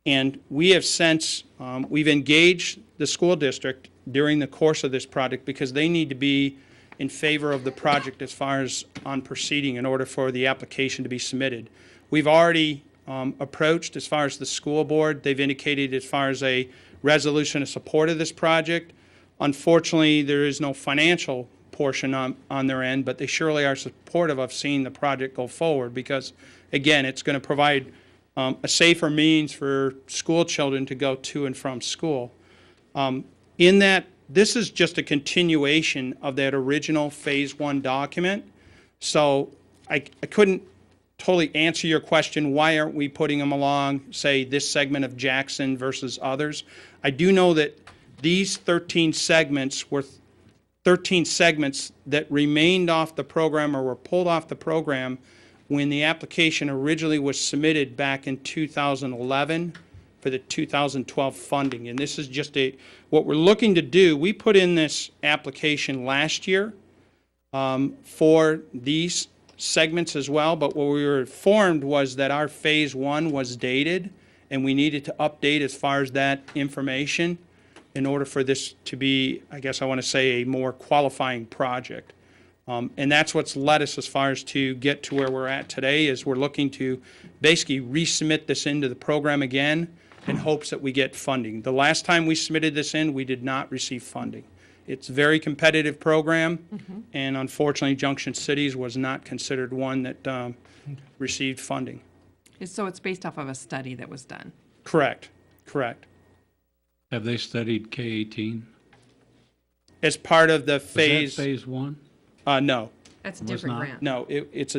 And we have since, we've engaged the school district during the course of this project because they need to be in favor of the project as far as on proceeding in order for the application to be submitted. We've already approached as far as the school board. They've indicated as far as a resolution of support of this project. Unfortunately, there is no financial portion on their end, but they surely are supportive of seeing the project go forward because, again, it's going to provide a safer means for school children to go to and from school. In that, this is just a continuation of that original Phase 1 document. So I couldn't totally answer your question, why aren't we putting them along, say, this segment of Jackson versus others? I do know that these 13 segments were 13 segments that remained off the program or were pulled off the program when the application originally was submitted back in 2011 for the 2012 funding. And this is just what we're looking to do. We put in this application last year for these segments as well, but what we were informed was that our Phase 1 was dated and we needed to update as far as that information in order for this to be, I guess I want to say, a more qualifying project. And that's what's led us as far as to get to where we're at today is we're looking to basically resubmit this into the program again in hopes that we get funding. The last time we submitted this in, we did not receive funding. It's a very competitive program, and unfortunately, Junction Cities was not considered one that received funding. So it's based off of a study that was done? Correct, correct. Have they studied K-18? As part of the Was that phase... Phase 1? No. That's a Was different not? grant. No, it's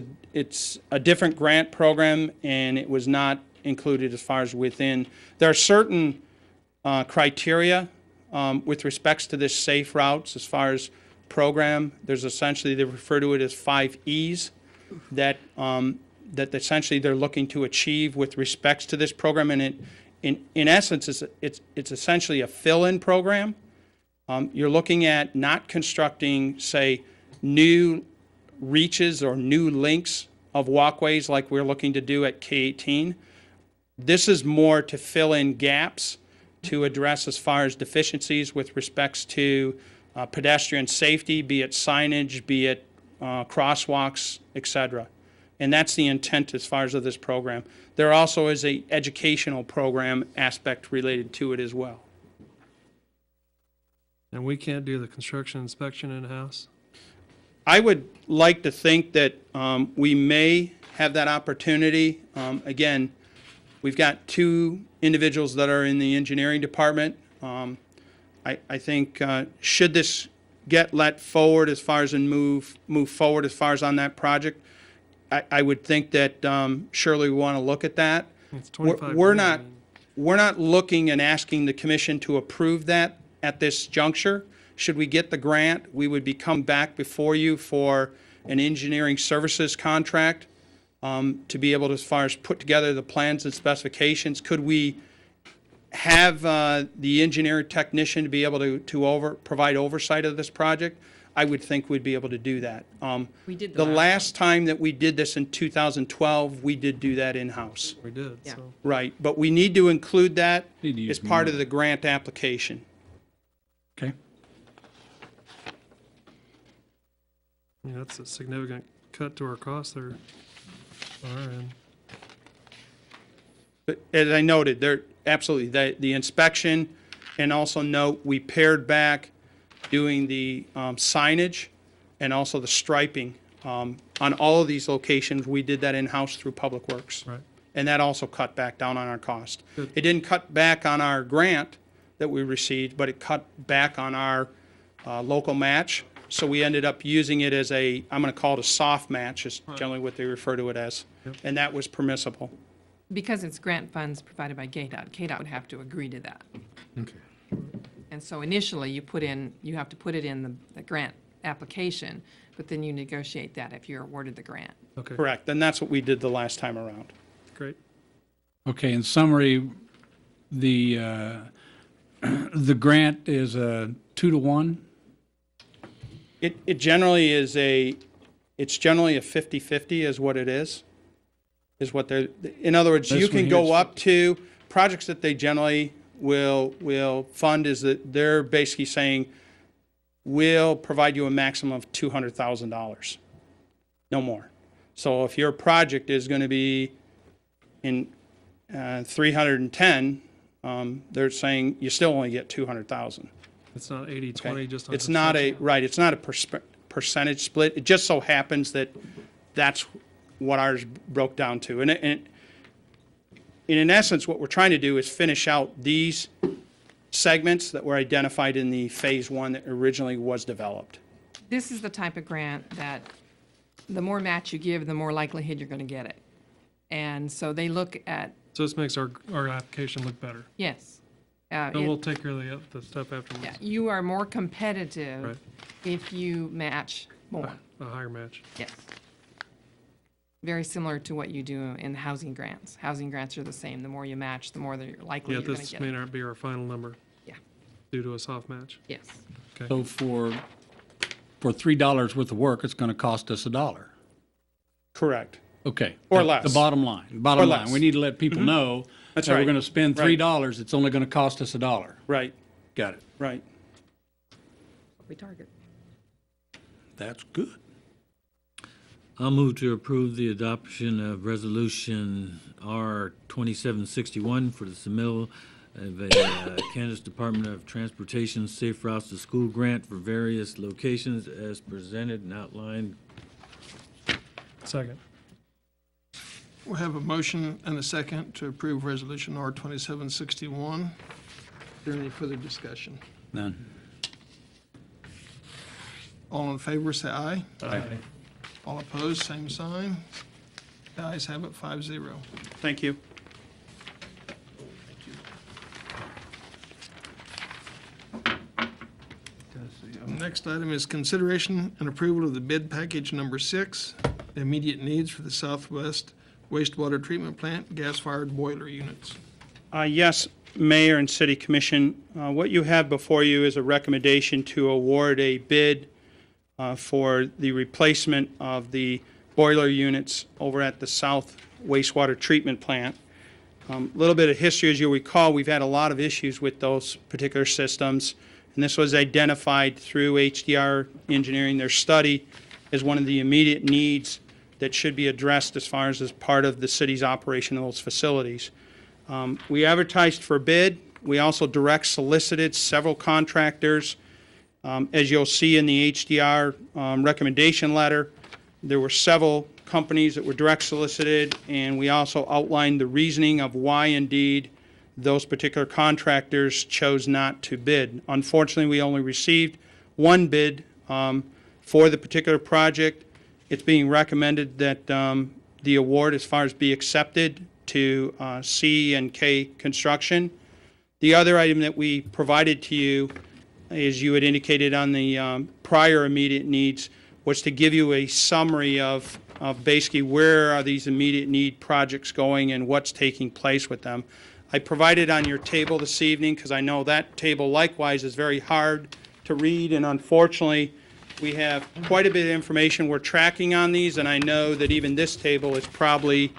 a different grant program, and it was not included as far as within. There are certain criteria with respects to this safe routes as far as program. There's essentially, they refer to it as 5 E's that that essentially they're looking to achieve with respects to this program. And in essence, it's essentially a fill-in program. You're looking at not constructing, say, new reaches or new links of walkways like we're looking to do at K-18. This is more to fill in gaps to address as far as deficiencies with respects to pedestrian safety, be it signage, be it crosswalks, etc. And that's the intent as far as of this program. There also is a educational program aspect related to it as well. And we can't do the construction inspection in-house? I would like to think that we may have that opportunity. Again, we've got 2 individuals that are in the engineering department. I think should this get let forward as far as and move forward as far as on that project, I would think that surely we want to look at that. It's 25 We're grand. not looking and asking the commission to approve that at this juncture. Should we get the grant, we would be coming back before you for an engineering services contract to be able to, as far as put together the plans and specifications. Could we have the engineer technician to be able to provide oversight of this project? I would think we'd be able to do that. We did the last time that we did this in 2012, we did do that in-house. We did, Yeah. so. Right, but we need to include that Need to use as part more. of the grant application. Okay. Yeah, that's a significant cut to our costs there on our end. But as I noted, there, absolutely, the inspection, and also note, we pared back doing the signage and also the striping. On all of these locations, we did that in-house through Public Works. Right. And that also cut back down on our cost. Good. It didn't cut back on our grant that we received, but it cut back on our local match. So we ended up using it as a, I'm going to call it a soft match, is generally what they refer to it as. Yep. And that was permissible. Because it's grant funds provided by KDOT, KDOT would have to agree to that. Okay. And so initially, you have to put it in the grant application, but then you negotiate that if you're awarded the grant. Okay, Correct. And that's what we did the last time around. great. Okay, in summary, the the grant is a 2-to-1? It generally is it's generally a 50-50 is what it is. is what they're, in other words, This you one can here go is- up to, projects that they generally will fund is that they're basically saying, we'll provide you a maximum of $200,000, no more. So if your project is going to be in 310, they're saying you still only get 200,000. It's not 80/20, just on It's not a, construction. right, it's not a percentage split. It just so happens that that's what ours broke down to. And in essence, what we're trying to do is finish out these segments that were identified in the phase one that originally was developed. This is the type of grant that the more match you give, the more likelihood you're going to get it. And so they look at, So this makes our application look better. yes. And we'll take care of the stuff afterwards. Yeah, you are more competitive Right. if you match more. A higher match. Yes. Very similar to what you do in housing grants. Housing grants are the same. The more you match, the more they're likely Yeah, you're going to this get may it. not be our final number. Yeah. Due to a soft match. Yes. Okay. So for $3 worth of work, it's going to cost us $1. Correct. Okay. Or That's less. The bottom line. Bottom Or line. less. We need to let people know That's that we're right. going to spend Right. $3. It's only going to cost us $1. Right, Got it. right. We target. That's good. I'll move to approve the adoption of Resolution R 2761 for the submittal of a Kansas Department of Transportation Safe Routes to School grant for various locations as presented and outlined. Second. We have a motion and a second to approve Resolution R 2761. Is there any further discussion? None. All in favor, say aye. Aye. All opposed, same sign. The ayes have it, 5-0. Thank you. Next item is consideration and approval of the bid package number 6, the immediate needs for the Southwest wastewater treatment plant gas-fired boiler units. Yes, Mayor and City Commission, what you have before you is a recommendation to award a bid for the replacement of the boiler units over at the South Wastewater Treatment Plant. A little bit of history, as you'll recall, we've had a lot of issues with those particular systems, and this was identified through HDR Engineering, their study, as one of the immediate needs that should be addressed as far as part of the city's operation of those facilities. We advertised for bid. We also direct solicited several contractors. As you'll see in the HDR recommendation letter, there were several companies that were direct solicited, and we also outlined the reasoning of why indeed those particular contractors chose not to bid. Unfortunately, we only received one bid for the particular project. It's being recommended that the award, as far as be accepted, to C&K Construction. The other item that we provided to you, as you had indicated on the prior immediate needs, was to give you a summary of basically where are these immediate need projects going and what's taking place with them. I provided on your table this evening, because I know that table likewise is very hard to read, and unfortunately, we have quite a bit of information we're tracking on these, and I know that even this table is probably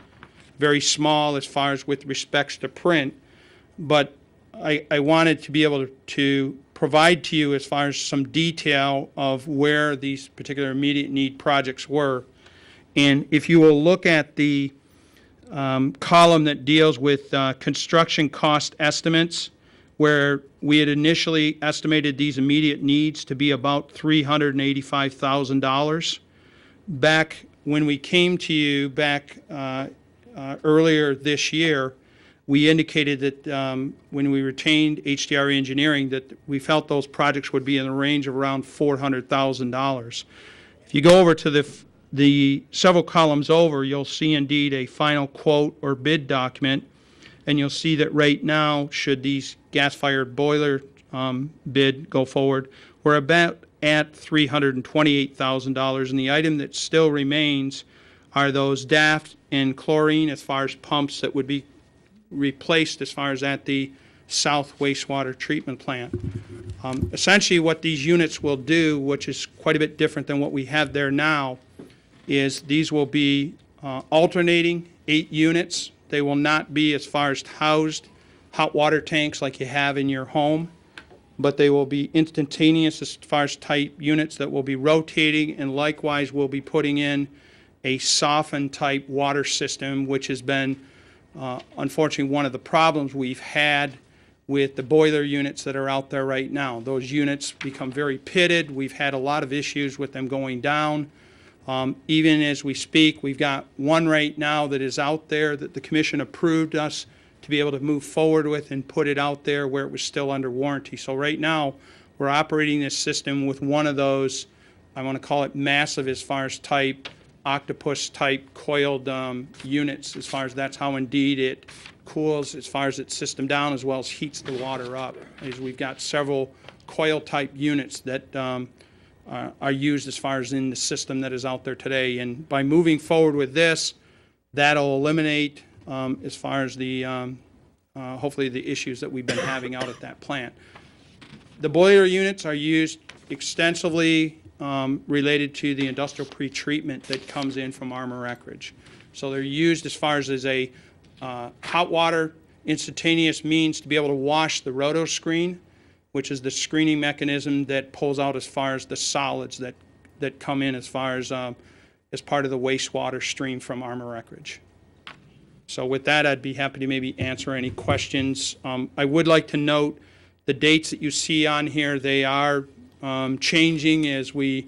very small as far as with respects to print, but I wanted to be able to provide to you as far as some detail of where these particular immediate need projects were. And if you will look at the column that deals with construction cost estimates, where we had initially estimated these immediate needs to be about $385,000. Back when we came to you back earlier this year, we indicated that when we retained HDR Engineering that we felt those projects would be in the range of around $400,000. If you go over to the several columns over, you'll see indeed a final quote or bid document, and you'll see that right now, should these gas-fired boiler bid go forward, we're about at $328,000, and the item that still remains are those DAFT and chlorine as far as pumps that would be replaced as far as at the South Wastewater Treatment Plant. Essentially what these units will do, which is quite a bit different than what we have there now, is these will be alternating 8 units. They will not be as far as housed hot water tanks like you have in your home, but they will be instantaneous as far as type units that will be rotating, and likewise we'll be putting in a softened type water system, which has been unfortunately one of the problems we've had with the boiler units that are out there right now. Those units become very pitted. We've had a lot of issues with them going down. Even as we speak, we've got one right now that is out there that the commission approved us to be able to move forward with and put it out there where it was still under warranty. So right now, we're operating this system with one of those, I want to call it massive as far as type, octopus type coiled units, as far as that's how indeed it cools as far as its system down, as well as heats the water up. As we've got several coil type units that are used as far as in the system that is out there today. And by moving forward with this, that'll eliminate as far as the hopefully the issues that we've been having out at that plant. The boiler units are used extensively related to the industrial pretreatment that comes in from Armor Eckridge. So they're used as far as a hot water instantaneous means to be able to wash the roto screen, which is the screening mechanism that pulls out as far as the solids that come in as far as part of the wastewater stream from Armor Eckridge. So with that, I'd be happy to maybe answer any questions. I would like to note the dates that you see on here, they are changing as we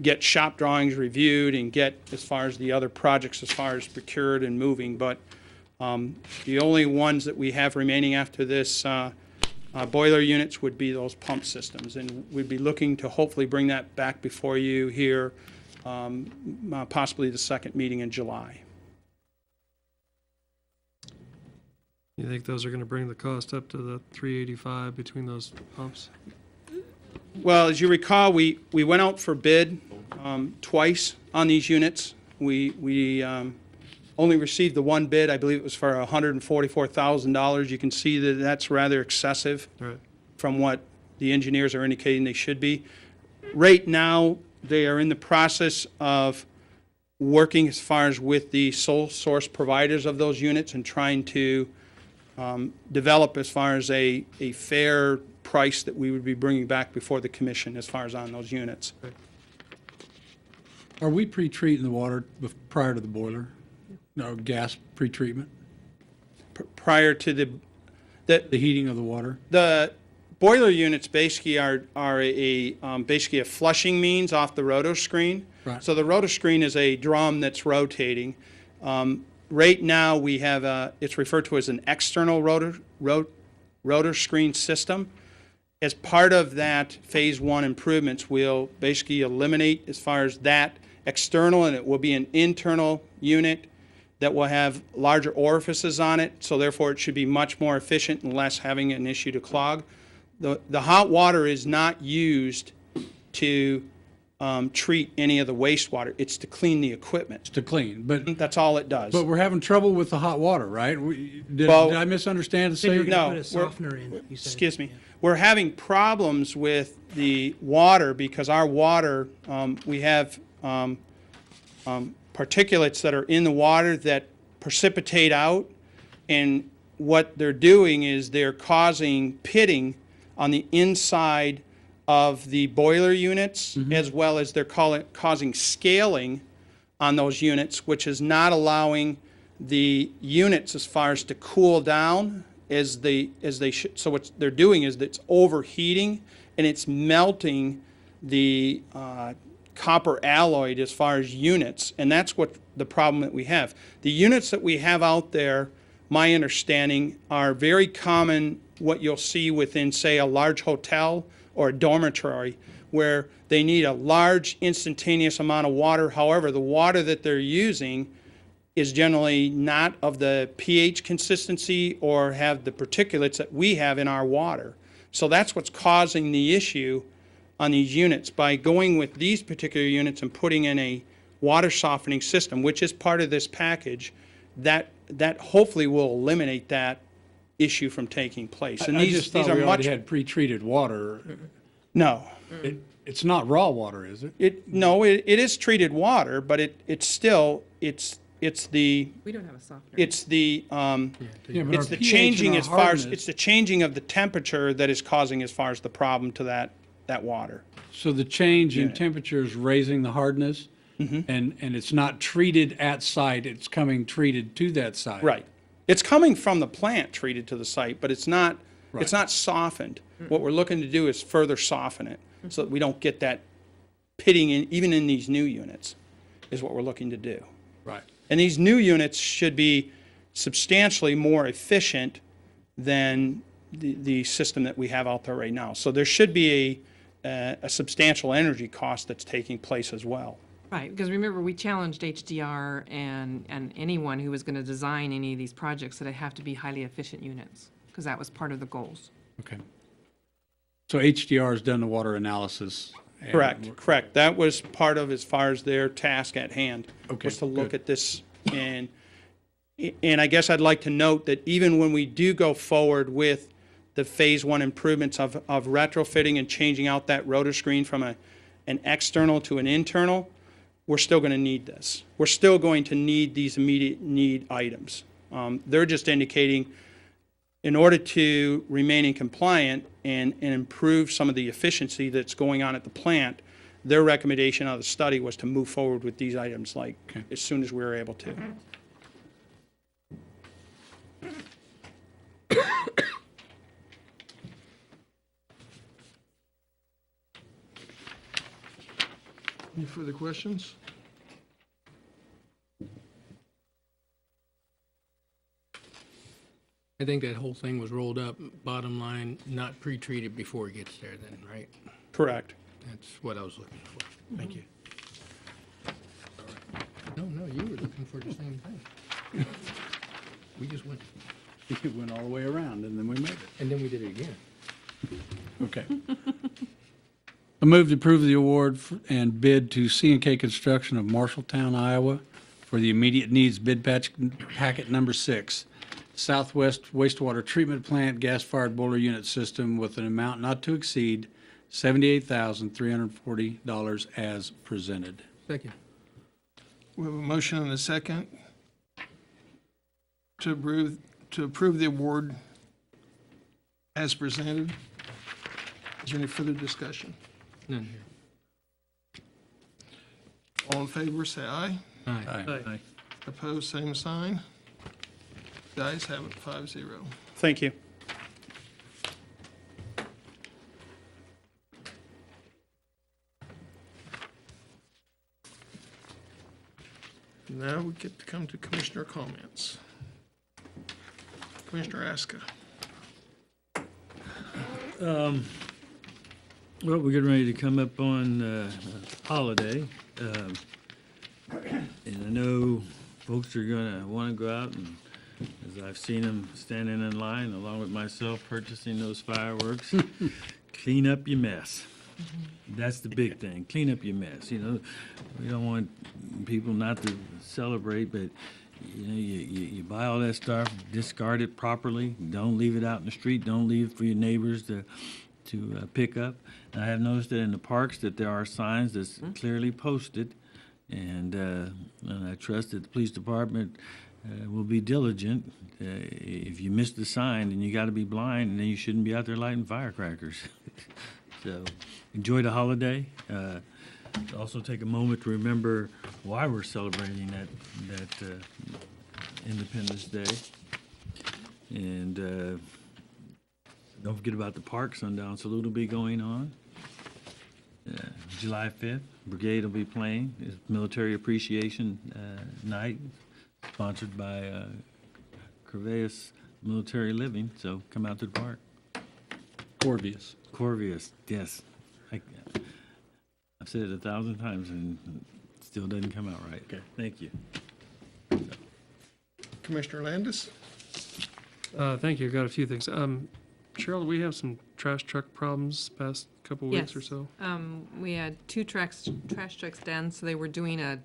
get shop drawings reviewed and get as far as the other projects as far as procured and moving. But the only ones that we have remaining after this boiler units would be those pump systems. And we'd be looking to hopefully bring that back before you here, possibly the second meeting in July. You think those are going to bring the cost up to the $385 between those pumps? Well, as you recall, we went out for bid twice on these units. We only received the one bid. I believe it was for $144,000. You can see that that's rather excessive from what the engineers are indicating they should be. Right now, they are in the process of working as far as with the sole source providers of those units and trying to develop as far as a fair price that we would be bringing back before the commission as far as on those units. Are we pre-treating the water prior to the boiler? No, gas pre-treatment? Prior to the heating of the water? The boiler units basically are basically a flushing means off the roto screen. Right. So the roto screen is a drum that's rotating. Right now we have it's referred to as an external rotor screen system. As part of that phase 1 improvements, we'll basically eliminate as far as that external, and it will be an internal unit that will have larger orifices on it, so therefore it should be much more efficient and less having an issue to clog. The hot water is not used to treat any of the wastewater. It's to clean the equipment. It's to clean, but that's all it does. But we're having trouble with the hot water, right? Did I misunderstand? No. Excuse me. We're having problems with the water because our water, we have particulates that are in the water that precipitate out, and what they're doing is they're causing pitting on the inside of the boiler units, as well as they're causing scaling on those units, which is not allowing the units as far as to cool down as they should. So what they're doing is that it's overheating and it's melting the copper alloy as far as units, and that's what the problem that we have. The units that we have out there, my understanding, are very common, what you'll see within, say, a large hotel or a dormitory, where they need a large instantaneous amount of water. However, the water that they're using is generally not of the pH consistency or have the particulates that we have in our water. So that's what's causing the issue on these units. By going with these particular units and putting in a water softening system, which is part of this package, that hopefully will eliminate that issue from taking place. And I just thought we already had pre-treated water. No. It's not raw water, is it? No, it is treated water, but it's still, it's the, We don't have a softener. it's the, Yeah, but it's our the pH changing and our as far as, hardness- it's the changing of the temperature that is causing as far as the problem to that water. So the change in Unit. temperature is raising the hardness, and it's not treated at site, it's coming treated to that site. Right. It's coming from the plant treated to the site, but it's not softened. What we're looking to do is further soften it so that we don't get that pitting in, even in these new units, is what we're looking to do. Right. And these new units should be substantially more efficient than the system that we have out there right now. So there should be a substantial energy cost that's taking place as well. Right, because remember, we challenged HDR and anyone who was going to design any of these projects that they have to be highly efficient units, because that was part of the goals. Okay. So HDR has done the water analysis. and Correct. That was part of, as far as their task at hand, Okay, was to look good. at this. And I guess I'd like to note that even when we do go forward with the Phase 1 improvements of retrofitting and changing out that rotor screen from an external to an internal, we're still going to need this. We're still going to need these immediate need items. They're just indicating, in order to remain in compliant and improve some of the efficiency that's going on at the plant, their recommendation of the study was to move forward with these items as soon as we were able to. Any further questions? I think that whole thing was rolled up, bottom line, not pre-treated before it gets there then, right? Correct. That's what I was looking for. Thank you. No, you were looking for the same thing. We just went, It went all the way around, and then we made it. and then we did it again. Okay. I move to approve the award and bid to C&K Construction of Marshalltown, Iowa for the immediate needs bid packet number 6, Southwest Wastewater Treatment Plant Gas-Fired Boiler Unit System with an amount not to exceed $78,340 as presented. Second. We have a motion and a second to approve the award as presented. Is there any further discussion? None here. All in favor, say aye. Aye. Opposed, same sign. The ayes have it, 5-0. Thank you. Now we get to come to commissioner comments. Commissioner Aska. Well, we're getting ready to come up on holiday. And I know folks are going to want to go out and, as I've seen them standing in line, along with myself, purchasing those fireworks, clean up your mess. That's the big thing. Clean up your mess. You know, we don't want people not to celebrate, but you know, you buy all that stuff, discard it properly. Don't leave it out in the street. Don't leave it for your neighbors to pick up. And I have noticed that in the parks that there are signs that's clearly posted, and I trust that the police department will be diligent. If you miss the sign, then you got to be blind, and then you shouldn't be out there lighting firecrackers. So enjoy the holiday. Also take a moment to remember why we're celebrating that Independence Day. And don't forget about the park. Sundown Salute will be going on. July 5th, Brigade will be playing. It's Military Appreciation Night, sponsored by Corvallis Military Living. So come out to the park. Corvius. Corvius, yes. I've said it 1,000 times and it still doesn't come out right. Okay, thank you. Commissioner Landis. Thank you. Got a few things. Cheryl, do we have some trash truck problems past couple weeks or so? We had two trash trucks down, so they were doing a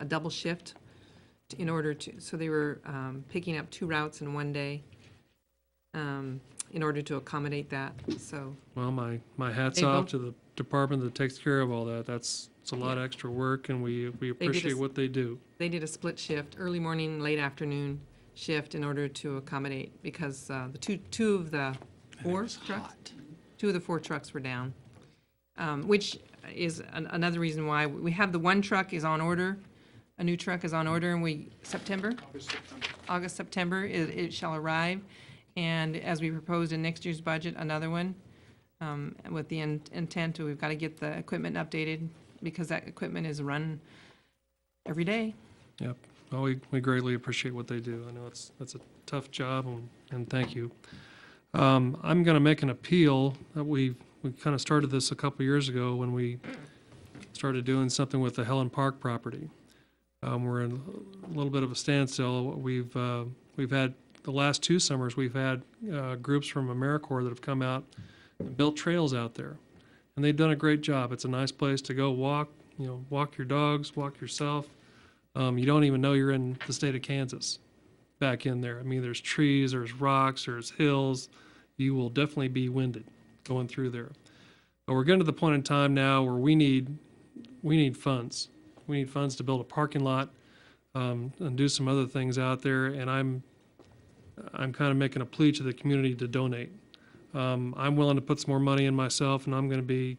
double shift in order to, so they were picking up two routes in one day. in order to accommodate that, so. Well, my hat's They off both- to the department that takes care of all that. It's a lot of extra work, and we appreciate s- what they do. They did a split shift, early morning, late afternoon shift in order to accommodate, because the two of the four trucks, two of the four trucks were down, which is another reason why we have the one truck is on order, a new truck is on order, and August, September, it shall arrive. And as we proposed in next year's budget, another one, with the intent to, we've got to get the equipment updated, because that equipment is run every day. Yep. Well, we greatly appreciate what they do. I know that's a tough job, and thank you. I'm going to make an appeal that we kind of started this a couple years ago when we started doing something with the Helen Park property. We're in a little bit of a standstill. We've had the last 2 summers, we've had groups from AmeriCorps that have come out and built trails out there, and they've done a great job. It's a nice place to go walk. Walk your dogs, walk yourself. You don't even know you're in the state of Kansas back in there. I mean, there's trees, there's rocks, there's hills. You will definitely be winded going through there. But we're getting to the point in time now where we need funds. We need funds to build a parking lot and do some other things out there. And I'm kind of making a plea to the community to donate. I'm willing to put some more money in myself, and I'm going to be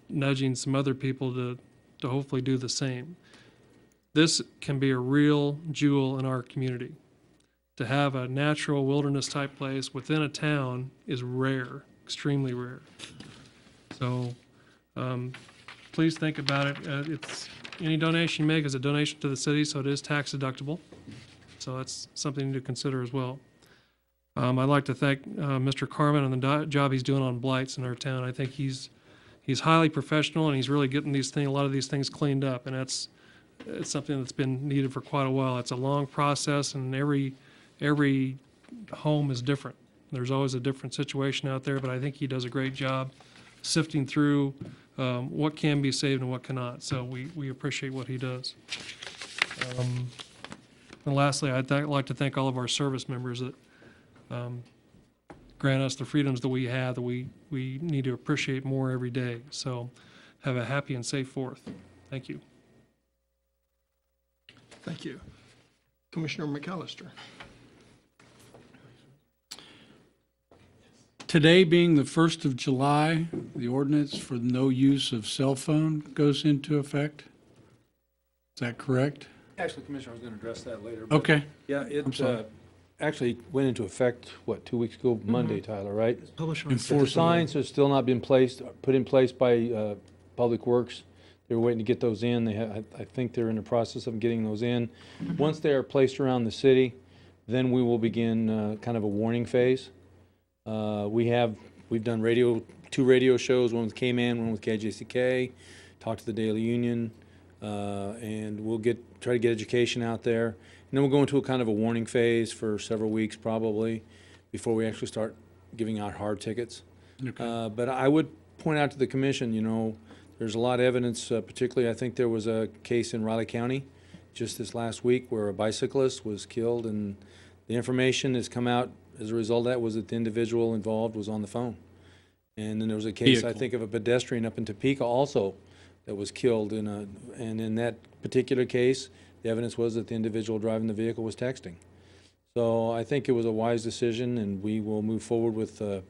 nudging some other people to hopefully do the same. This can be a real jewel in our community. To have a natural wilderness type place within a town is rare, extremely rare. So please think about it. It's any donation you make is a donation to the city, so it is tax deductible. So that's something to consider as well. I'd like to thank Mr. Carmen and the job he's doing on blights in our town. I think he's highly professional, and he's really getting a lot of these things cleaned up, and it's something that's been needed for quite a while. It's a long process, and every home is different. There's always a different situation out there, but I think he does a great job sifting through what can be saved and what cannot. So we appreciate what he does. And lastly, I'd like to thank all of our service members that grant us the freedoms that we have, that we need to appreciate more every day. So have a happy and safe 4th. Thank you. Thank you. Commissioner McAllister. Today being the 1st of July, the ordinance for no use of cell phone goes into effect. Is that correct? Actually, Commissioner, I was going to address that later. But Okay. Yeah, I'm sorry. it actually went into effect, 2 weeks ago, Monday, Tyler, right? Published on The signs have still not been put in place by Public Works. They were waiting to get those in. I think they're in the process of getting those in. Once they are placed around the city, then we will begin kind of a warning phase. We've done 2 radio shows, one with K-Man, one with KJCK, talked to the Daily Union, and we'll try to get education out there. And then we'll go into a kind of a warning phase for several weeks probably before we actually start giving out hard tickets. Okay. But I would point out to the commission, there's a lot of evidence, particularly I think there was a case in Riley County just this last week where a bicyclist was killed, and the information that's come out as a result of that was that the individual involved was on the phone. And then there was a case, I think, of a pedestrian up in Topeka also that was killed and in that particular case, the evidence was that the individual driving the vehicle was texting. So I think it was a wise decision, and we will move forward with the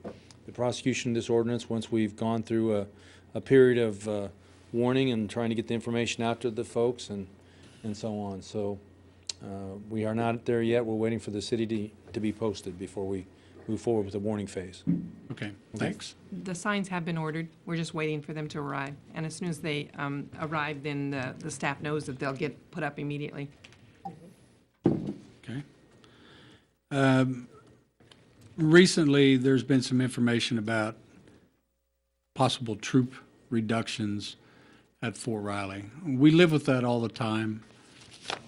prosecution of this ordinance once we've gone through a period of warning and trying to get the information out to the folks and so on. So we are not there yet. We're waiting for the city to be posted before we move forward with the warning phase. Okay, thanks. The signs have been ordered. We're just waiting for them to arrive. And as soon as they arrive, then the staff knows that they'll get put up immediately. Okay. Recently, there's been some information about possible troop reductions at Fort Riley. We live with that all the time.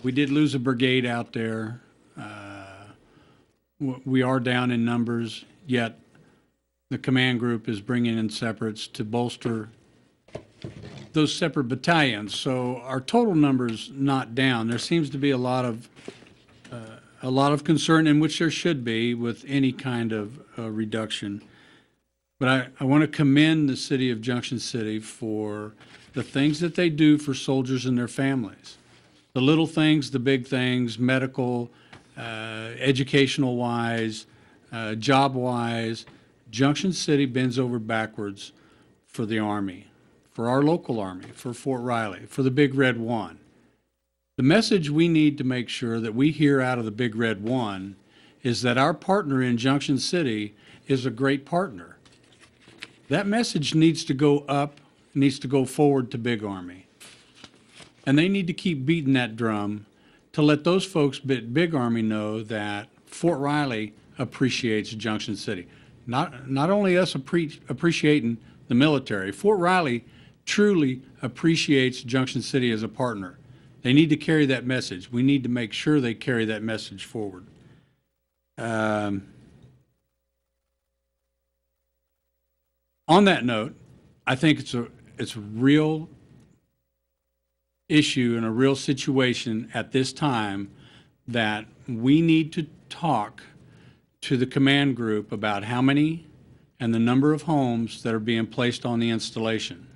We did lose a brigade out there. We are down in numbers, yet the command group is bringing in separates to bolster those separate battalions. So our total number's not down. There seems to be a lot of a lot of concern, in which there should be with any kind of reduction. But I want to commend the city of Junction City for the things that they do for soldiers and their families. The little things, the big things, medical, educational wise, job wise. Junction City bends over backwards for the Army, for our local Army, for Fort Riley, for the Big Red One. The message we need to make sure that we hear out of the Big Red One is that our partner in Junction City is a great partner. That message needs to go up, needs to go forward to Big Army. And they need to keep beating that drum to let those folks at Big Army know that Fort Riley appreciates Junction City. Not only us appreciating the military, Fort Riley truly appreciates Junction City as a partner. They need to carry that message. We need to make sure they carry that message forward. On that note, I think it's a real issue and a real situation at this time that we need to talk to the command group about how many and the number of homes that are being placed on the installation.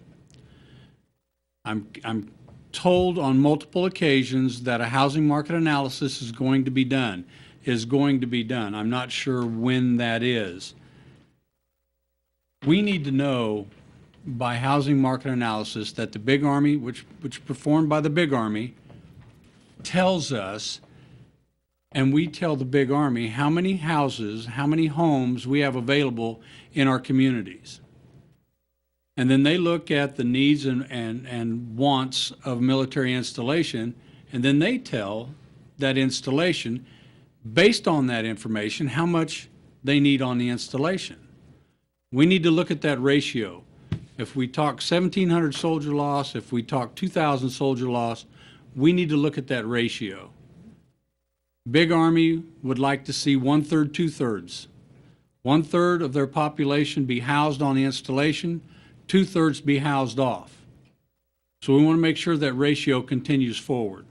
I'm told on multiple occasions that a housing market analysis is going to be done. I'm not sure when that is. We need to know by housing market analysis that the Big Army, which performed by the Big Army, tells us, and we tell the Big Army how many houses, how many homes we have available in our communities. And then they look at the needs and wants of military installation, and then they tell that installation, based on that information, how much they need on the installation. We need to look at that ratio. If we talk 1,700 soldier loss, if we talk 2,000 soldier loss, we need to look at that ratio. Big Army would like to see 1/3, 2/3. 1/3 of their population be housed on the installation, 2/3 be housed off. So we want to make sure that ratio continues forward.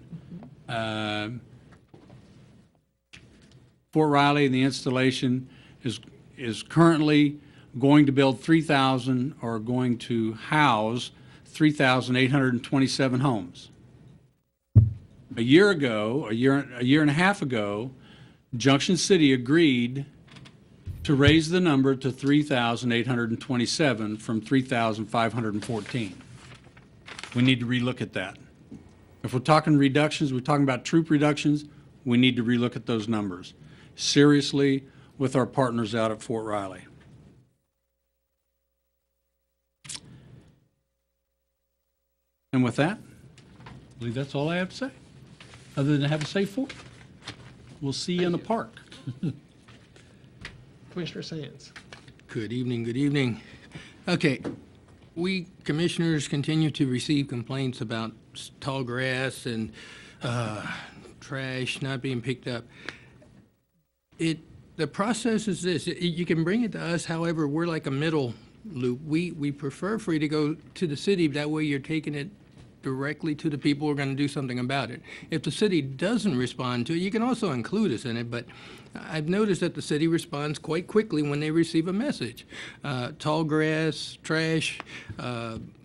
Fort Riley, the installation is currently going to build 3,000 or going to house 3,827 homes. A year and a half ago, Junction City agreed to raise the number to 3,827 from 3,514. We need to relook at that. If we're talking reductions, we're talking about troop reductions, we need to relook at those numbers seriously with our partners out at Fort Riley. And with that, I believe that's all I have to say, other than have a safe Fourth. We'll see you in the park. Commissioner Sands. Good evening, good evening. Okay, we commissioners continue to receive complaints about tall grass and trash not being picked up. The process is this, you can bring it to us, however, we're like a middle loop. We prefer for you to go to the city, that way you're taking it directly to the people who are going to do something about it. If the city doesn't respond to it, you can also include us in it, but I've noticed that the city responds quite quickly when they receive a message. Tall grass, trash,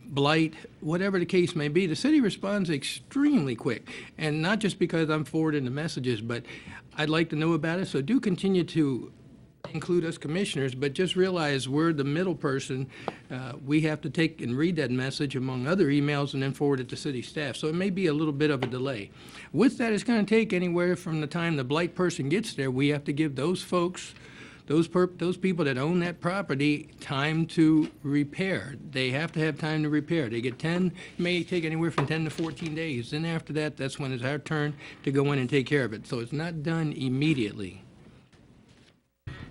blight, whatever the case may be, the city responds extremely quick. And not just because I'm forwarding the messages, but I'd like to know about it, so do continue to include us commissioners, but just realize we're the middle person. We have to take and read that message among other emails and then forward it to city staff. So it may be a little bit of a delay. With that, it's going to take anywhere from the time the blight person gets there, we have to give those folks, those people that own that property, time to repair. They have to have time to repair. They get 10, it may take anywhere from 10 to 14 days. Then after that, that's when it's our turn to go in and take care of it. So it's not done immediately.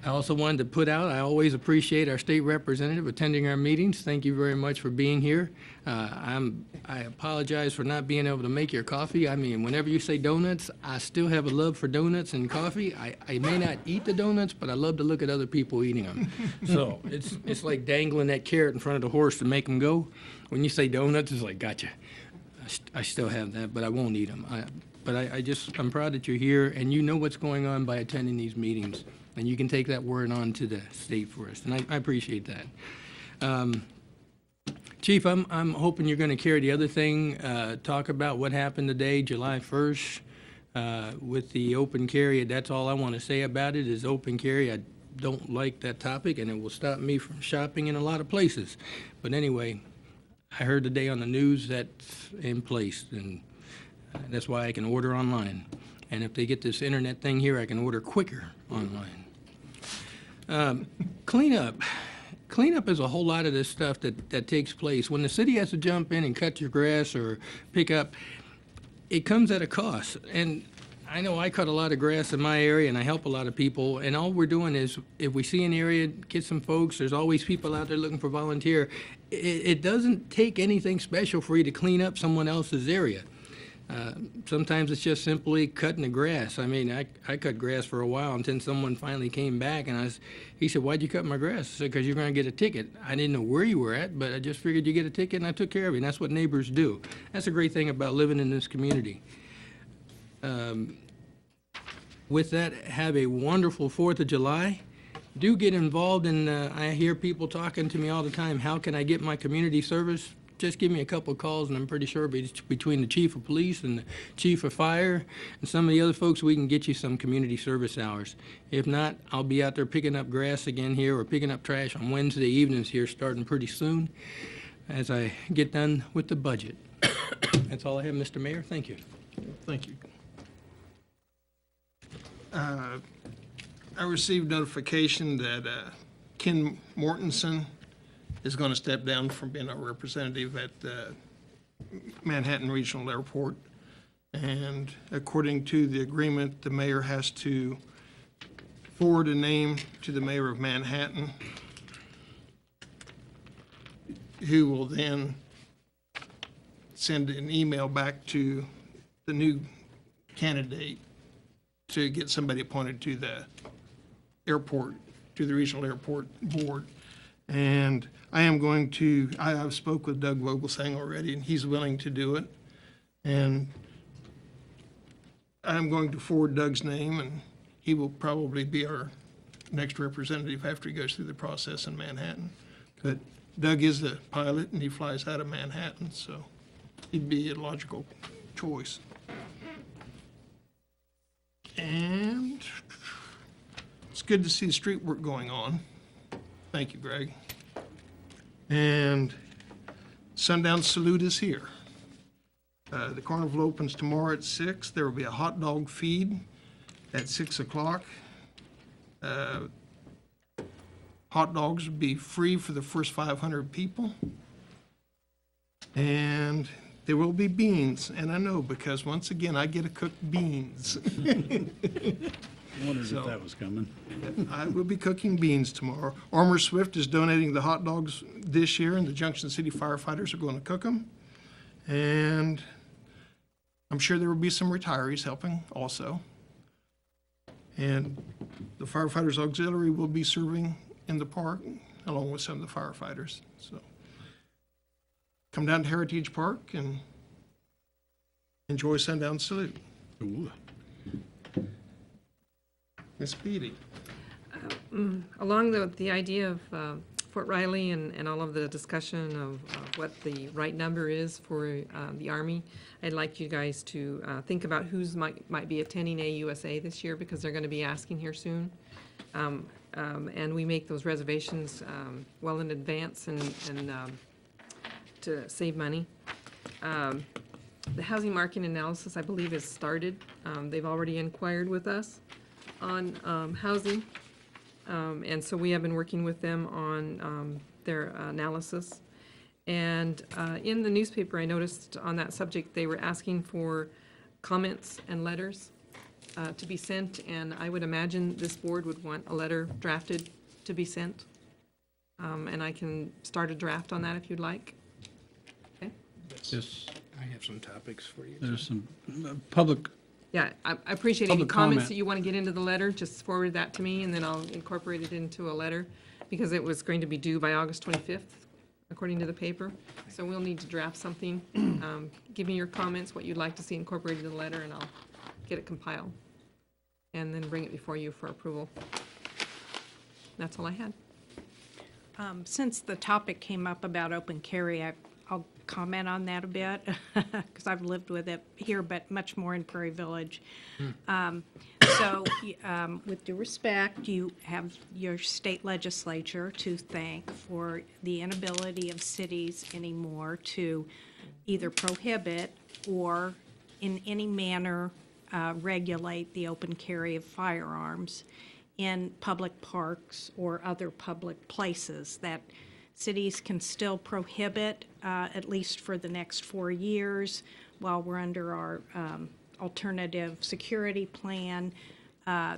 I also wanted to put out, I always appreciate our state representative attending our meetings. Thank you very much for being here. I apologize for not being able to make your coffee. I mean, whenever you say donuts, I still have a love for donuts and coffee. I may not eat the donuts, but I love to look at other people eating them. So it's like dangling that carrot in front of the horse to make them go. When you say donuts, it's like, gotcha. I still have that, but I won't eat them. but I'm proud that you're here and you know what's going on by attending these meetings. And you can take that word on to the state for us, and I appreciate that. Chief, I'm hoping you're going to carry the other thing, talk about what happened today, July 1st, with the open carry. That's all I want to say about it is open carry. I don't like that topic, and it will stop me from shopping in a lot of places. But anyway, I heard today on the news that's in place, and that's why I can order online. And if they get this internet thing here, I can order quicker online. Cleanup. Cleanup is a whole lot of this stuff that takes place. When the city has to jump in and cut your grass or pick up, it comes at a cost. And I know I cut a lot of grass in my area and I help a lot of people. And all we're doing is if we see an area, get some folks, there's always people out there looking for volunteer. It doesn't take anything special for you to clean up someone else's area. Sometimes it's just simply cutting the grass. I mean, I cut grass for a while until someone finally came back and he said, "Why'd you cut my grass?" I said, "Because you're going to get a ticket." I didn't know where you were at, but I just figured you get a ticket and I took care of you. And that's what neighbors do. That's a great thing about living in this community. With that, have a wonderful 4th of July. Do get involved in, I hear people talking to me all the time, how can I get my community service? Just give me a couple of calls, and I'm pretty sure between the chief of police and the chief of fire and some of the other folks, we can get you some community service hours. If not, I'll be out there picking up grass again here or picking up trash on Wednesday evenings here starting pretty soon as I get done with the budget. That's all I have, Mr. Mayor. Thank you. Thank you. I received notification that Ken Mortensen is going to step down from being a representative at Manhattan Regional Airport. And according to the agreement, the mayor has to forward a name to the mayor of Manhattan, who will then send an email back to the new candidate to get somebody appointed to the airport, to the regional airport board. And I've spoke with Doug Vogelsang already, and he's willing to do it. And I'm going to forward Doug's name, and he will probably be our next representative after he goes through the process in Manhattan. But Doug is the pilot, and he flies out of Manhattan, so he'd be a logical choice. And it's good to see the street work going on. Thank you, Greg. And Sundown Salute is here. The carnival opens tomorrow at 6. There will be a hot dog feed at 6 o'clock. Hot dogs will be free for the first 500 people. And there will be beans, and I know because once again, I get to cook beans. I wondered if that was coming. I will be cooking beans tomorrow. Armor Swift is donating the hot dogs this year, and the Junction City firefighters are going to cook them. And I'm sure there will be some retirees helping also. And the Firefighters Auxiliary will be serving in the park along with some of the firefighters. So come down to Heritage Park and enjoy Sundown Salute. Ooh. Ms. Beatty. Along the idea of Fort Riley and all of the discussion of what the right number is for the Army, I'd like you guys to think about who's might be attending AUSA this year, because they're going to be asking here soon. And we make those reservations well in advance and to save money. The housing market analysis, I believe, has started. They've already inquired with us on housing. And so we have been working with them on their analysis. And in the newspaper, I noticed on that subject, they were asking for comments and letters to be sent. And I would imagine this board would want a letter drafted to be sent. And I can start a draft on that if you'd like. Okay? Yes, I have some topics for you. there's some public, Yeah, I appreciate any Public comments comment. that you want to get into the letter, just forward that to me, and then I'll incorporate it into a letter, because it was going to be due by August 25th, according to the paper. So we'll need to draft something. Give me your comments, what you'd like to see incorporated in the letter, and I'll get it compiled. And then bring it before you for approval. That's all I had. Since the topic came up about open carry, I'll comment on that a bit, because I've lived with it here, but much more in Prairie Village. With due respect, you have your state legislature to thank for the inability of cities anymore to either prohibit or in any manner regulate the open carry of firearms in public parks or other public places. That cities can still prohibit, at least for the next 4 years, while we're under our alternative security plan,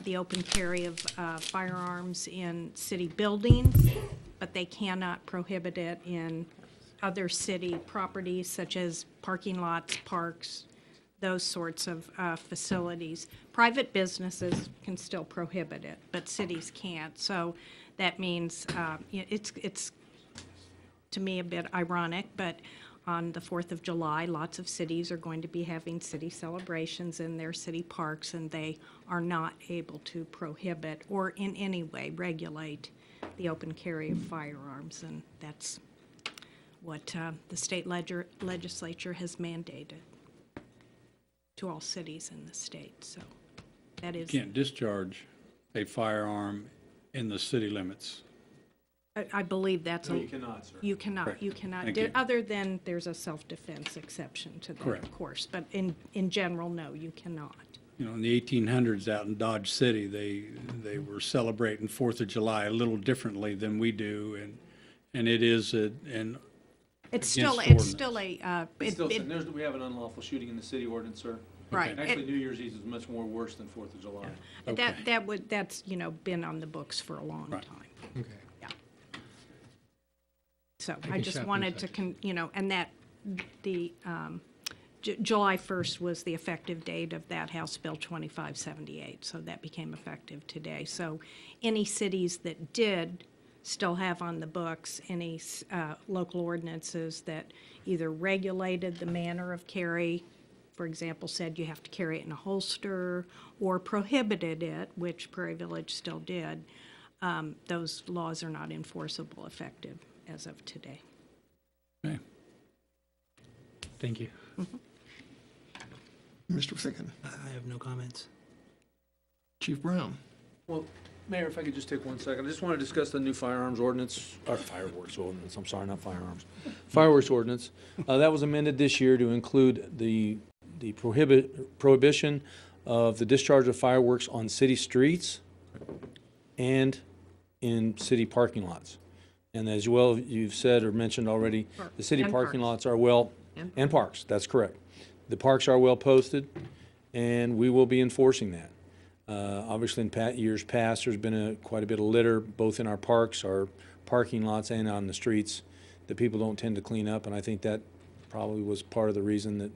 the open carry of firearms in city buildings, but they cannot prohibit it in other city properties such as parking lots, parks, those sorts of facilities. Private businesses can still prohibit it, but cities can't. So that means it's to me a bit ironic, but on the 4th of July, lots of cities are going to be having city celebrations in their city parks, and they are not able to prohibit or in any way regulate the open carry of firearms, and that's what the state legislature has mandated to all cities in the state. So that is. You can't discharge a firearm in the city limits. I believe that's. No, you cannot, sir. You cannot. Correct. You cannot. Thank you. Other than there's a self-defense exception to that, Correct. of course. But in general, no, you cannot. You know, in the 1800s out in Dodge City, they were celebrating 4th of July a little differently than we do, and it is an It's against still a. We have an unlawful shooting in the city ordinance, sir. Right. Actually, New Year's Eve is much more worse than 4th of July. Okay. That's been on the books for a long Right. time. Okay. Yeah. So I I can just second wanted that. to, and that the July 1st was the effective date of that House Bill 2578, so that became effective today. So any cities that did still have on the books any local ordinances that either regulated the manner of carry, for example, said you have to carry it in a holster, or prohibited it, which Prairie Village still did, those laws are not enforceable effective as of today. Okay. Thank you. Mr. Ficken. I have no comments. Chief Brown. Well, Mayor, if I could just take 1 second. I just want to discuss the new firearms ordinance, or fireworks ordinance, I'm sorry, not firearms. Fireworks ordinance. That was amended this year to include the prohibition of the discharge of fireworks on city streets and in city parking lots. And as well, you've said or mentioned already, the city And parking parks. lots are well, And and parks, that's correct. The parks are well posted, and we will be enforcing that. Obviously, in years past, there's been quite a bit of litter, both in our parks, our parking lots, and on the streets, that people don't tend to clean up, and I think that probably was part of the reason that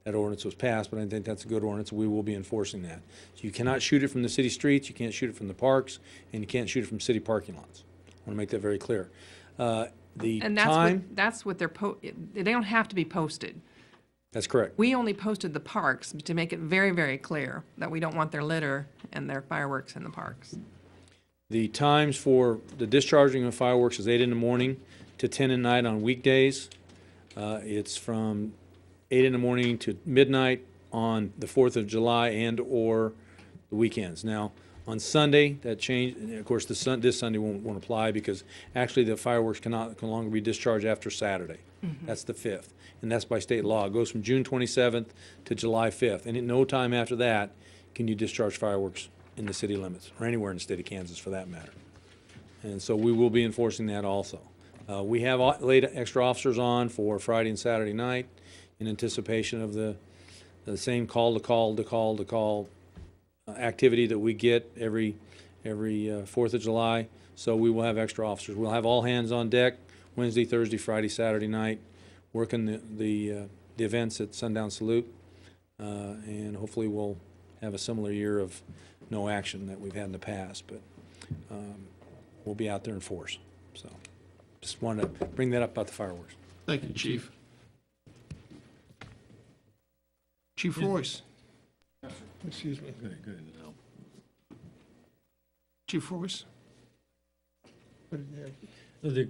that ordinance was passed, but I think that's a good ordinance, we will be enforcing that. So you cannot shoot it from the city streets, you can't shoot it from the parks, and you can't shoot it from city parking lots. I want to make that very clear. And that's what they don't have to be posted. That's correct. We only posted the parks to make it very, very clear that we don't want their litter and their fireworks in the parks. The times for the discharging of fireworks is 8 in the morning to 10 at night on weekdays. It's from 8 in the morning to midnight on the 4th of July and/or the weekends. Now, on Sunday, that changed, and of course, this Sunday won't apply because actually the fireworks can no longer be discharged after Saturday. That's the 5th, and that's by state law. It goes from June 27th to July 5th, and at no time after that can you discharge fireworks in the city limits, or anywhere in the state of Kansas for that matter. And so we will be enforcing that also. We have laid extra officers on for Friday and Saturday night in anticipation of the same call activity that we get every 4th of July. So we will have extra officers. We'll have all hands on deck Wednesday, Thursday, Friday, Saturday night, working the events at Sundown Salute, and hopefully we'll have a similar year of no action that we've had in the past, but we'll be out there in force. So Just wanted to bring that up about the fireworks. Thank you, Chief. Chief Royce. Excuse me. Good. No. Chief Royce. What did you have?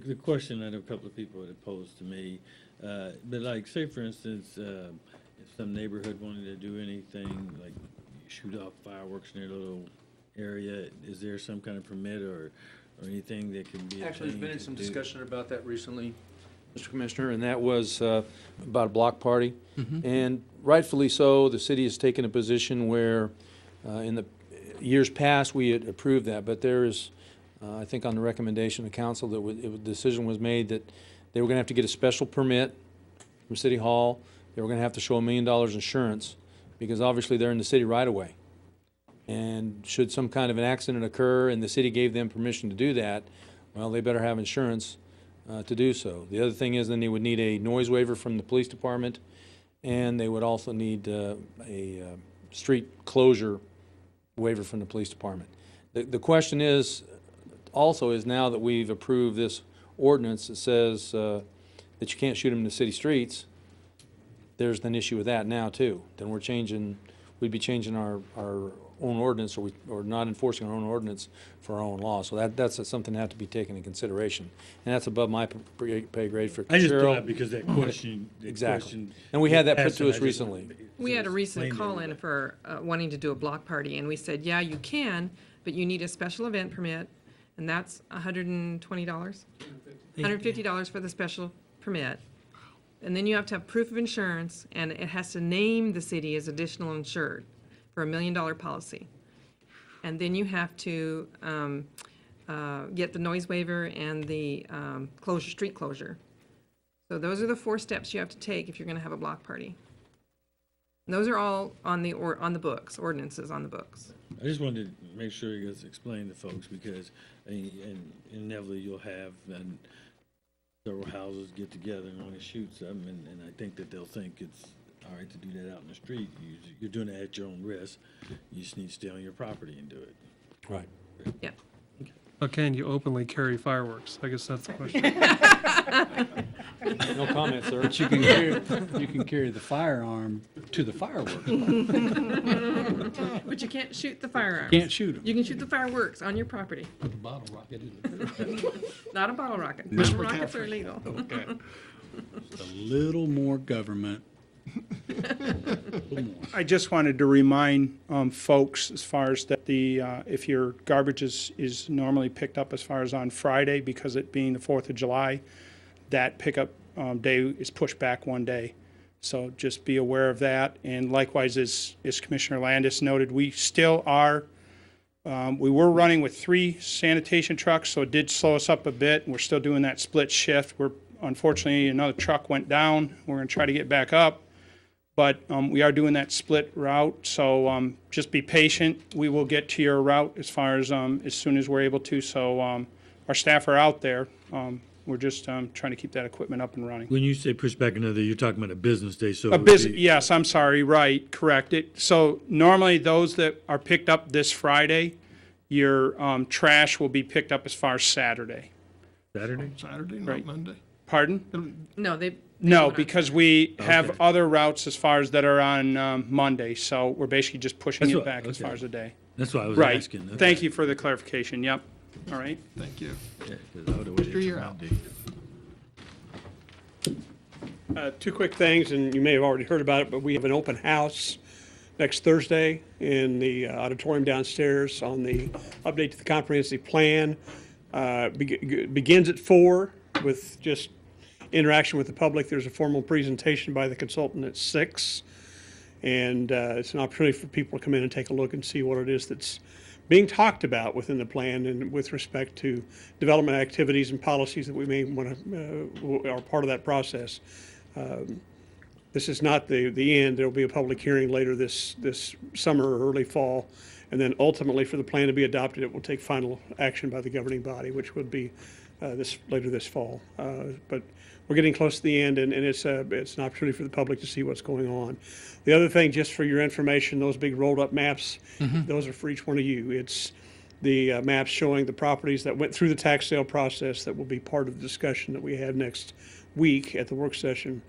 The question I know a couple of people had posed to me, but like, say for instance, if some neighborhood wanted to do anything, like shoot off fireworks in their little area, is there some kind of permit or anything that can be Actually, there's been obtained some to do- discussion about that recently, Mr. Commissioner, and that was about a block party. And rightfully so, the city has taken a position where in the years past, we had approved that, but there is, I think on the recommendation of council, that the decision was made that they were going to have to get a special permit from City Hall. They were going to have to show $1 million insurance because obviously they're in the city right away. And should some kind of an accident occur and the city gave them permission to do that, well, they better have insurance to do so. The other thing is then they would need a noise waiver from the police department, and they would also need a street closure waiver from the police department. The question is, also is now that we've approved this ordinance that says that you can't shoot them in the city streets, there's an issue with that now too. Then we'd be changing our own ordinance, or not enforcing our own ordinance for our own law. So that's something that has to be taken into consideration. And that's above my pay grade for I just Cheryl. brought it because that question. Exactly. And we had that put to us recently. We had a recent call-in for wanting to do a block party, and we said, yeah, you can, but you need a special event permit, and that's $120? $150 for the special permit. And then you have to have proof of insurance, and it has to name the city as additional insured for $1 million policy. And then you have to get the noise waiver and the street closure. So those are the 4 steps you have to take if you're going to have a block party. And those are all on the books, ordinances on the books. I just wanted to make sure you guys explain to folks because inevitably you'll have several houses get together and want to shoot something, and I think that they'll think it's all right to do that out in the street. You're doing it at your own risk. You just need to stay on your property and do it. Right. Yeah. But can you openly carry fireworks? I guess that's the question. No comment, sir. But you can carry the firearm to the fireworks. But you can't shoot the firearms. Can't shoot them. You can shoot the fireworks on your property. With a bottle rocket in it. Not a bottle rocket. Bottle rockets are illegal. Okay. Just a little more government. I just wanted to remind folks as far as that if your garbage is normally picked up as far as on Friday, because it being the 4th of July, that pickup day is pushed back 1 day. So just be aware of that. And likewise, as Commissioner Landis noted, we still are, we were running with 3 sanitation trucks, so it did slow us up a bit. We're still doing that split shift. Unfortunately, another truck went down. We're going to try to get back up. But we are doing that split route, so just be patient. We will get to your route as soon as we're able to. So our staff are out there. We're just trying to keep that equipment up and running. When you say push back another, you're talking about a business day, so. Yes, I'm sorry, right, correct. So normally those that are picked up this Friday, your trash will be picked up as far as Saturday. Saturday? Saturday, not Right. Monday. Pardon? No, No, because we have other routes as far as that are on Monday, so we're basically just pushing That's it what- back as okay. far as the day. That's why I was Right. asking. Okay. Thank you for the clarification, yep. All right. Thank you. Yeah, 'cause I would've waited Mr. till You're out. Monday. 2 quick things, and you may have already heard about it, but we have an open house next Thursday in the auditorium downstairs on the update to the comprehensive plan. Begins at 4 with just interaction with the public. There's a formal presentation by the consultant at 6. And it's an opportunity for people to come in and take a look and see what it is that's being talked about within the plan and with respect to development activities and policies that we may want to, are part of that process. This is not the end. There will be a public hearing later this summer or early fall. And then ultimately, for the plan to be adopted, it will take final action by the governing body, which would be later this fall. But we're getting close to the end, and it's an opportunity for the public to see what's going on. The other thing, just for your information, those big rolled-up maps, those are for each one of you. the maps showing the properties that went through the tax sale process that will be part of the discussion that we have next week at the work session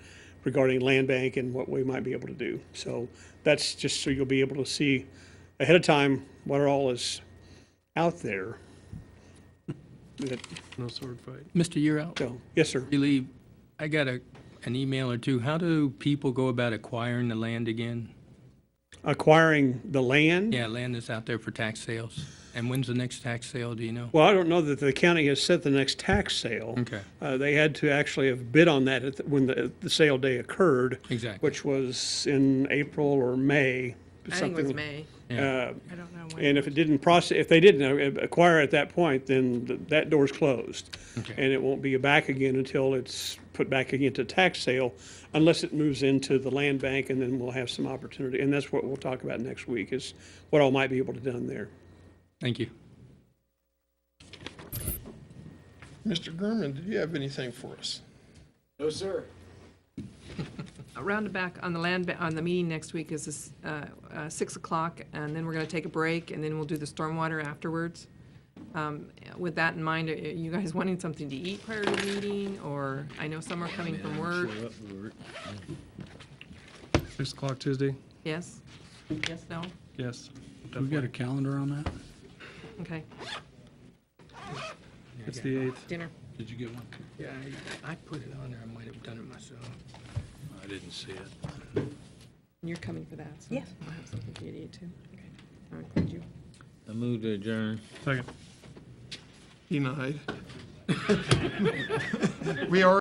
regarding land bank and what we might be able to do. So that's just so you'll be able to see ahead of time what all is out there. No sword fight. Mr. Yearout? So, yes, sir. Really, I got an email or two. How do people go about acquiring the land again? Acquiring the land? Yeah, land that's out there for tax sales. And when's the next tax sale, do you know? Well, I don't know that the county has set the next tax sale. Okay. They had to actually have bid on that when the sale day occurred. Exactly. Which was in April or May. I think it was May. Yeah. I don't know when. And if if they didn't acquire at that point, then that door's closed. Okay. And it won't be back again until it's put back again to tax sale, unless it moves into the land bank, and then we'll have some opportunity. And that's what we'll talk about next week, is what all might be able to be done there. Thank you. Mr. Gurman, did you have anything for us? No, sir. Around and back on the on the meeting next week is this, 6 o'clock, and then we're going to take a break, and then we'll do the stormwater afterwards. With that in mind, are you guys wanting something to eat prior to the meeting, or I know some are coming from work? 6 o'clock Tuesday? Yes? Yes, no? Yes. We got a calendar on that? Okay. It's the 8th. Dinner. Did you get one? Yeah, I put it on there. I might have done it myself. I didn't see it. You're coming for that, so Yes. I'll have something for you to eat too. Okay. I'll include you. I move to adjourn. Second. Denied. We are